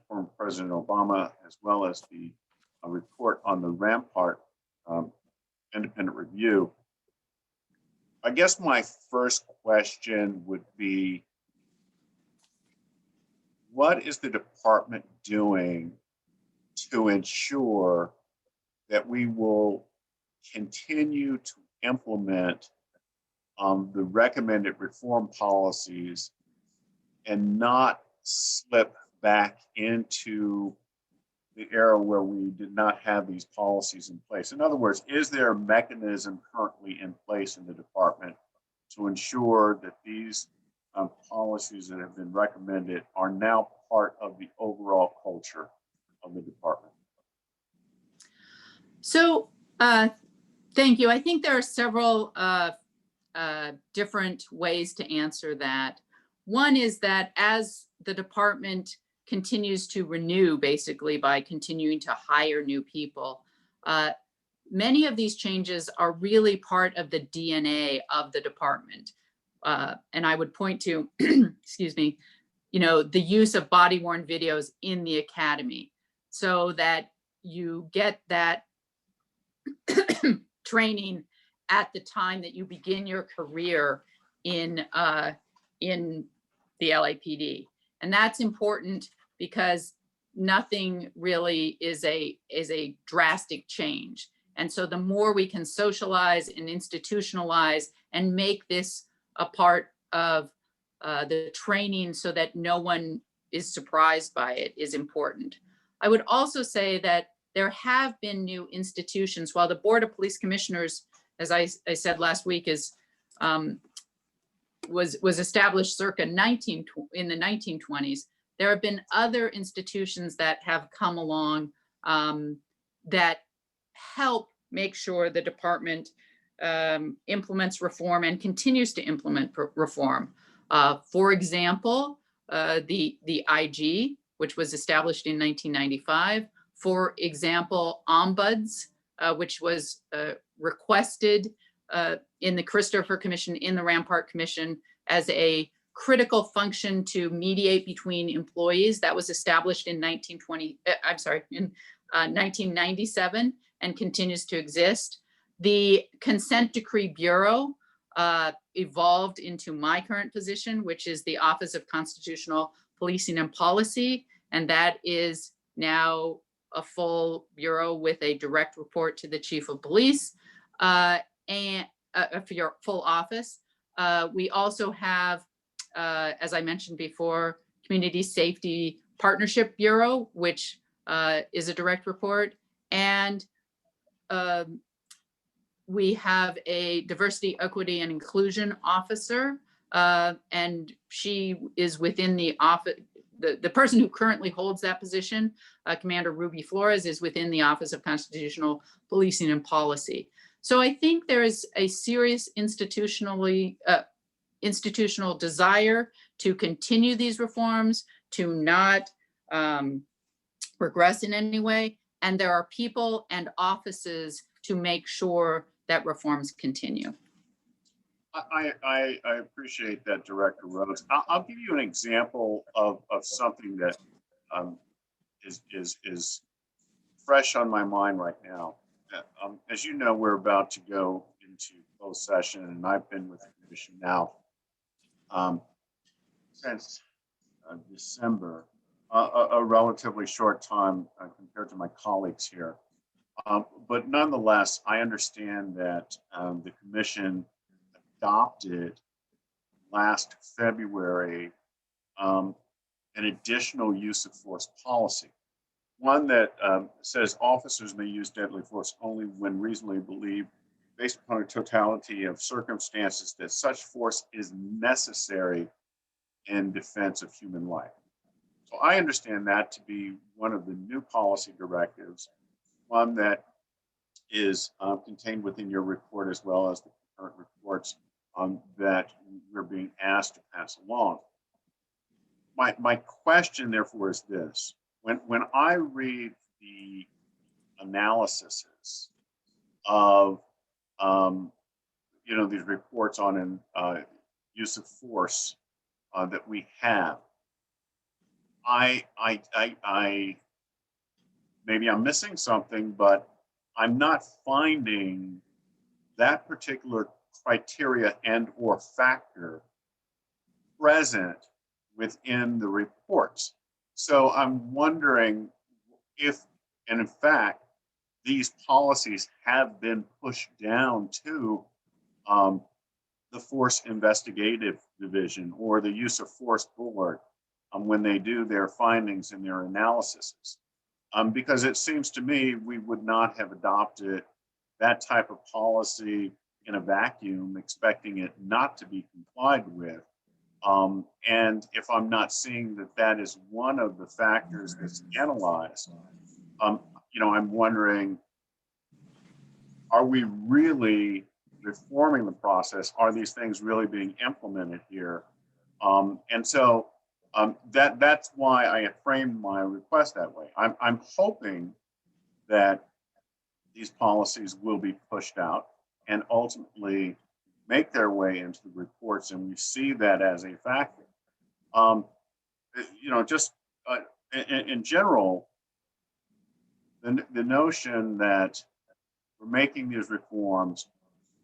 former President Obama, as well as the report on the Rampart independent review. I guess my first question would be, what is the department doing to ensure that we will continue to implement the recommended reform policies and not slip back into the era where we did not have these policies in place? In other words, is there a mechanism currently in place in the department to ensure that these policies that have been recommended are now part of the overall culture of the department? So thank you. I think there are several different ways to answer that. One is that as the department continues to renew, basically by continuing to hire new people, many of these changes are really part of the DNA of the department. And I would point to, excuse me, the use of body-worn videos in the academy so that you get that training at the time that you begin your career in the LAPD. And that's important because nothing really is a drastic change. And so the more we can socialize and institutionalize and make this a part of the training so that no one is surprised by it is important. I would also say that there have been new institutions. While the Board of Police Commissioners, as I said last week, was established circa in the 1920s, there have been other institutions that have come along that help make sure the department implements reform and continues to implement reform. For example, the IG, which was established in 1995. For example, ombuds, which was requested in the Christopher Commission, in the Rampart Commission, as a critical function to mediate between employees. That was established in 1997 and continues to exist. The Consent Decree Bureau evolved into my current position, which is the Office of Constitutional Policing and Policy, and that is now a full bureau with a direct report to the Chief of Police and for your full office. We also have, as I mentioned before, Community Safety Partnership Bureau, which is a direct report, and we have a Diversity, Equity, and Inclusion Officer, and she is within the office. The person who currently holds that position, Commander Ruby Flores, is within the Office of Constitutional Policing and Policy. So I think there is a serious institutional desire to continue these reforms, to not regress in any way. And there are people and offices to make sure that reforms continue. I appreciate that, Director Rhodes. I'll give you an example of something that is fresh on my mind right now. As you know, we're about to go into closed session, and I've been with the commission now since December, a relatively short time compared to my colleagues here. But nonetheless, I understand that the commission adopted last February an additional use of force policy. One that says officers may use deadly force only when reasonably believed based upon a totality of circumstances, that such force is necessary in defense of human life. So I understand that to be one of the new policy directives, one that is contained within your report as well as the current reports that we're being asked to pass along. My question, therefore, is this. When I read the analyses of these reports on use of force that we have, I maybe I'm missing something, but I'm not finding that particular criteria and or factor present within the reports. So I'm wondering if, and in fact, these policies have been pushed down to the Force Investigative Division or the Use of Force Board when they do their findings and their analyses. Because it seems to me we would not have adopted that type of policy in a vacuum, expecting it not to be complied with. And if I'm not seeing that that is one of the factors that's analyzed, I'm wondering, are we really reforming the process? Are these things really being implemented here? And so that's why I have framed my request that way. I'm hoping that these policies will be pushed out and ultimately make their way into the reports, and we see that as a factor. In general, the notion that we're making these reforms,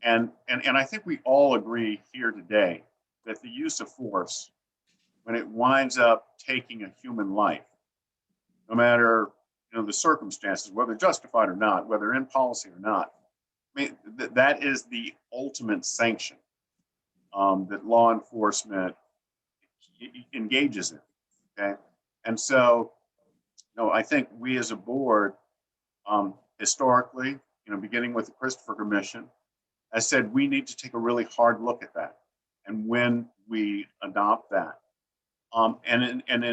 and I think we all agree here today that the use of force, when it winds up taking a human life, no matter the circumstances, whether justified or not, whether in policy or not, I mean, that is the ultimate sanction that law enforcement engages in. Okay, and so, I think we as a board, historically, beginning with the Christopher Commission, has said we need to take a really hard look at that, and when we adopt that,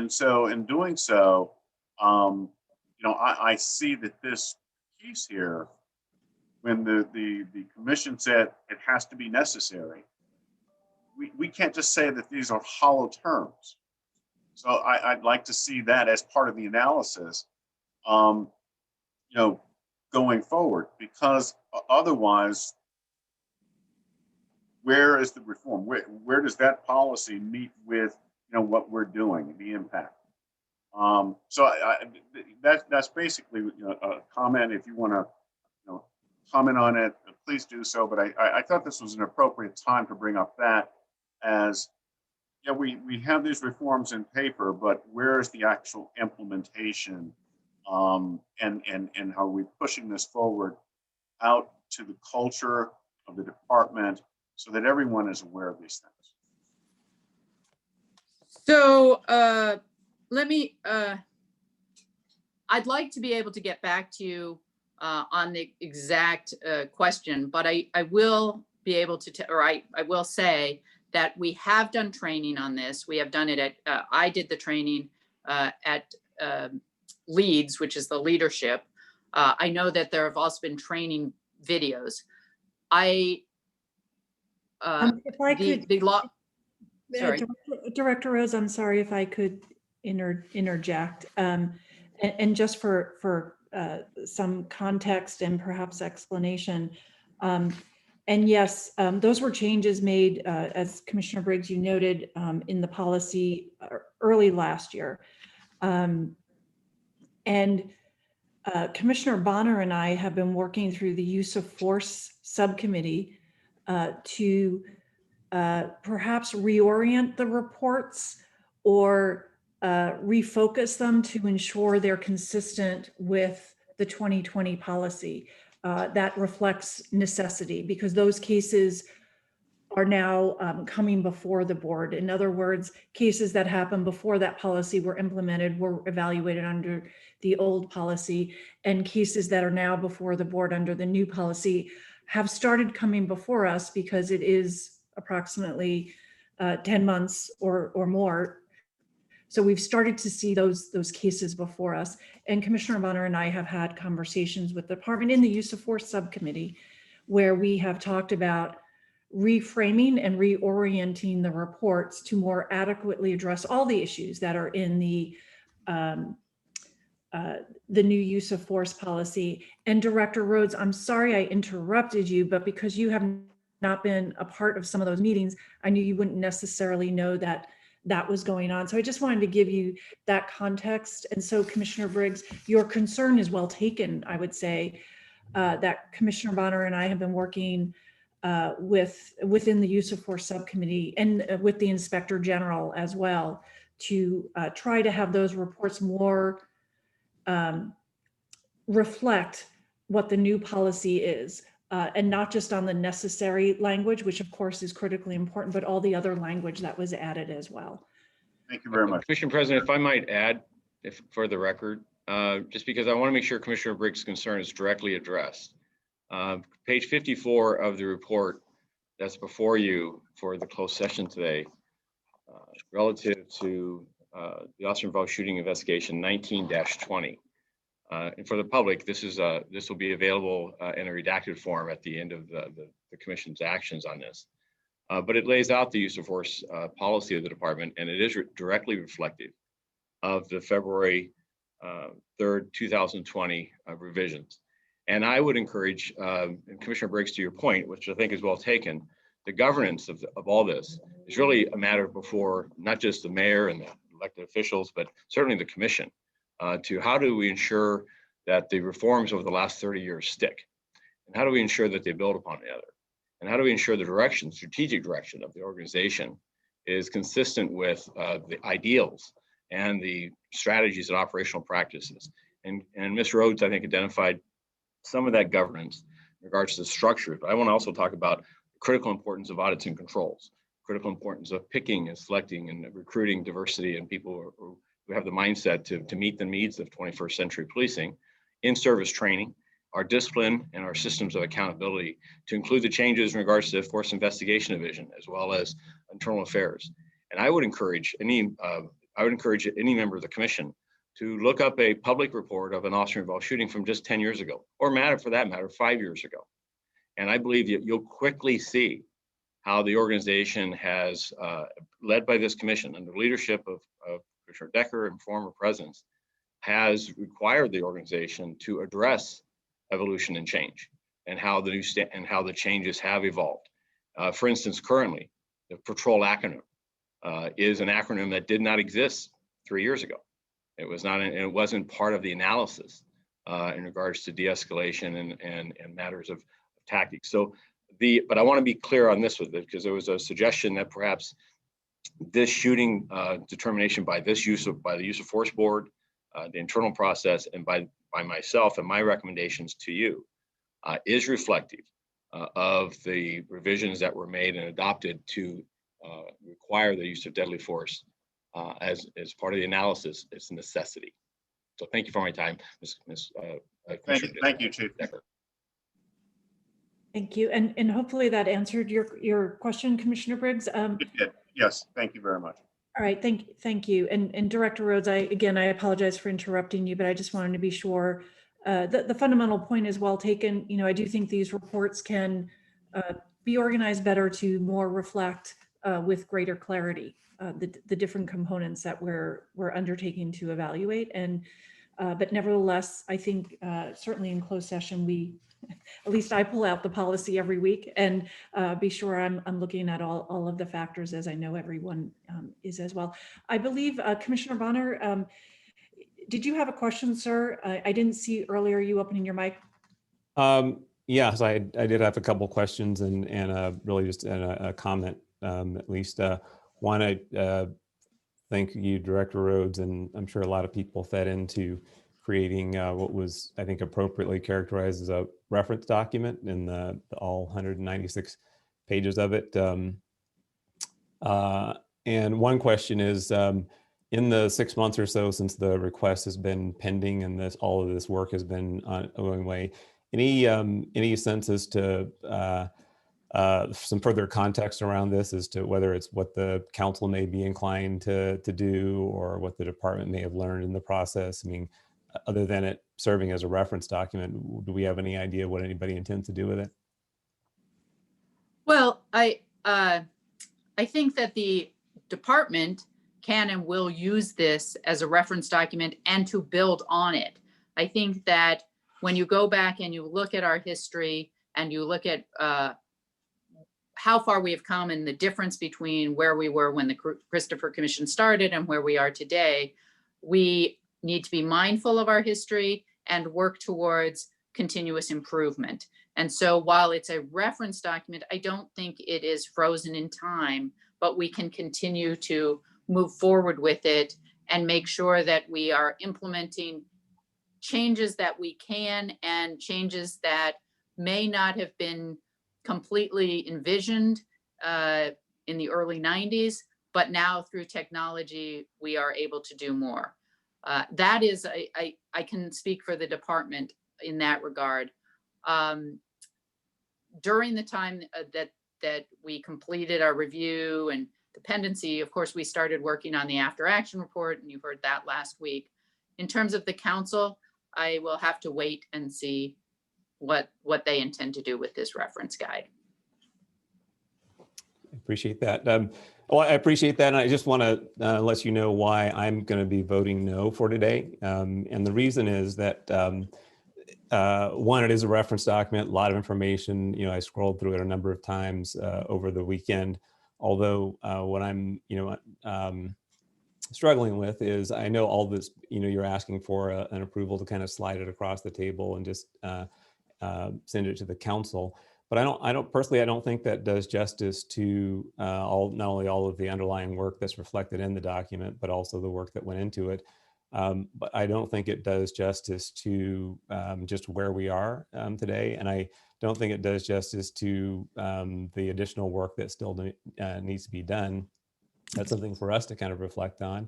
so in doing so, I see that this piece here, when the commission said it has to be necessary, we can't just say that these are hollow terms. So I'd like to see that as part of the analysis, going forward, because otherwise, where is the reform? Where does that policy meet with what we're doing, the impact? So that's basically a comment. If you want to comment on it, please do so. But I thought this was an appropriate time to bring up that, as we have these reforms in paper, but where is the actual implementation, and how are we pushing this forward out to the culture of the department so that everyone is aware of these things? So I'd like to be able to get back to you on the exact question, but I will be able to, I will say that we have done training on this. We have done it at, I did the training at LEADS, which is the leadership. I know that there have also been training videos. If I could, the law. Sorry. Director Rose, I'm sorry if I could interject. And just for some context and perhaps explanation. And yes, those were changes made, as Commissioner Briggs, you noted, in the policy early last year. And Commissioner Bonner and I have been working through the use of force subcommittee to perhaps reorient the reports or refocus them to ensure they're consistent with the 2020 policy. That reflects necessity, because those cases are now coming before the board. In other words, cases that happened before that policy were implemented were evaluated under the old policy, and cases that are now before the board under the new policy have started coming before us because it is approximately 10 months or more. So we've started to see those cases before us. And Commissioner Bonner and I have had conversations with the department in the use of force subcommittee, where we have talked about reframing and reorienting the reports to more adequately address all the issues that are in the new use of force policy. And Director Rhodes, I'm sorry I interrupted you, but because you have not been a part of some of those meetings, I knew you wouldn't necessarily know that that was going on. So I just wanted to give you that context. And so Commissioner Briggs, your concern is well taken, I would say, that Commissioner Bonner and I have been working within the use of force subcommittee and with the Inspector General as well to try to have those reports more reflect what the new policy is, and not just on the necessary language, which of course is critically important, but all the other language that was added as well. Thank you very much. Commissioner President, if I might add, if for the record, just because I want to make sure Commissioner Briggs' concern is directly addressed. Page 54 of the report that's before you for the closed session today, relative to the officer-involved shooting investigation 19-20. And for the public, this will be available in a redacted form at the end of the commission's actions on this. But it lays out the use of force policy of the department, and it is directly reflective of the February 3rd, 2020 revisions. And I would encourage, and Commissioner Briggs, to your point, which I think is well taken, the governance of all this is really a matter before not just the mayor and the elected officials, but certainly the commission, to how do we ensure that the reforms over the last 30 years stick? And how do we ensure that they build upon the other? And how do we ensure the direction, strategic direction of the organization is consistent with the ideals and the strategies and operational practices? And Ms. Rhodes, I think, identified some of that governance in regards to the structure, but I want to also talk about the critical importance of audits and controls, critical importance of picking and selecting and recruiting diversity and people who have the mindset to meet the needs of 21st century policing, in-service training, our discipline and our systems of accountability, to include the changes in regards to the Force Investigation Division, as well as internal affairs. And I would encourage any member of the commission to look up a public report of an officer-involved shooting from just 10 years ago, or for that matter, 5 years ago. And I believe that you'll quickly see how the organization has, led by this commission under the leadership of Commissioner Decker and former presidents, has required the organization to address evolution and change, and how the changes have evolved. For instance, currently, the patrol acronym is an acronym that did not exist 3 years ago. It was not, and it wasn't part of the analysis in regards to de-escalation and matters of tactics. So but I want to be clear on this with it, because there was a suggestion that perhaps this shooting determination by the use of force board, the internal process, and by myself and my recommendations to you is reflective of the revisions that were made and adopted to require the use of deadly force as part of the analysis. It's a necessity. So thank you for my time, Ms. Thank you, Chief. Decker. Thank you. And hopefully that answered your question, Commissioner Briggs. It did. Yes, thank you very much. All right, thank you. And Director Rhodes, I apologize for interrupting you, but I just wanted to be sure the fundamental point is well taken. You know, I do think these reports can be organized better to more reflect with greater clarity the different components that we're undertaking to evaluate. And but nevertheless, I think certainly in closed session, at least I pull out the policy every week and be sure I'm looking at all of the factors, as I know everyone is as well. I believe Commissioner Bonner, did you have a question, sir? I didn't see earlier you opening your mic. Yes, I did have a couple questions and really just a comment, at least. Want to thank you, Director Rhodes, and I'm sure a lot of people fed into creating what was, I think, appropriately characterized as a reference document in the all 196 pages of it. And one question is, in the 6 months or so since the request has been pending and all of this work has been ongoing way, Any sense as to some further context around this as to whether it's what the council may be inclined to do or what the department may have learned in the process? I mean, other than it serving as a reference document, do we have any idea what anybody intends to do with it? Well, I think that the department can and will use this as a reference document and to build on it. I think that when you go back and you look at our history and you look at how far we have come and the difference between where we were when the Christopher Commission started and where we are today, we need to be mindful of our history and work towards continuous improvement. And so while it's a reference document, I don't think it is frozen in time, but we can continue to move forward with it and make sure that we are implementing changes that we can and changes that may not have been completely envisioned in the early 90s, but now through technology, we are able to do more. That is, I can speak for the department in that regard. During the time that we completed our review and dependency, of course, we started working on the after action report, and you heard that last week. In terms of the council, I will have to wait and see what they intend to do with this reference guide. I appreciate that. Well, I appreciate that. And I just want to let you know why I'm going to be voting no for today. And the reason is that one, it is a reference document, a lot of information. You know, I scrolled through it a number of times over the weekend. Although what I'm, struggling with is I know all this, you're asking for an approval to kind of slide it across the table and just send it to the council. But I don't think that does justice to not only all of the underlying work that's reflected in the document, but also the work that went into it. But I don't think it does justice to just where we are today. And I don't think it does justice to the additional work that still needs to be done. That's something for us to kind of reflect on.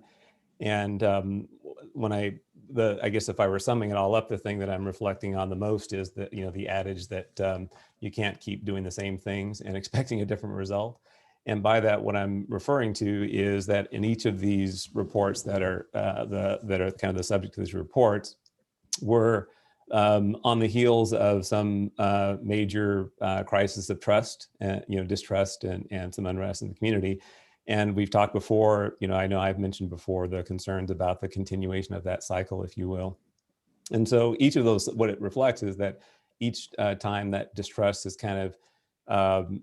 And I guess if I were summing it all up, the thing that I'm reflecting on the most is that, the adage that you can't keep doing the same things and expecting a different result. And by that, what I'm referring to is that in each of these reports that are kind of the subject of these reports, we're on the heels of some major crisis of trust, distrust and some unrest in the community. And we've talked before, I know I've mentioned before the concerns about the continuation of that cycle, if you will. And so each of those, what it reflects is that each time that distrust has kind of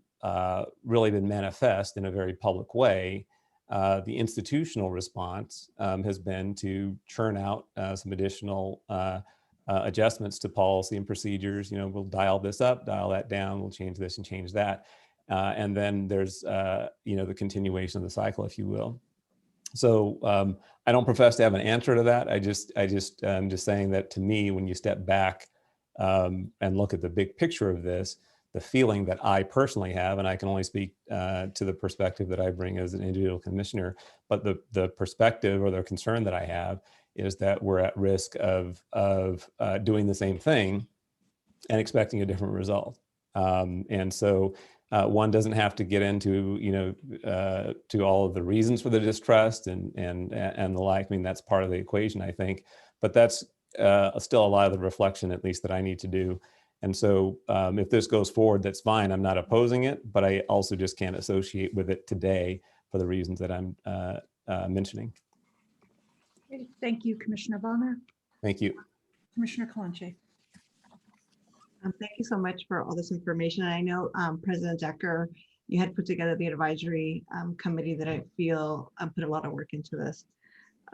really been manifest in a very public way, the institutional response has been to churn out some additional adjustments to policy and procedures. We'll dial this up, dial that down, we'll change this and change that. And then there's, the continuation of the cycle, if you will. So I don't profess to have an answer to that. I'm just saying that to me, when you step back and look at the big picture of this, the feeling that I personally have, and I can only speak to the perspective that I bring as an individual commissioner, but the perspective or the concern that I have is that we're at risk of doing the same thing and expecting a different result. And so one doesn't have to get into, to all of the reasons for the distrust and the like. I mean, that's part of the equation, I think, but that's still a lot of the reflection, at least that I need to do. And so if this goes forward, that's fine. I'm not opposing it, but I also just can't associate with it today for the reasons that I'm mentioning. Okay, thank you, Commissioner Bonner. Thank you. Commissioner Kalanche. Thank you so much for all this information. I know President Decker, you had put together the advisory committee that I feel put a lot of work into this.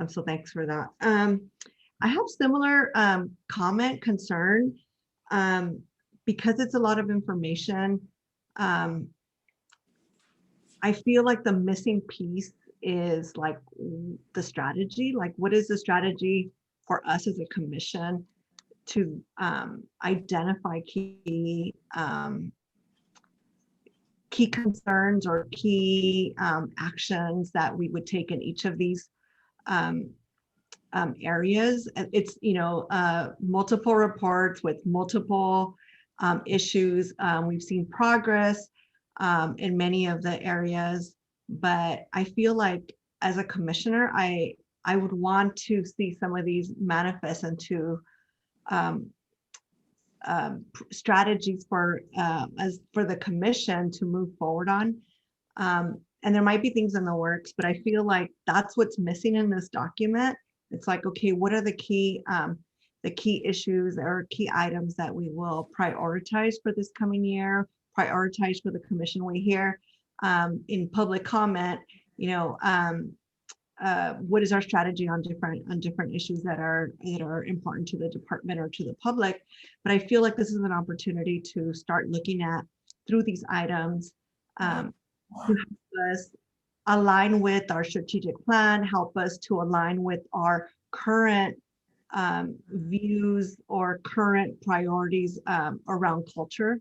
So thanks for that. I have similar concern because it's a lot of information. I feel like the missing piece is like the strategy. Like, what is the strategy for us as a commission to identify key concerns or key actions that we would take in each of these areas. It's, multiple reports with multiple issues. We've seen progress in many of the areas, but I feel like as a commissioner, I would want to see some of these manifest into strategies for the commission to move forward on. And there might be things in the works, but I feel like that's what's missing in this document. It's like, okay, what are the key issues or key items that we will prioritize for this coming year, prioritize for the commission? We hear in public comment, what is our strategy on different issues that are important to the department or to the public. But I feel like this is an opportunity to start looking at through these items to help us align with our strategic plan, help us to align with our current views or current priorities around culture.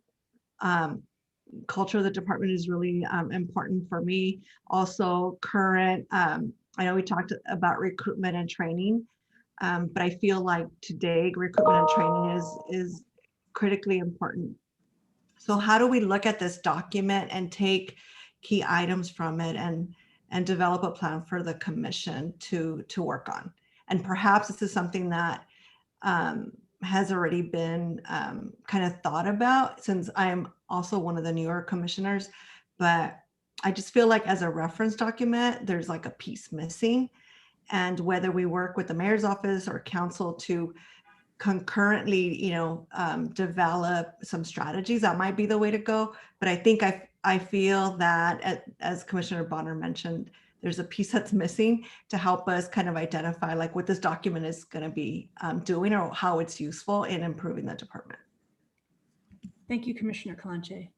Culture of the department is really important for me. Also current, I know we talked about recruitment and training, but I feel like today recruitment and training is critically important. So how do we look at this document and take key items from it and develop a plan for the commission to work on? And perhaps this is something that has already been kind of thought about, since I'm also one of the newer commissioners, but I just feel like as a reference document, there's like a piece missing. And whether we work with the mayor's office or council to concurrently, develop some strategies, that might be the way to go. But I think I feel that, as Commissioner Bonner mentioned, there's a piece that's missing to help us kind of identify like what this document is going to be doing or how it's useful in improving the department. Thank you, Commissioner Kalanche.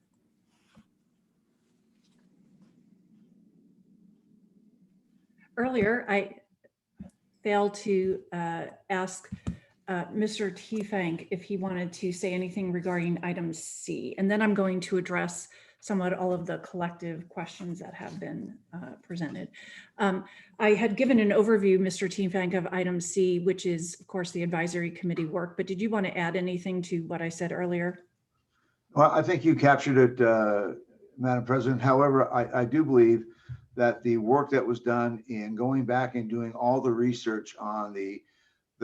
Earlier, I failed to ask Mr. Tiefenk if he wanted to say anything regarding item C, and then I'm going to address somewhat all of the collective questions that have been presented. I had given an overview, Mr. Tiefenk, of item C, which is, of course, the advisory committee work, but did you want to add anything to what I said earlier? Well, I think you captured it, Madam President. However, I do believe that the work that was done in going back and doing all the research on the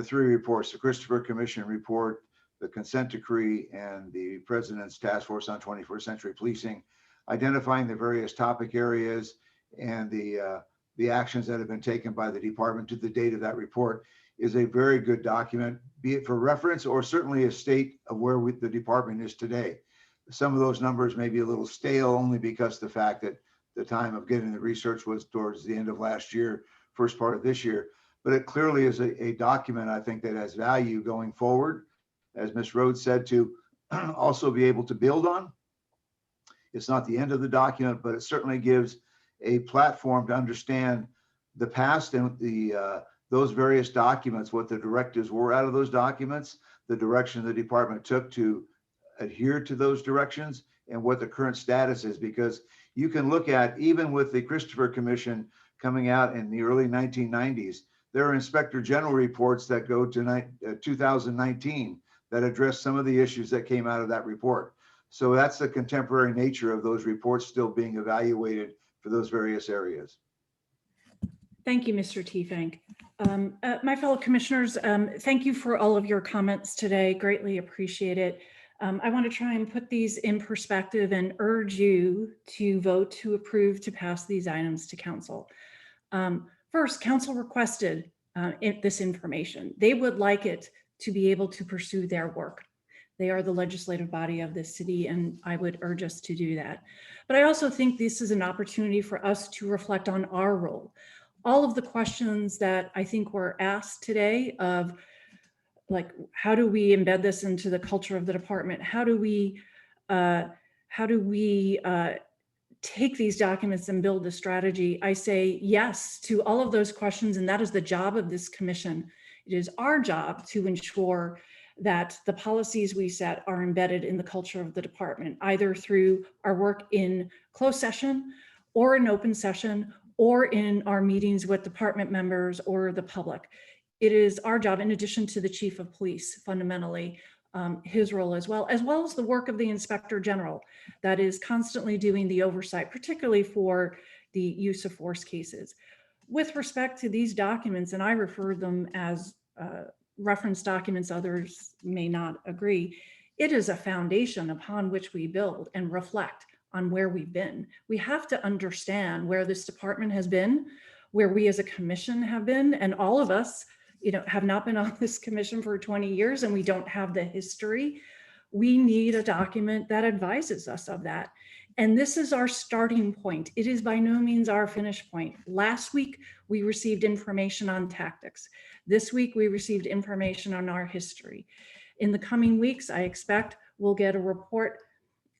three reports, the Christopher Commission report, the consent decree, and the President's Task Force on 21st Century Policing, identifying the various topic areas and the actions that have been taken by the department to the date of that report is a very good document, be it for reference or certainly a state of where the department is today. Some of those numbers may be a little stale only because the fact that the time of getting the research was towards the end of last year, first part of this year. But it clearly is a document, I think, that has value going forward, as Ms. Rhodes said, to also be able to build on. It's not the end of the document, but it certainly gives a platform to understand the past and those various documents, what the directives were out of those documents, the direction the department took to adhere to those directions, and what the current status is. Because you can look at, even with the Christopher Commission coming out in the early 1990s, there are Inspector General reports that go to 2019 that address some of the issues that came out of that report. So that's the contemporary nature of those reports still being evaluated for those various areas. Thank you, Mr. Tiefenk. My fellow commissioners, thank you for all of your comments today. Greatly appreciate it. I want to try and put these in perspective and urge you to vote to approve to pass these items to council. First, council requested this information. They would like it to be able to pursue their work. They are the legislative body of this city, and I would urge us to do that. But I also think this is an opportunity for us to reflect on our role. All of the questions that I think were asked today of, like, how do we embed this into the culture of the department? How do we take these documents and build a strategy? I say yes to all of those questions, and that is the job of this commission. It is our job to ensure that the policies we set are embedded in the culture of the department, either through our work in closed session or in open session or in our meetings with department members or the public. it is our job, in addition to the chief of police, fundamentally, his role as well as the work of the inspector general that is constantly doing the oversight, particularly for the use of force cases. With respect to these documents, and I refer them as reference documents, others may not agree, it is a foundation upon which we build and reflect on where we've been. We have to understand where this department has been, where we as a commission have been, and all of us, have not been on this commission for 20 years and we don't have the history. We need a document that advises us of that. And this is our starting point. It is by no means our finish point. Last week, we received information on tactics. This week, we received information on our history. In the coming weeks, I expect we'll get a report,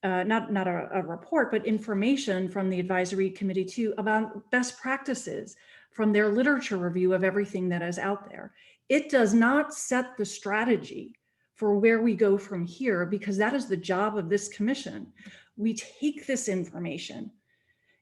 not a report, but information from the advisory committee too about best practices from their literature review of everything that is out there. It does not set the strategy for where we go from here, because that is the job of this commission. We take this information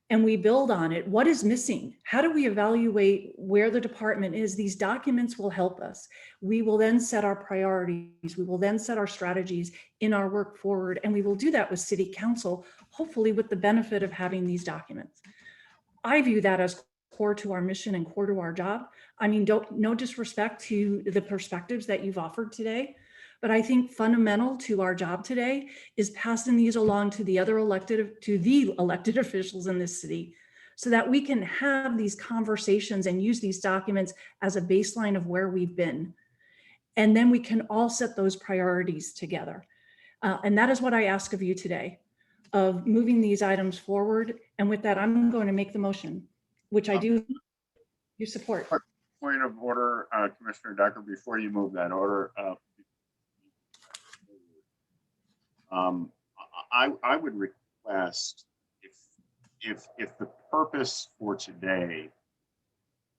and we build on it. What is missing? How do we evaluate where the department is? These documents will help us. We will then set our priorities. We will then set our strategies in our work forward. And we will do that with City Council, hopefully with the benefit of having these documents. I view that as core to our mission and core to our job. I mean, no disrespect to the perspectives that you've offered today, but I think fundamental to our job today is passing these along to the elected officials in this city so that we can have these conversations and use these documents as a baseline of where we've been. And then we can all set those priorities together. And that is what I ask of you today, of moving these items forward. And with that, I'm going to make the motion, which I do you support. Point of order, Commissioner Decker, before you move that order, I would request if the purpose for today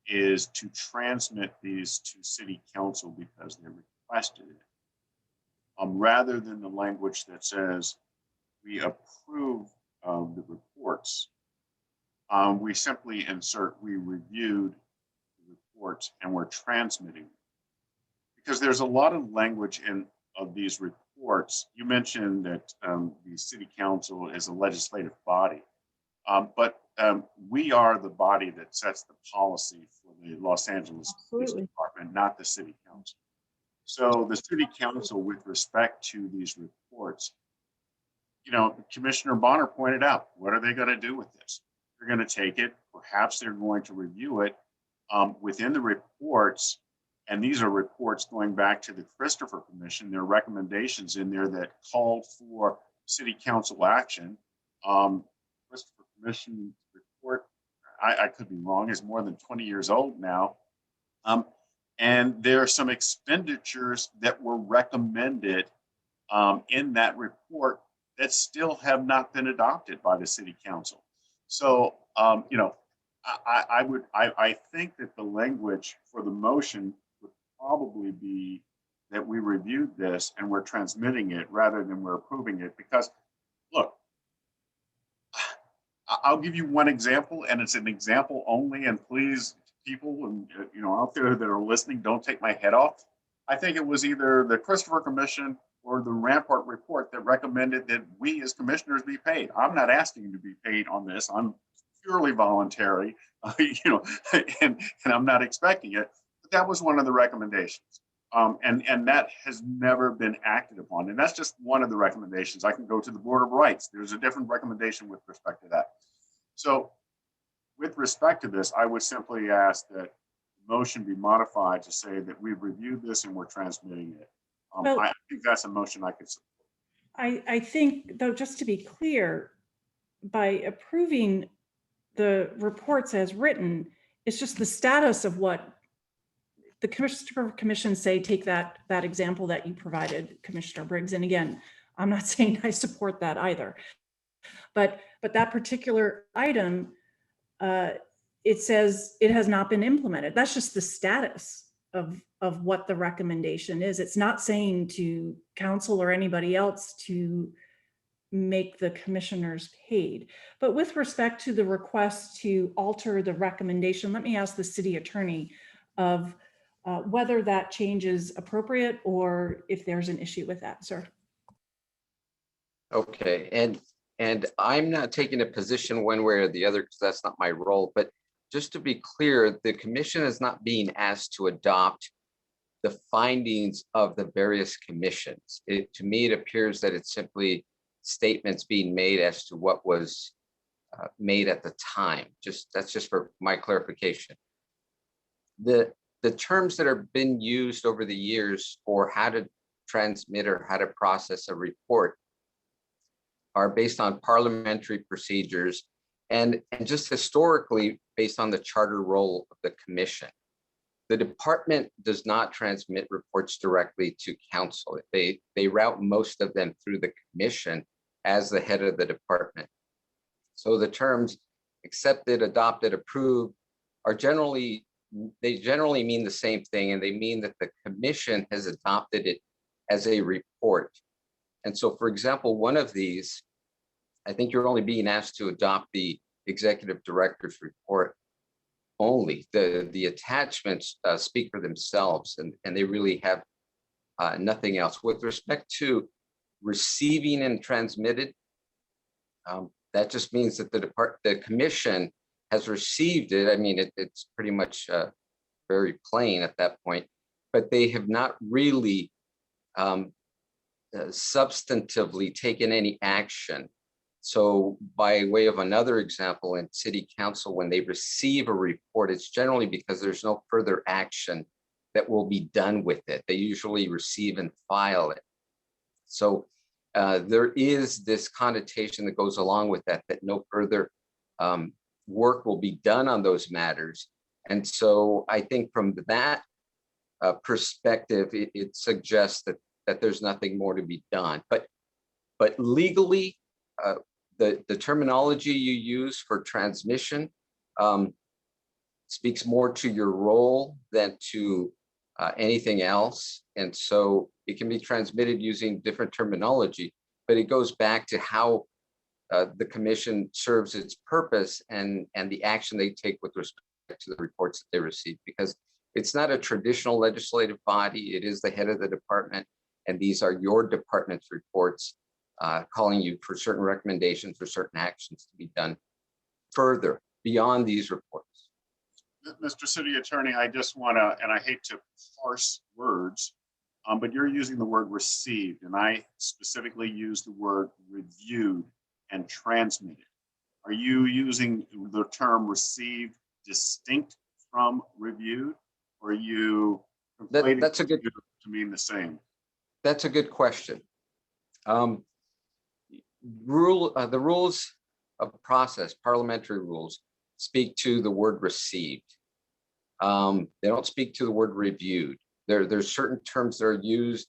is to transmit these to City Council because they requested it, rather than the language that says we approve the reports, we simply insert we reviewed the reports and we're transmitting, because there's a lot of language of these reports. You mentioned that the City Council is a legislative body, but we are the body that sets the policy for the Los Angeles Police Department, not the City Council. So the City Council, with respect to these reports, Commissioner Bonner pointed out, what are they going to do with this? They're going to take it, perhaps they're going to review it within the reports. And these are reports going back to the Christopher Commission. There are recommendations in there that called for City Council action. Christopher Commission report, I could be wrong, is more than 20 years old now. And there are some expenditures that were recommended in that report that still have not been adopted by the City Council. So, I think that the language for the motion would probably be that we reviewed this and we're transmitting it rather than we're approving it. Because, look, I'll give you one example, and it's an example only. And please, people and out there that are listening, don't take my head off. I think it was either the Christopher Commission or the Rampart report that recommended that we as commissioners be paid. I'm not asking to be paid on this. I'm purely voluntary, and I'm not expecting it. But that was one of the recommendations. And that has never been acted upon. And that's just one of the recommendations. I can go to the Board of Rights. There's a different recommendation with respect to that. So with respect to this, I would simply ask that the motion be modified to say that we've reviewed this and we're transmitting it. I think that's a motion I could support. I think, though, just to be clear, by approving the reports as written, it's just the status of what the Christopher Commission say. Take that example that you provided, Commissioner Briggs. And again, I'm not saying I support that either, but that particular item, it says it has not been implemented. That's just the status of what the recommendation is. It's not saying to council or anybody else to make the commissioners paid. But with respect to the request to alter the recommendation, let me ask the city attorney of whether that change is appropriate or if there's an issue with that, sir. Okay, and I'm not taking a position one way or the other because that's not my role, but just to be clear, the commission is not being asked to adopt the findings of the various commissions. To me, it appears that it's simply statements being made as to what was made at the time. That's just for my clarification. The terms that have been used over the years for how to transmit or how to process a report are based on parliamentary procedures and just historically based on the charter role of the commission. The department does not transmit reports directly to council. They route most of them through the commission as the head of the department. So the terms accepted, adopted, approved are generally mean the same thing, and they mean that the commission has adopted it as a report. And so, for example, one of these, I think you're only being asked to adopt the executive director's report only. The attachments speak for themselves, and they really have nothing else. With respect to receiving and transmitted, that just means that the commission has received it. I mean, it's pretty much very plain at that point, but they have not really substantively taken any action. So by way of another example, in city council, when they receive a report, it's generally because there's no further action that will be done with it. They usually receive and file it. So there is this connotation that goes along with that no further work will be done on those matters. And so I think from that perspective, it suggests that there's nothing more to be done. But legally, the terminology you use for transmission speaks more to your role than to anything else. And so it can be transmitted using different terminology, but it goes back to how the commission serves its purpose and the action they take with respect to the reports that they receive, because it's not a traditional legislative body. It is the head of the department, and these are your department's reports calling you for certain recommendations or certain actions to be done further beyond these reports. Mr. City Attorney, I just want to, and I hate to parse words, but you're using the word received, and I specifically use the word reviewed and transmitted. Are you using the term received distinct from reviewed, or are you That's a good to mean the same? That's a good question. The rules of process, parliamentary rules, speak to the word received. They don't speak to the word reviewed. There's certain terms that are used.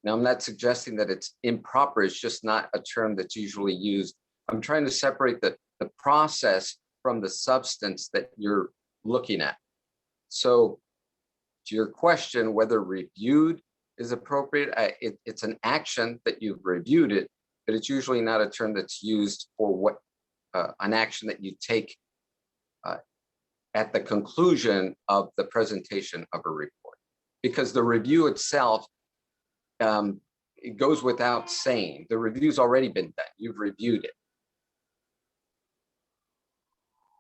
Now, I'm not suggesting that it's improper. It's just not a term that's usually used. I'm trying to separate the process from the substance that you're looking at. So to your question, whether reviewed is appropriate, it's an action that you've reviewed it, but it's usually not a term that's used for what an action that you take at the conclusion of the presentation of a report, because the review itself, it goes without saying. The review's already been done. You've reviewed it.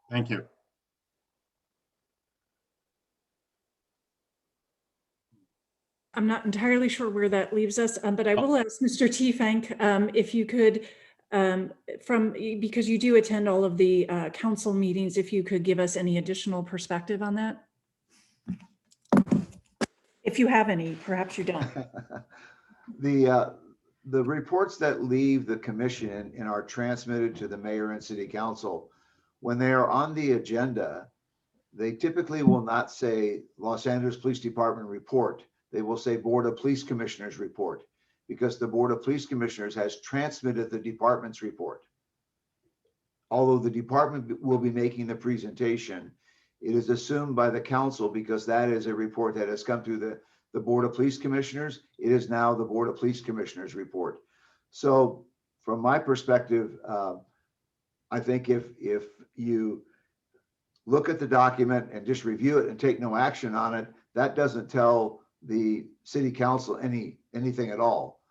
Thank you. I'm not entirely sure where that leaves us, but I will ask Mr. Teefank if you could, because you do attend all of the council meetings, if you could give us any additional perspective on that. If you have any, perhaps you don't. The reports that leave the commission and are transmitted to the mayor and city council, when they are on the agenda, they typically will not say Los Angeles Police Department report. They will say Board of Police Commissioners report, because the Board of Police Commissioners has transmitted the department's report. Although the department will be making the presentation, it is assumed by the council, because that is a report that has come through the Board of Police Commissioners. It is now the Board of Police Commissioners report. So from my perspective, I think if you look at the document and just review it and take no action on it, that doesn't tell the city council anything at all.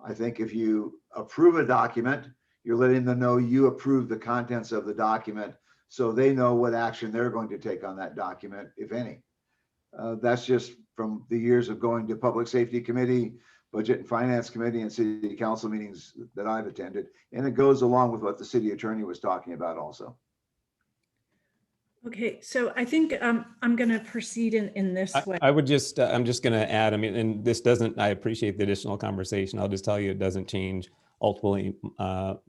I think if you approve a document, you're letting them know you approve the contents of the document, so they know what action they're going to take on that document, if any. That's just from the years of going to Public Safety Committee, Budget and Finance Committee, and City Council meetings that I've attended. And it goes along with what the city attorney was talking about also. Okay, so I think I'm going to proceed in this way. I would just, I'm just going to add, I mean, and this doesn't, I appreciate the additional conversation. I'll just tell you, it doesn't change ultimately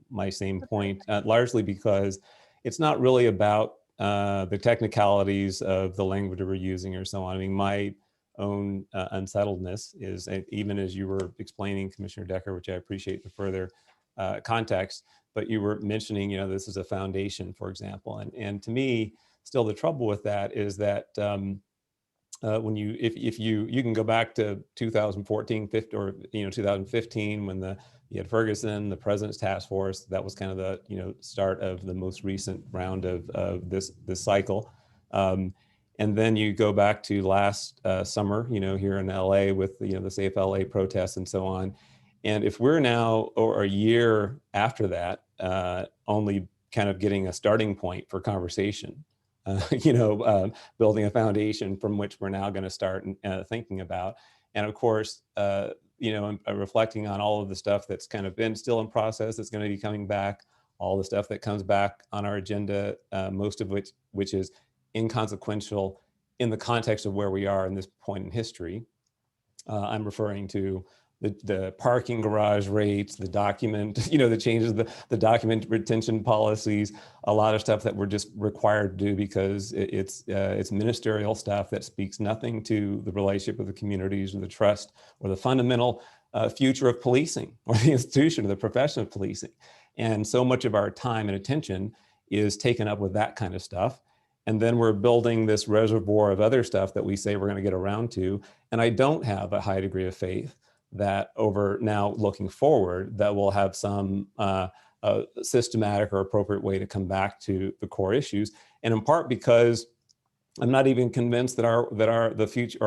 my same point, largely because it's not really about the technicalities of the language we're using or so on. I mean, my own unsettledness is, even as you were explaining, Commissioner Decker, which I appreciate the further context, but you were mentioning, you know, this is a foundation, for example. And to me, still the trouble with that is that when you, if you can go back to 2014, 15, or, you know, 2015, when you had Ferguson, the President's Task Force, that was kind of the, you know, start of the most recent round of this cycle. And then you go back to last summer, you know, here in LA with, you know, the Safe LA protests and so on. And if we're now, or a year after that, only kind of getting a starting point for conversation, you know, building a foundation from which we're now going to start thinking about. And of course, you know, reflecting on all of the stuff that's kind of been still in process, that's going to be coming back, all the stuff that comes back on our agenda, most of which is inconsequential in the context of where we are in this point in history. I'm referring to the parking garage rates, the document, you know, the changes, the document retention policies, a lot of stuff that we're just required to do because it's ministerial stuff that speaks nothing to the relationship with the communities or the trust or the fundamental future of policing or the institution or the profession of policing. And so much of our time and attention is taken up with that kind of stuff. And then we're building this reservoir of other stuff that we say we're going to get around to. And I don't have a high degree of faith that over now looking forward, that we'll have some systematic or appropriate way to come back to the core issues. And in part because I'm not even convinced that the future,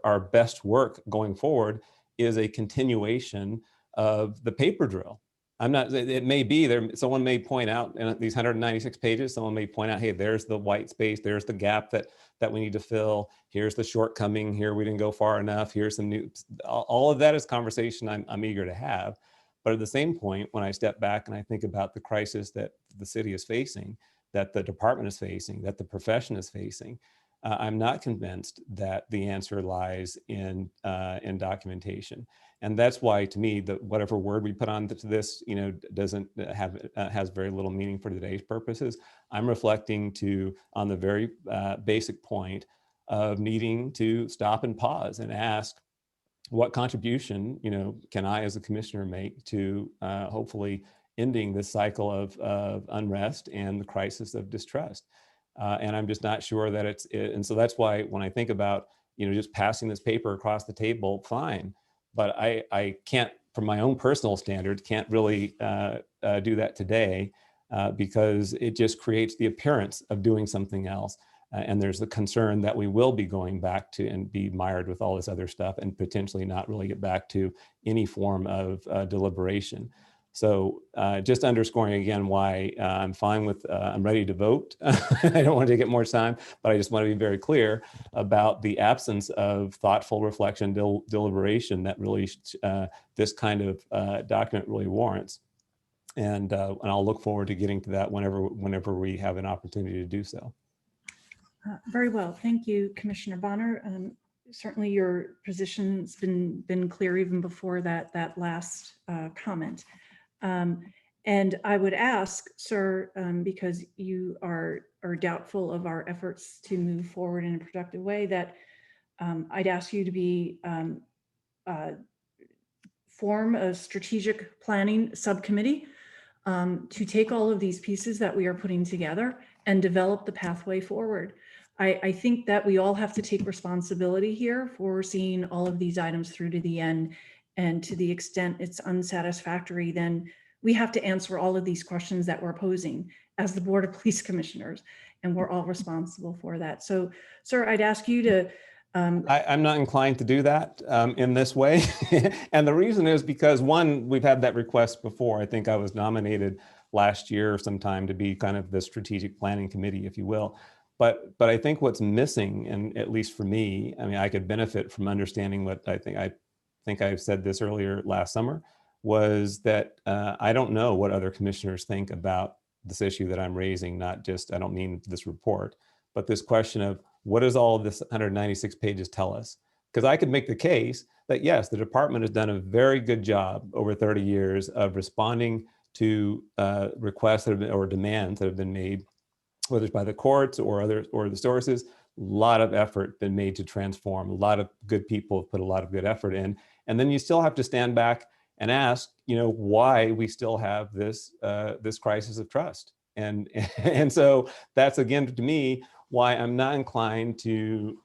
our best work going forward is a continuation of the paper drill. I'm not, it may be there, someone may point out in these 196 pages, someone may point out, hey, there's the white space, there's the gap that we need to fill, here's the shortcoming, here we didn't go far enough, here's some new, all of that is conversation I'm eager to have. But at the same point, when I step back and I think about the crisis that the city is facing, that the department is facing, that the profession is facing, I'm not convinced that the answer lies in documentation. And that's why, to me, whatever word we put on to this, you know, doesn't have has very little meaning for today's purposes. I'm reflecting on the very basic point of needing to stop and pause and ask, what contribution, you know, can I as a commissioner make to hopefully ending this cycle of unrest and the crisis of distrust? And I'm just not sure that and so that's why when I think about, you know, just passing this paper across the table, fine. But I can't, from my own personal standards, can't really do that today because it just creates the appearance of doing something else. And there's the concern that we will be going back to and be mired with all this other stuff and potentially not really get back to any form of deliberation. So just underscoring again why I'm fine with, I'm ready to vote. I don't want to take more time, but I just want to be very clear about the absence of thoughtful reflection, deliberation that really this kind of document really warrants. And I'll look forward to getting to that whenever we have an opportunity to do so. Very well. Thank you, Commissioner Bonner. Certainly your position's been clear even before that last comment. And I would ask, sir, because you are doubtful of our efforts to move forward in a productive way, that I'd ask you to form a strategic planning subcommittee to take all of these pieces that we are putting together and develop the pathway forward. I think that we all have to take responsibility here for seeing all of these items through to the end. And to the extent it's unsatisfactory, then we have to answer all of these questions that we're posing as the Board of Police Commissioners, and we're all responsible for that. So, sir, I'd ask you to I'm not inclined to do that in this way. And the reason is because, one, we've had that request before. I think I was nominated last year sometime to be kind of the strategic planning committee, if you will. But I think what's missing, and at least for me, I mean, I could benefit from understanding what I think I said this earlier last summer, was that I don't know what other commissioners think about this issue that I'm raising, not just, I don't mean this report, but this question of what does all of this 196 pages tell us? Because I could make the case that yes, the department has done a very good job over 30 years of responding to requests that have been, or demands that have been made, whether it's by the courts or the sources. A lot of effort been made to transform. A lot of good people have put a lot of good effort in. And then you still have to stand back and ask, you know, why we still have this this crisis of trust. And so that's, again, to me, why I'm not inclined to,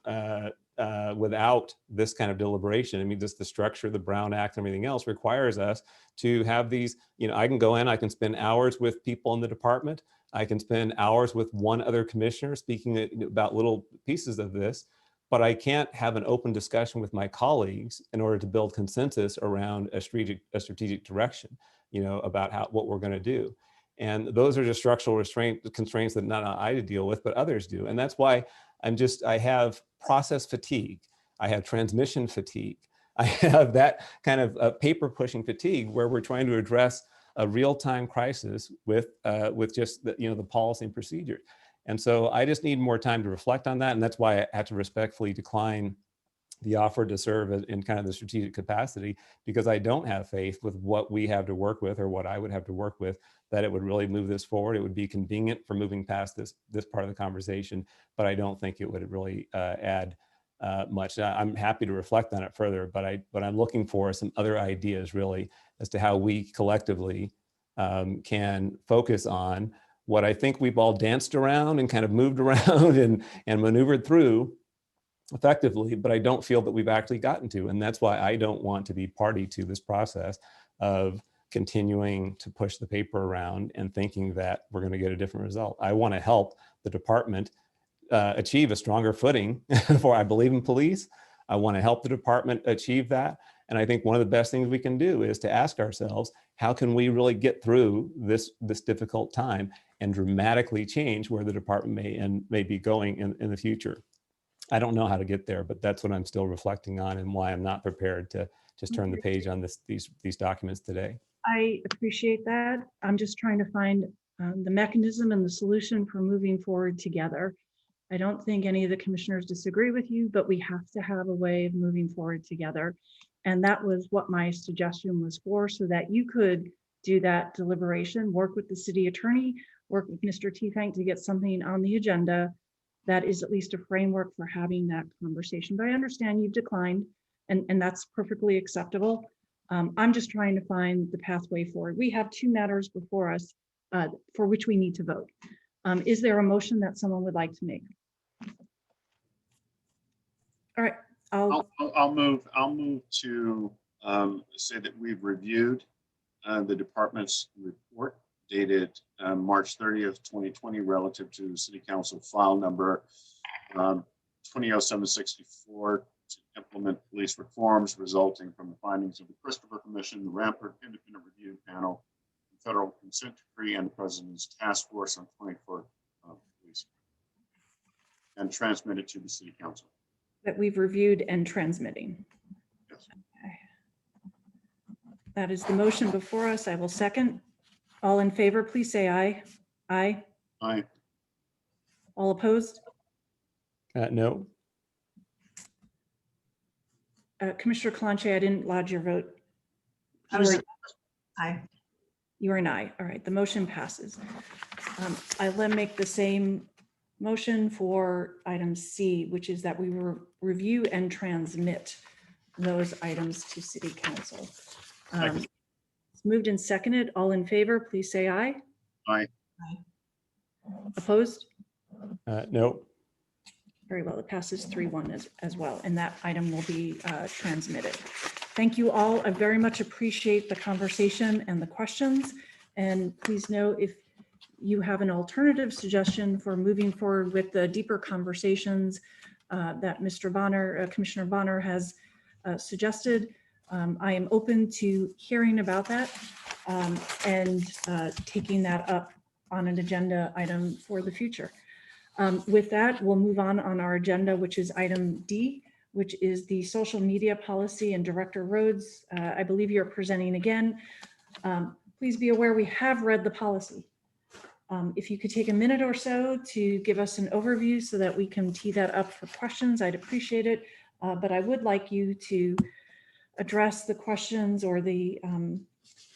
without this kind of deliberation. I mean, just the structure of the Brown Act and everything else requires us to have these, you know, I can go in, I can spend hours with people in the department. I can spend hours with one other commissioner speaking about little pieces of this, but I can't have an open discussion with my colleagues in order to build consensus around a strategic direction, you know, about what we're going to do. And those are just structural constraints that not I to deal with, but others do. And that's why I have process fatigue. I have transmission fatigue. I have that kind of paper pushing fatigue where we're trying to address a real-time crisis with just the, you know, the policy and procedure. And so I just need more time to reflect on that. And that's why I had to respectfully decline the offer to serve in kind of the strategic capacity, because I don't have faith with what we have to work with, or what I would have to work with, that it would really move this forward. It would be convenient for moving past this part of the conversation, but I don't think it would really add much. I'm happy to reflect on it further, but I'm looking for some other ideas really as to how we collectively can focus on what I think we've all danced around and kind of moved around and maneuvered through effectively, but I don't feel that we've actually gotten to. And that's why I don't want to be party to this process of continuing to push the paper around and thinking that we're going to get a different result. I want to help the department achieve a stronger footing for, I believe in police. I want to help the department achieve that. And I think one of the best things we can do is to ask ourselves, how can we really get through this difficult time and dramatically change where the department may be going in the future? I don't know how to get there, but that's what I'm still reflecting on, and why I'm not prepared to just turn the page on these documents today. I appreciate that. I'm just trying to find the mechanism and the solution for moving forward together. I don't think any of the commissioners disagree with you, but we have to have a way of moving forward together. And that was what my suggestion was for, so that you could do that deliberation, work with the city attorney, work with Mr. Teefank to get something on the agenda that is at least a framework for having that conversation. But I understand you've declined, and that's perfectly acceptable. I'm just trying to find the pathway forward. We have two matters before us for which we need to vote. Is there a motion that someone would like to make? All right, I'll move to say that we've reviewed the department's report dated March 30th, 2020, relative to City Council file number 200764 to implement police reforms resulting from the findings of the Christopher Commission, the Rampart Independent Review Panel, the Federal Consent Decree, and the President's Task Force on 24 Police, and transmitted to the City Council. That we've reviewed and transmitting. Yes. Okay. That is the motion before us. I will second. All in favor, please say aye. Aye. Aye. All opposed? No. Commissioner Kalanche, I didn't lodge your vote. Aye. You are an aye. All right, the motion passes. I will make the same motion for item C, which is that we review and transmit those items to City Council. It's moved and seconded. All in favor, please say aye. Aye. Opposed? No. Very well, it passes 3-1 as well, and that item will be transmitted. Thank you all. I very much appreciate the conversation and the questions. And please know, if you have an alternative suggestion for moving forward with the deeper conversations that Mr. Bonner, Commissioner Bonner has suggested. I am open to hearing about that and taking that up on an agenda item for the future. With that, we'll move on our agenda, which is item D, which is the social media policy, and Director Rhodes, I believe you're presenting again. Please be aware we have read the policy. If you could take a minute or so to give us an overview so that we can tee that up for questions, I'd appreciate it. But I would like you to address the questions or the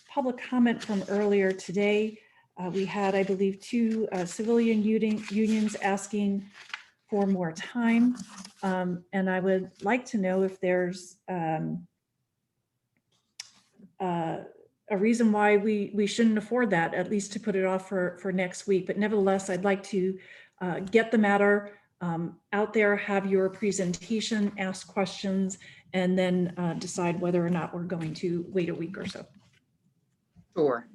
public comment from earlier today. We had, I believe, two civilian unions asking for more time. And I would like to know if there's a reason why we shouldn't afford that, at least to put it off for next week. But nevertheless, I'd like to get the matter out there, have your presentation, ask questions, and then decide whether or not we're going to wait a week or so. Sure.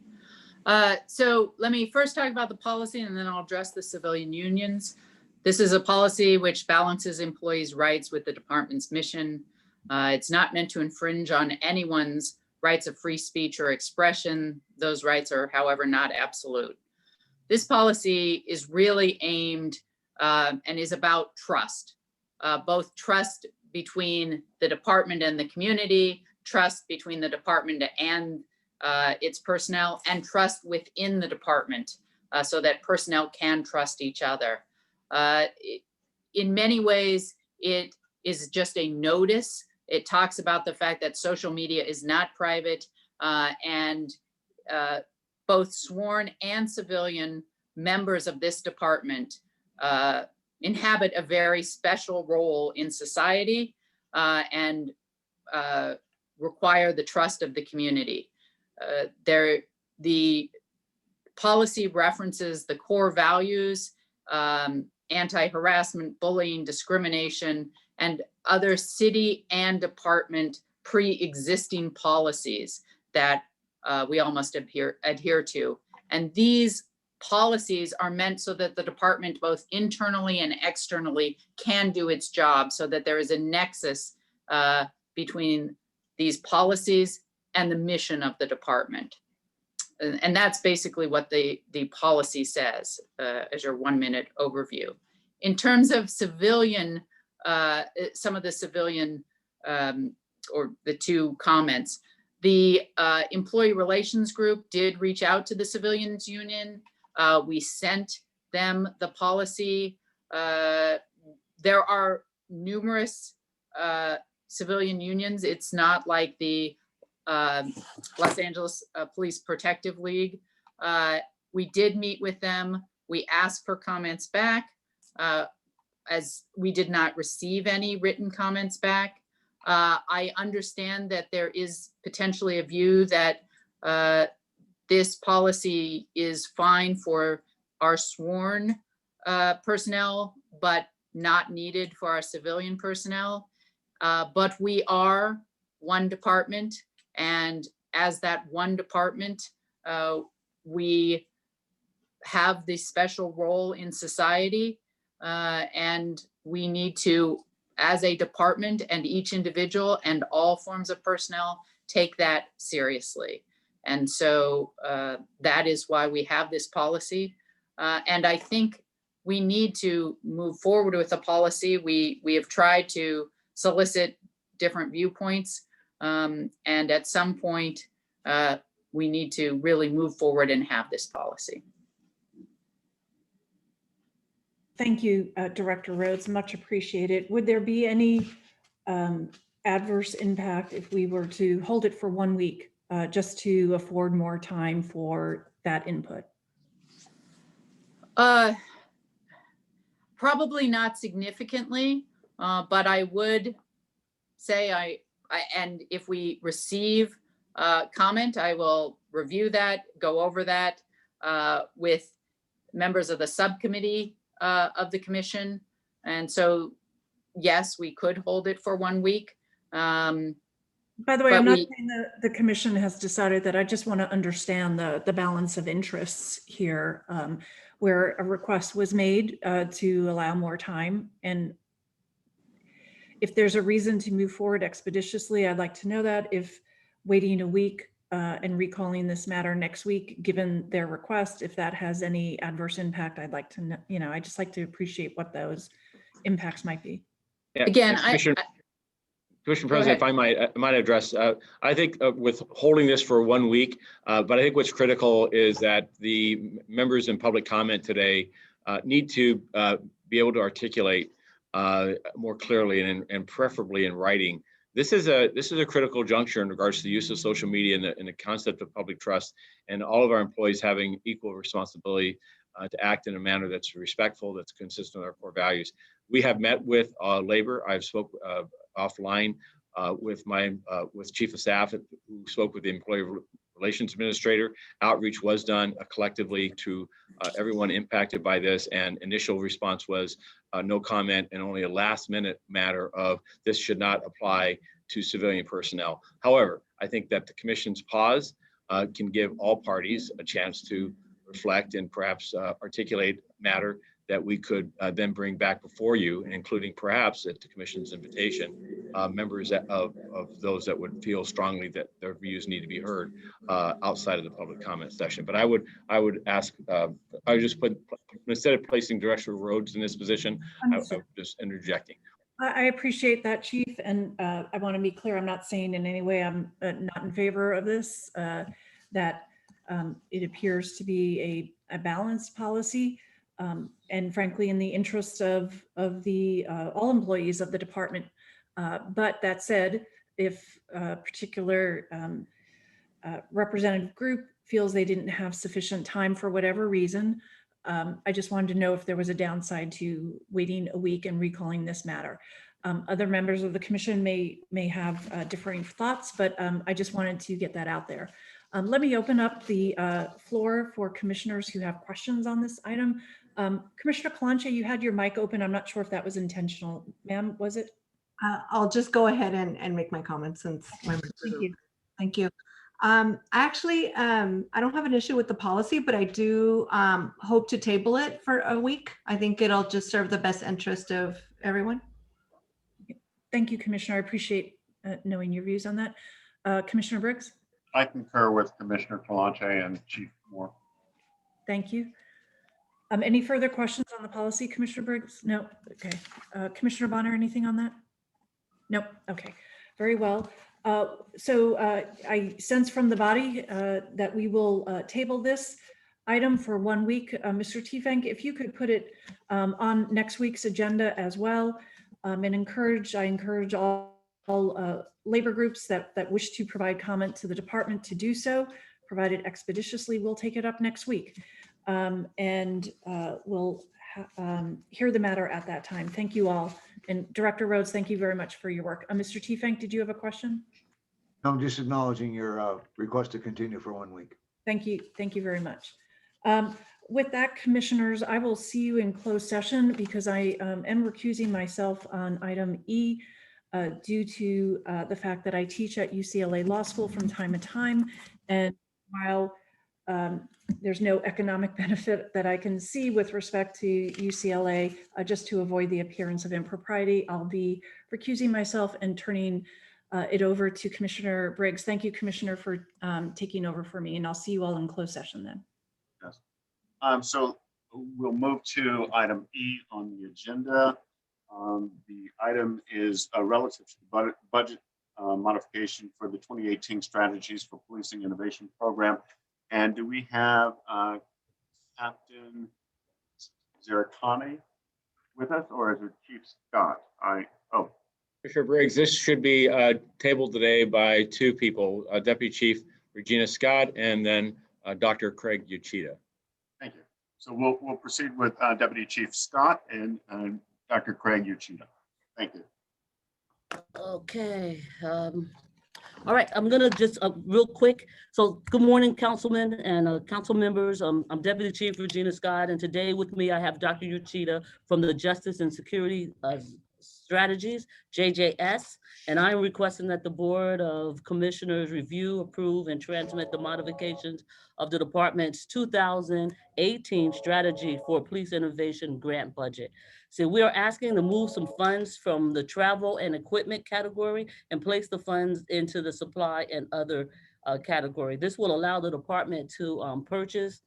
So let me first talk about the policy, and then I'll address the civilian unions. This is a policy which balances employees' rights with the department's mission. It's not meant to infringe on anyone's rights of free speech or expression. Those rights are, however, not absolute. This policy is really aimed and is about trust, both trust between the department and the community, trust between the department and its personnel, and trust within the department so that personnel can trust each other. In many ways, it is just a notice. It talks about the fact that social media is not private, and both sworn and civilian members of this department inhabit a very special role in society and require the trust of the community. The policy references the core values, anti-harassment, bullying, discrimination, and other city and department pre-existing policies that we all must adhere to. And these policies are meant so that the department, both internally and externally, can do its job, so that there is a nexus between these policies and the mission of the department. And that's basically what the policy says as your 1 minute overview. In terms of civilian, some of the civilian or the two comments, the employee relations group did reach out to the civilians union. We sent them the policy. There are numerous civilian unions. It's not like the Los Angeles Police Protective League. We did meet with them. We asked for comments back, as we did not receive any written comments back. I understand that there is potentially a view that this policy is fine for our sworn personnel, but not needed for our civilian personnel. But we are one department, and as that one department, we have this special role in society, and we need to, as a department and each individual and all forms of personnel, take that seriously. And so that is why we have this policy. And I think we need to move forward with the policy. We have tried to solicit different viewpoints. And at some point, we need to really move forward and have this policy. Thank you, Director Rhodes, much appreciated. Would there be any adverse impact if we were to hold it for 1 week, just to afford more time for that input? Probably not significantly, but I would say and if we receive comment, I will review that, go over that with members of the subcommittee of the commission. And so, yes, we could hold it for 1 week. By the way, I'm not saying that the commission has decided that. I just want to understand the balance of interests here, where a request was made to allow more time. And If there's a reason to move forward expeditiously, I'd like to know that. If waiting a week and recalling this matter next week, given their request, if that has any adverse impact, I'd like to know, I'd just like to appreciate what those impacts might be. Yeah, Again, Commissioner President, if I might address, I think with holding this for 1 week, but I think what's critical is that the members in public comment today need to be able to articulate more clearly and preferably in writing. This is a critical juncture in regards to the use of social media and the concept of public trust, and all of our employees having equal responsibility to act in a manner that's respectful, that's consistent with our core values. We have met with labor. I've spoke offline with Chief of Staff, who spoke with the Employee Relations Administrator. Outreach was done collectively to everyone impacted by this, and initial response was no comment and only a last-minute matter of this should not apply to civilian personnel. However, I think that the Commission's pause can give all parties a chance to reflect and perhaps articulate matter that we could then bring back before you, including perhaps at the Commission's invitation, members of those that would feel strongly that their views need to be heard outside of the public comment session. But I would ask, I would just put, instead of placing Director Rhodes in this position, I would just interjecting. I appreciate that, Chief, and I want to be clear, I'm not saying in any way I'm not in favor of this, that it appears to be a balanced policy. And frankly, in the interest of the all employees of the department. But that said, if a particular representative group feels they didn't have sufficient time for whatever reason, I just wanted to know if there was a downside to waiting a week and recalling this matter. Other members of the commission may have differing thoughts, but I just wanted to get that out there. Let me open up the floor for commissioners who have questions on this item. Commissioner Kalanche, you had your mic open. I'm not sure if that was intentional. Ma'am, was it? I'll just go ahead and make my comments since my mic was open. Thank you. Actually, I don't have an issue with the policy, but I do hope to table it for a week. I think it'll just serve the best interest of everyone. Thank you, Commissioner. I appreciate knowing your views on that. Commissioner Briggs? I concur with Commissioner Kalanche and Chief Moore. Thank you. Any further questions on the policy, Commissioner Briggs? No. Okay. Commissioner Bonner, anything on that? Nope. Okay. Very well. So I sense from the body that we will table this item for 1 week. Mr. Tiefenk, if you could put it on next week's agenda as well, and I encourage all labor groups that wish to provide comment to the department to do so, provided expeditiously. We'll take it up next week. And we'll hear the matter at that time. Thank you all. And Director Rhodes, thank you very much for your work. Mr. Tiefenk, did you have a question? No, I'm just acknowledging your request to continue for 1 week. Thank you. Thank you very much. With that, commissioners, I will see you in closed session because I am recusing myself on item E due to the fact that I teach at UCLA Law School from time to time. And while there's no economic benefit that I can see with respect to UCLA, just to avoid the appearance of impropriety, I'll be recusing myself and turning it over to Commissioner Briggs. Thank you, Commissioner, for taking over for me, and I'll see you all in closed session then. Yes. So we'll move to item E on the agenda. The item is relative to the budget modification for the 2018 Strategies for Policing Innovation Program. And do we have Captain Zaratani with us, or is it Chief Scott? Commissioner Briggs, this should be tabled today by two people, Deputy Chief Regina Scott and then Dr. Craig Uchida. Thank you. So we'll proceed with Deputy Chief Scott and Dr. Craig Uchida. Thank you. Okay. All right, I'm gonna just real quick. So good morning, councilmen and council members. I'm Deputy Chief Regina Scott, and today with me I have Dr. Uchida from the Justice and Security Strategies, JJS, and I'm requesting that the Board of Commissioners review, approve, and transmit the modifications of the department's 2018 strategy for police innovation grant budget. So we are asking to move some funds from the travel and equipment category and place the funds into the supply and other category. This will allow the department to purchase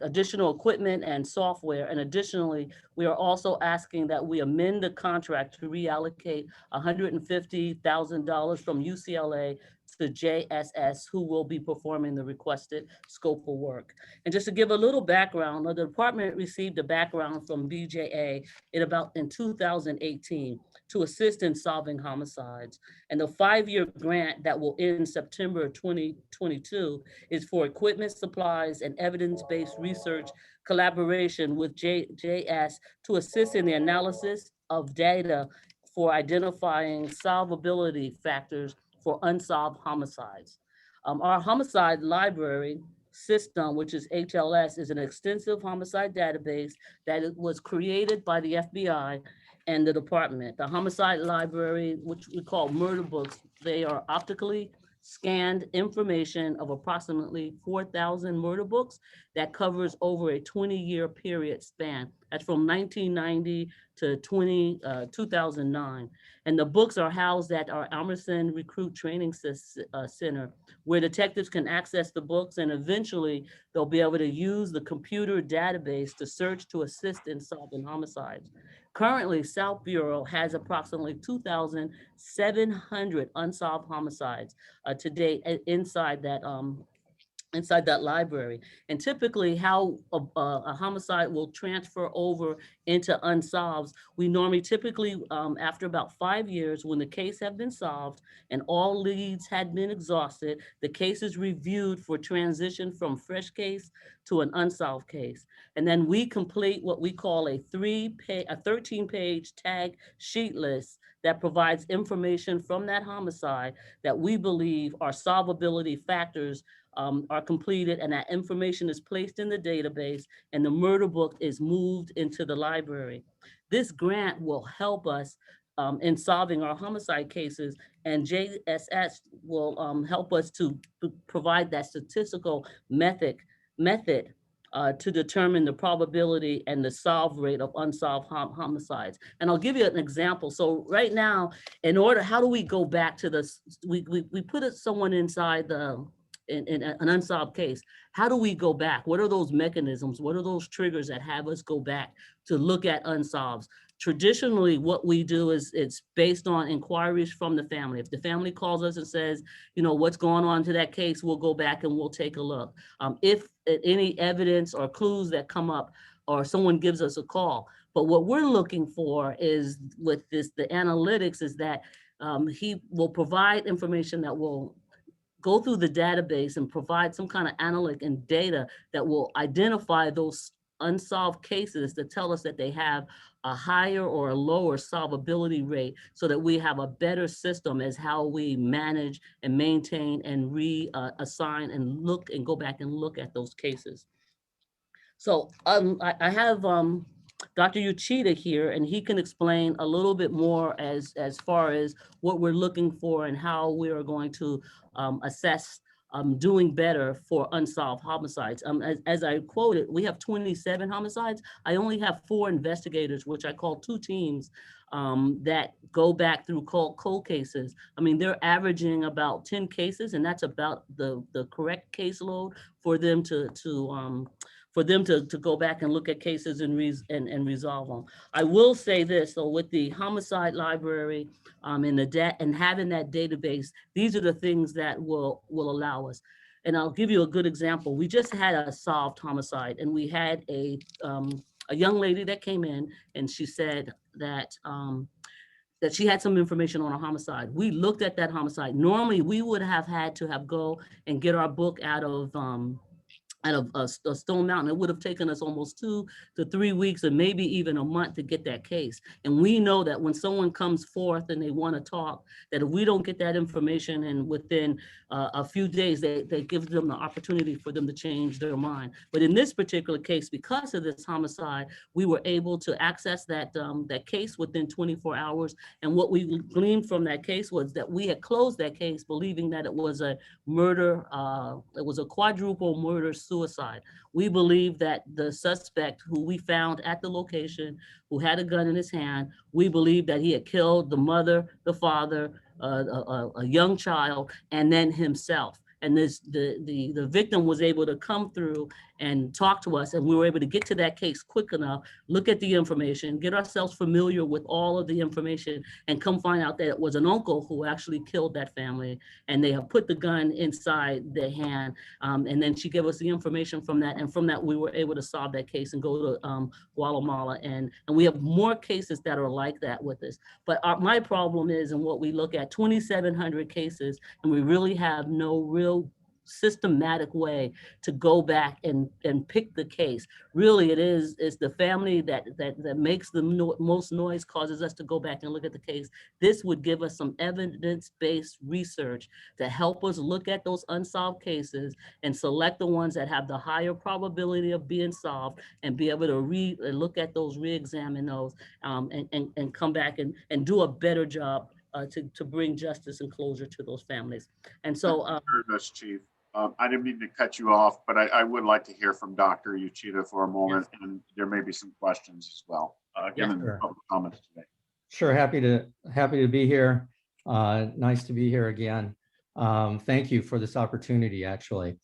additional equipment and software. And additionally, we are also asking that we amend the contract to reallocate $150,000 from UCLA to JSS, who will be performing the requested scope of work. And just to give a little background, the department received a background from BJA in 2018 to assist in solving homicides. And the 5-year grant that will end September 2022 is for equipment, supplies, and evidence-based research collaboration with JS to assist in the analysis of data for identifying solvability factors for unsolved homicides. Our homicide library system, which is HLS, is an extensive homicide database that was created by the FBI and the department. The homicide library, which we call murder books, they are optically scanned information of approximately 4,000 murder books that covers over a 20-year period span. That's from 1990 to 2009. And the books are housed at our Emerson Recruit Training Center, where detectives can access the books, and eventually they'll be able to use the computer database to search to assist in solving homicides. Currently, South Bureau has approximately 2,700 unsolved homicides to date inside that library. And typically how a homicide will transfer over into unsolved, we normally typically after about 5 years, when the case have been solved and all leads had been exhausted, the case is reviewed for transition from fresh case to an unsolved case. And then we complete what we call a 13-page tag sheet list that provides information from that homicide that we believe are solvability factors are completed, and that information is placed in the database, and the murder book is moved into the library. This grant will help us in solving our homicide cases, and JSS will help us to provide that statistical method to determine the probability and the solve rate of unsolved homicides. And I'll give you an example. So right now, how do we go back to this? We put someone inside in an unsolved case. How do we go back? What are those mechanisms? What are those triggers that have us go back to look at unsolved? Traditionally, what we do is it's based on inquiries from the family. If the family calls us and says, what's going on to that case, we'll go back and we'll take a look. If any evidence or clues that come up, or someone gives us a call. But what we're looking for is with the analytics is that he will provide information that will go through the database and provide some kind of analytic and data that will identify those unsolved cases that tell us that they have a higher or a lower solvability rate, so that we have a better system as how we manage and maintain and reassign and look and go back and look at those cases. So I have Dr. Uchida here, and he can explain a little bit more as far as what we're looking for and how we are going to assess doing better for unsolved homicides. As I quoted, we have 27 homicides. I only have 4 investigators, which I call 2 teams that go back through cold cases. I mean, they're averaging about 10 cases, and that's about the correct caseload for them to go back and look at cases and resolve them. I will say this, so with the homicide library and having that database, these are the things that will allow us. And I'll give you a good example. We just had a solved homicide, and we had a young lady that came in, and she said that she had some information on a homicide. We looked at that homicide. Normally, we would have had to go and get our book out of out of Stone Mountain. It would have taken us almost 2 to 3 weeks or maybe even a month to get that case. And we know that when someone comes forth and they want to talk, that if we don't get that information and within a few days, that gives them the opportunity for them to change their mind. But in this particular case, because of this homicide, we were able to access that case within 24 hours. And what we gleaned from that case was that we had closed that case believing that it was a murder, it was a quadruple murder suicide. We believe that the suspect who we found at the location, who had a gun in his hand, we believe that he had killed the mother, the father, a young child, and then himself. And the victim was able to come through and talk to us, and we were able to get to that case quick enough, look at the information, get ourselves familiar with all of the information, and come find out that it was an uncle who actually killed that family, and they have put the gun inside their hand. And then she gave us the information from that, and from that we were able to solve that case and go to Guatemala, and we have more cases that are like that with us. But my problem is, and what we look at, 2,700 cases, and we really have no real systematic way to go back and pick the case. Really, it's the family that makes the most noise, causes us to go back and look at the case. This would give us some evidence-based research to help us look at those unsolved cases and select the ones that have the higher probability of being solved, and be able to look at those, re-examine those, and come back and do a better job to bring justice and closure to those families. And so Very much, Chief. I didn't mean to cut you off, but I would like to hear from Dr. Uchida for a moment, and there may be some questions as well, given the public comments today. Sure, happy to be here. Nice to be here again. Thank you for this opportunity, actually.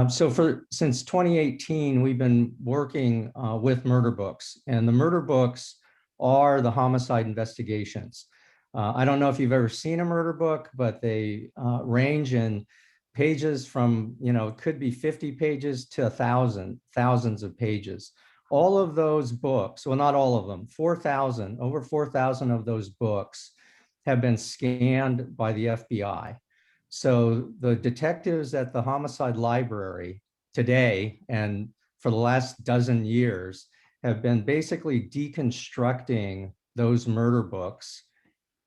Since 2018, we've been working with murder books, and the murder books are the homicide investigations. I don't know if you've ever seen a murder book, but they range in pages from, it could be 50 pages to 1,000, thousands of pages. All of those books, well, not all of them, over 4,000 of those books have been scanned by the FBI. So the detectives at the Homicide Library today, and for the last dozen years, have been basically deconstructing those murder books,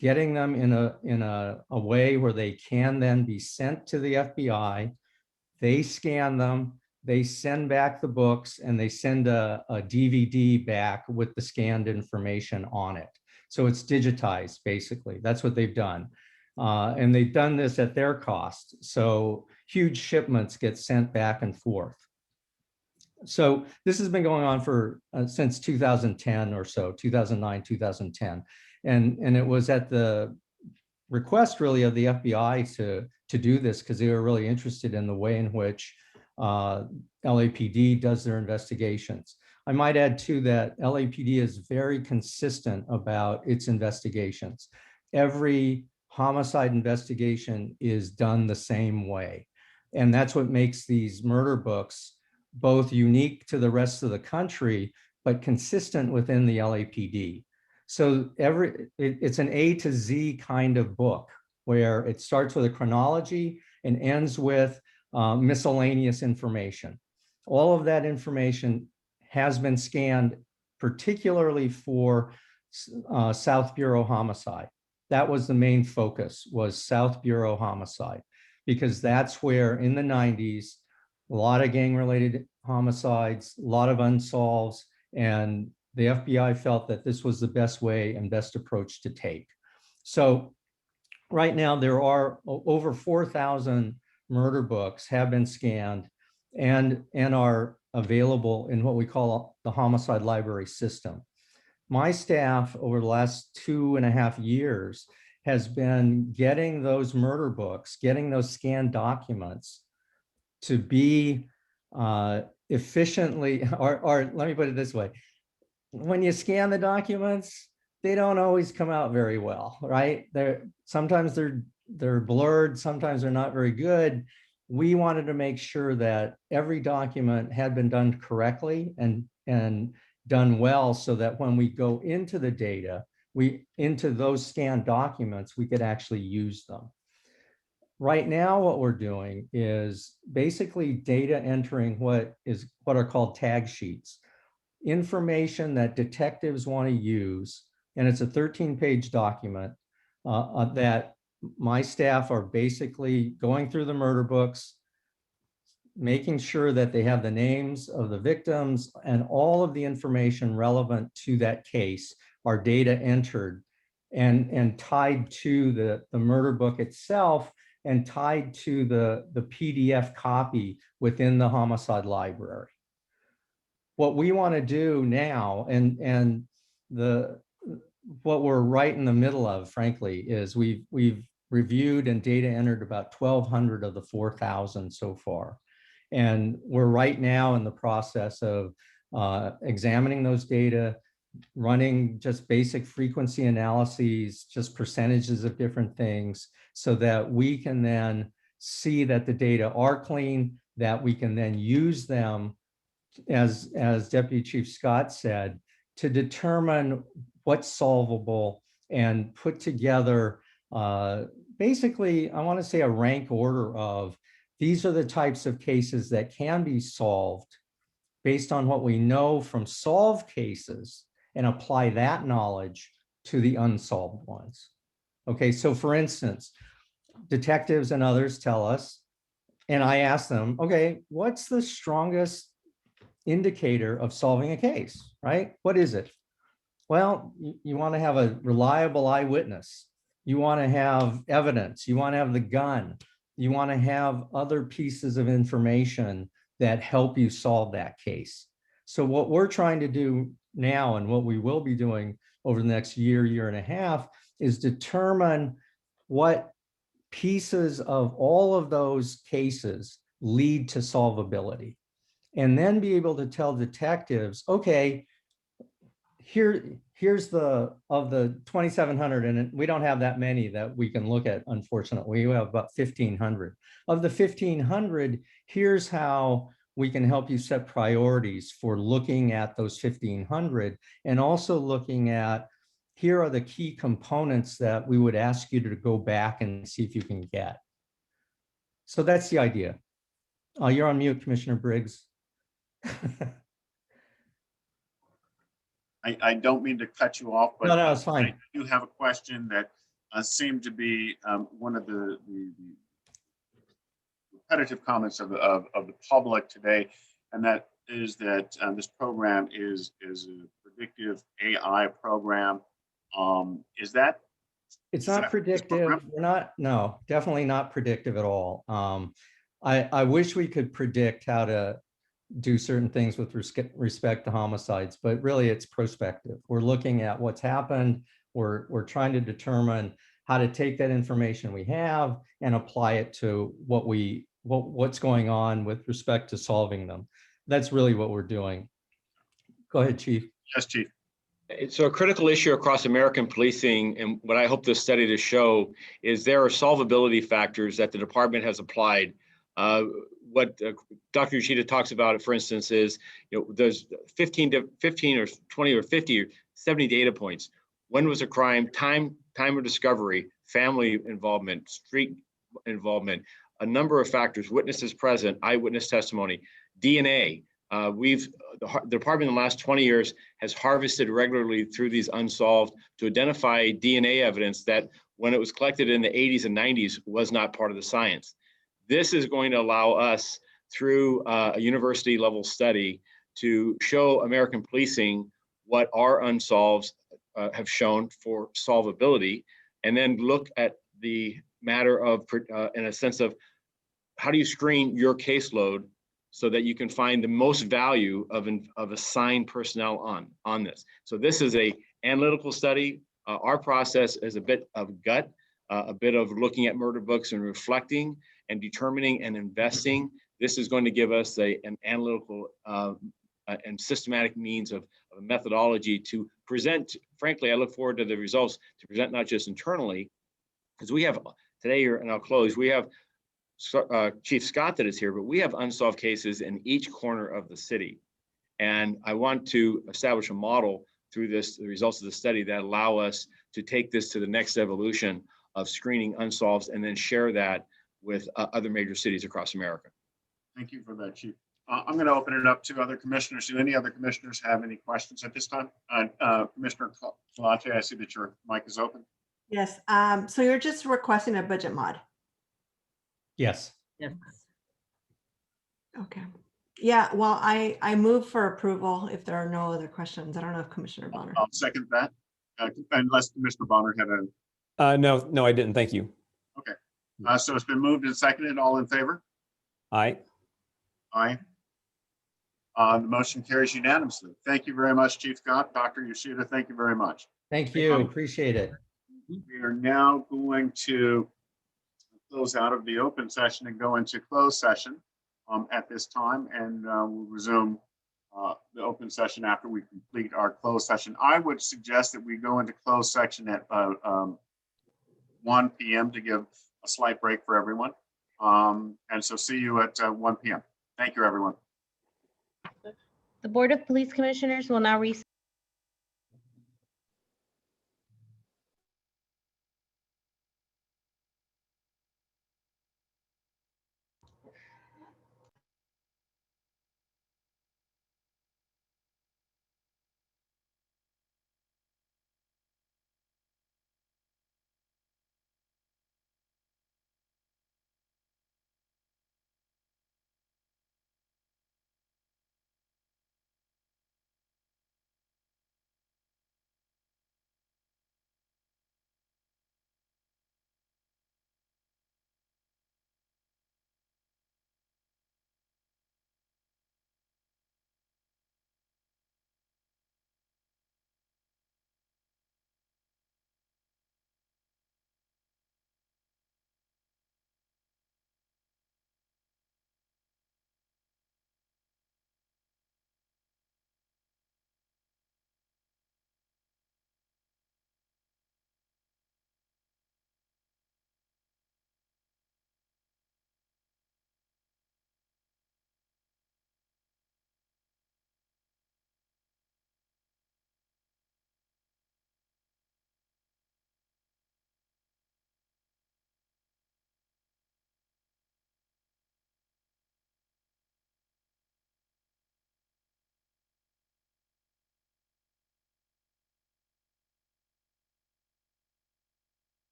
getting them in a way where they can then be sent to the FBI. They scan them, they send back the books, and they send a DVD back with the scanned information on it. So it's digitized, basically. That's what they've done. And they've done this at their cost. So huge shipments get sent back and forth. So this has been going on for since 2010 or so, 2009, 2010. And it was at the request really of the FBI to do this, because they were really interested in the way in which LAPD does their investigations. I might add too that LAPD is very consistent about its investigations. Every homicide investigation is done the same way. And that's what makes these murder books both unique to the rest of the country, but consistent within the LAPD. So it's an A to Z kind of book, where it starts with a chronology and ends with miscellaneous information. All of that information has been scanned, particularly for South Bureau homicide. That was the main focus, was South Bureau homicide, because that's where in the 90s, a lot of gang-related homicides, a lot of unsolved, and the FBI felt that this was the best way and best approach to take. So right now there are over 4,000 murder books have been scanned and are available in what we call the Homicide Library system. My staff over the last 2.5 years has been getting those murder books, getting those scanned documents to be efficiently, or let me put it this way. When you scan the documents, they don't always come out very well, right? Sometimes they're blurred, sometimes they're not very good. We wanted to make sure that every document had been done correctly and done well, so that when we go into the data, into those scanned documents, we could actually use them. Right now, what we're doing is basically data entering what are called tag sheets, information that detectives want to use, and it's a 13-page document that my staff are basically going through the murder books, making sure that they have the names of the victims and all of the information relevant to that case are data entered and tied to the murder book itself and tied to the PDF copy within the homicide library. What we want to do now, and what we're right in the middle of, frankly, is we've reviewed and data entered about 1,200 of the 4,000 so far. And we're right now in the process of examining those data, running just basic frequency analyses, just percentages of different things, so that we can then see that the data are clean, that we can then use them, as Deputy Chief Scott said, to determine what's solvable and put together basically, I want to say, a rank order of these are the types of cases that can be solved based on what we know from solved cases and apply that knowledge to the unsolved ones. Okay, so for instance, detectives and others tell us, and I ask them, okay, what's the strongest indicator of solving a case, right? What is it? Well, you want to have a reliable eyewitness. You want to have evidence. You want to have the gun. You want to have other pieces of information that help you solve that case. So what we're trying to do now, and what we will be doing over the next year and a half, is determine what pieces of all of those cases lead to solvability, and then be able to tell detectives, okay, here's of the 2,700, and we don't have that many that we can look at, unfortunately. We have about 1,500. Of the 1,500, here's how we can help you set priorities for looking at those 1,500, and also looking at, here are the key components that we would ask you to go back and see if you can get. So that's the idea. You're on mute, Commissioner Briggs. I don't mean to cut you off, but no, it's fine. I do have a question that seemed to be one of the repetitive comments of the public today, and that is that this program is a predictive AI program. Is that? It's not predictive. We're not, no, definitely not predictive at all. I wish we could predict how to do certain things with respect to homicides, but really it's prospective. We're looking at what's happened. We're trying to determine how to take that information we have and apply it to what's going on with respect to solving them. That's really what we're doing. Go ahead, Chief. Yes, Chief. So a critical issue across American policing, and what I hope this study to show, is there are solvability factors that the department has applied. What Dr. Uchida talks about, for instance, is there's 15 or 20 or 50 or 70 data points. When was a crime? Time of discovery, family involvement, street involvement, a number of factors, witnesses present, eyewitness testimony, DNA. The department in the last 20 years has harvested regularly through these unsolved to identify DNA evidence that when it was collected in the 80s and 90s was not part of the science. This is going to allow us, through a university level study, to show American policing what our unsolved have shown for solvability, and then look at the matter of, in a sense of, how do you screen your caseload so that you can find the most value of assigned personnel on this. So this is a analytical study. Our process is a bit of gut, a bit of looking at murder books and reflecting and determining and investing. This is going to give us an analytical and systematic means of a methodology to present. Frankly, I look forward to the results to present not just internally, because we have today, and I'll close, we have Chief Scott that is here, but we have unsolved cases in each corner of the city. And I want to establish a model through the results of the study that allow us to take this to the next evolution of screening unsolved and then share that with other major cities across America. Thank you for that, Chief. I'm going to open it up to other commissioners. Do any other commissioners have any questions at this time? Commissioner Kalante, I see that your mic is open. Yes, so you're just requesting a budget mod? Yes. Yes. Okay. Yeah, well, I move for approval if there are no other questions. I don't know if Commissioner Bonner. I'll second that, unless Commissioner Bonner had a, No, I didn't. Thank you. okay. So it's been moved and seconded. All in favor? Aye. Aye. The motion carries unanimously. Thank you very much, Chief Scott. Dr. Yoshida, thank you very much. Thank you. Appreciate it. We are now going to close out of the open session and go into closed session at this time, and we'll resume the open session after we complete our closed session. I would suggest that we go into closed session at 1 p.m. to give a slight break for everyone. And so see you at 1 p.m. Thank you, everyone. The Board of Police Commissioners will now recess.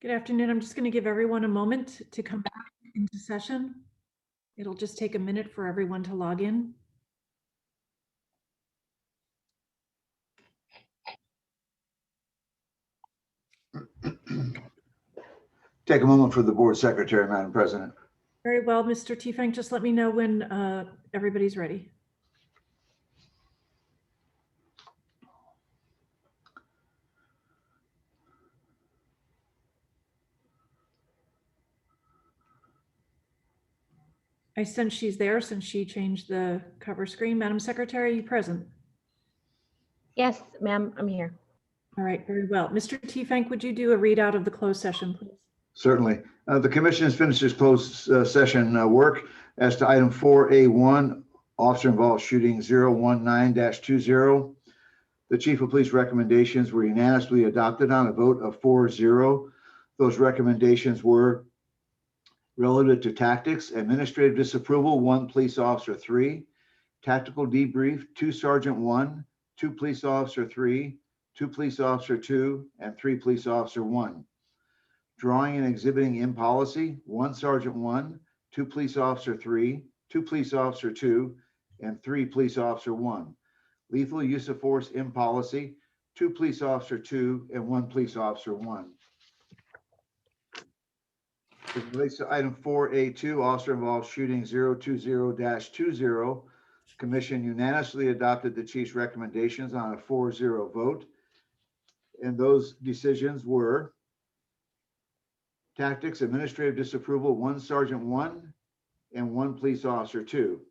Good afternoon. I'm just going to give everyone a moment to come back into session. It'll just take a minute for everyone to log in. Take a moment for the board secretary, Madam President. Very well, Mr. Tiefenk, just let me know when everybody's ready. I sense she's there since she changed the cover screen. Madam Secretary, are you present? Yes, ma'am, I'm here. All right, very well. Mr. Tiefenk, would you do a readout of the closed session, please? Certainly. The commission has finished its closed session work as to item 4A1, officer involved shooting 019-20. The chief of police recommendations were unanimously adopted on a vote of 4-0. Those recommendations were relative to tactics, administrative disapproval, 1 police officer 3, tactical debrief, 2 sergeant 1, 2 police officer 3, 2 police officer 2, and 3 police officer 1. Drawing and exhibiting in policy, 1 sergeant 1, 2 police officer 3, 2 police officer 2, and 3 police officer 1. Lethal use of force in policy, 2 police officer 2, and 1 police officer 1. As it relates to item 4A2, officer involved shooting 020-20, commission unanimously adopted the chief's recommendations on a 4-0 vote. And those decisions were tactics, administrative disapproval, 1 sergeant 1 and 1 police officer 2.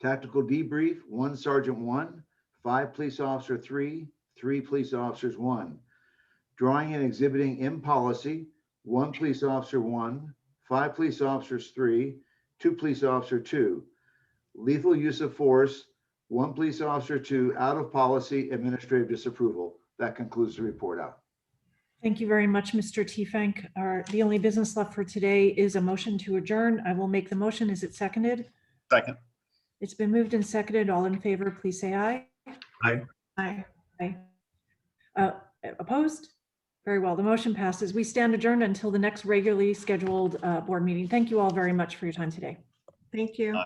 Tactical debrief, 1 sergeant 1, 5 police officer 3, 3 police officers 1. Drawing and exhibiting in policy, 1 police officer 1, 5 police officers 3, 2 police officer 2. Lethal use of force, 1 police officer 2, out of policy, administrative disapproval. That concludes the report out. Thank you very much, Mr. Tiefenk. The only business left for today is a motion to adjourn. I will make the motion. Is it seconded? Second. It's been moved and seconded. All in favor, please say aye. Aye. Aye. Aye. Opposed? Very well. The motion passes. We stand adjourned until the next regularly scheduled board meeting. Thank you all very much for your time today. Thank you.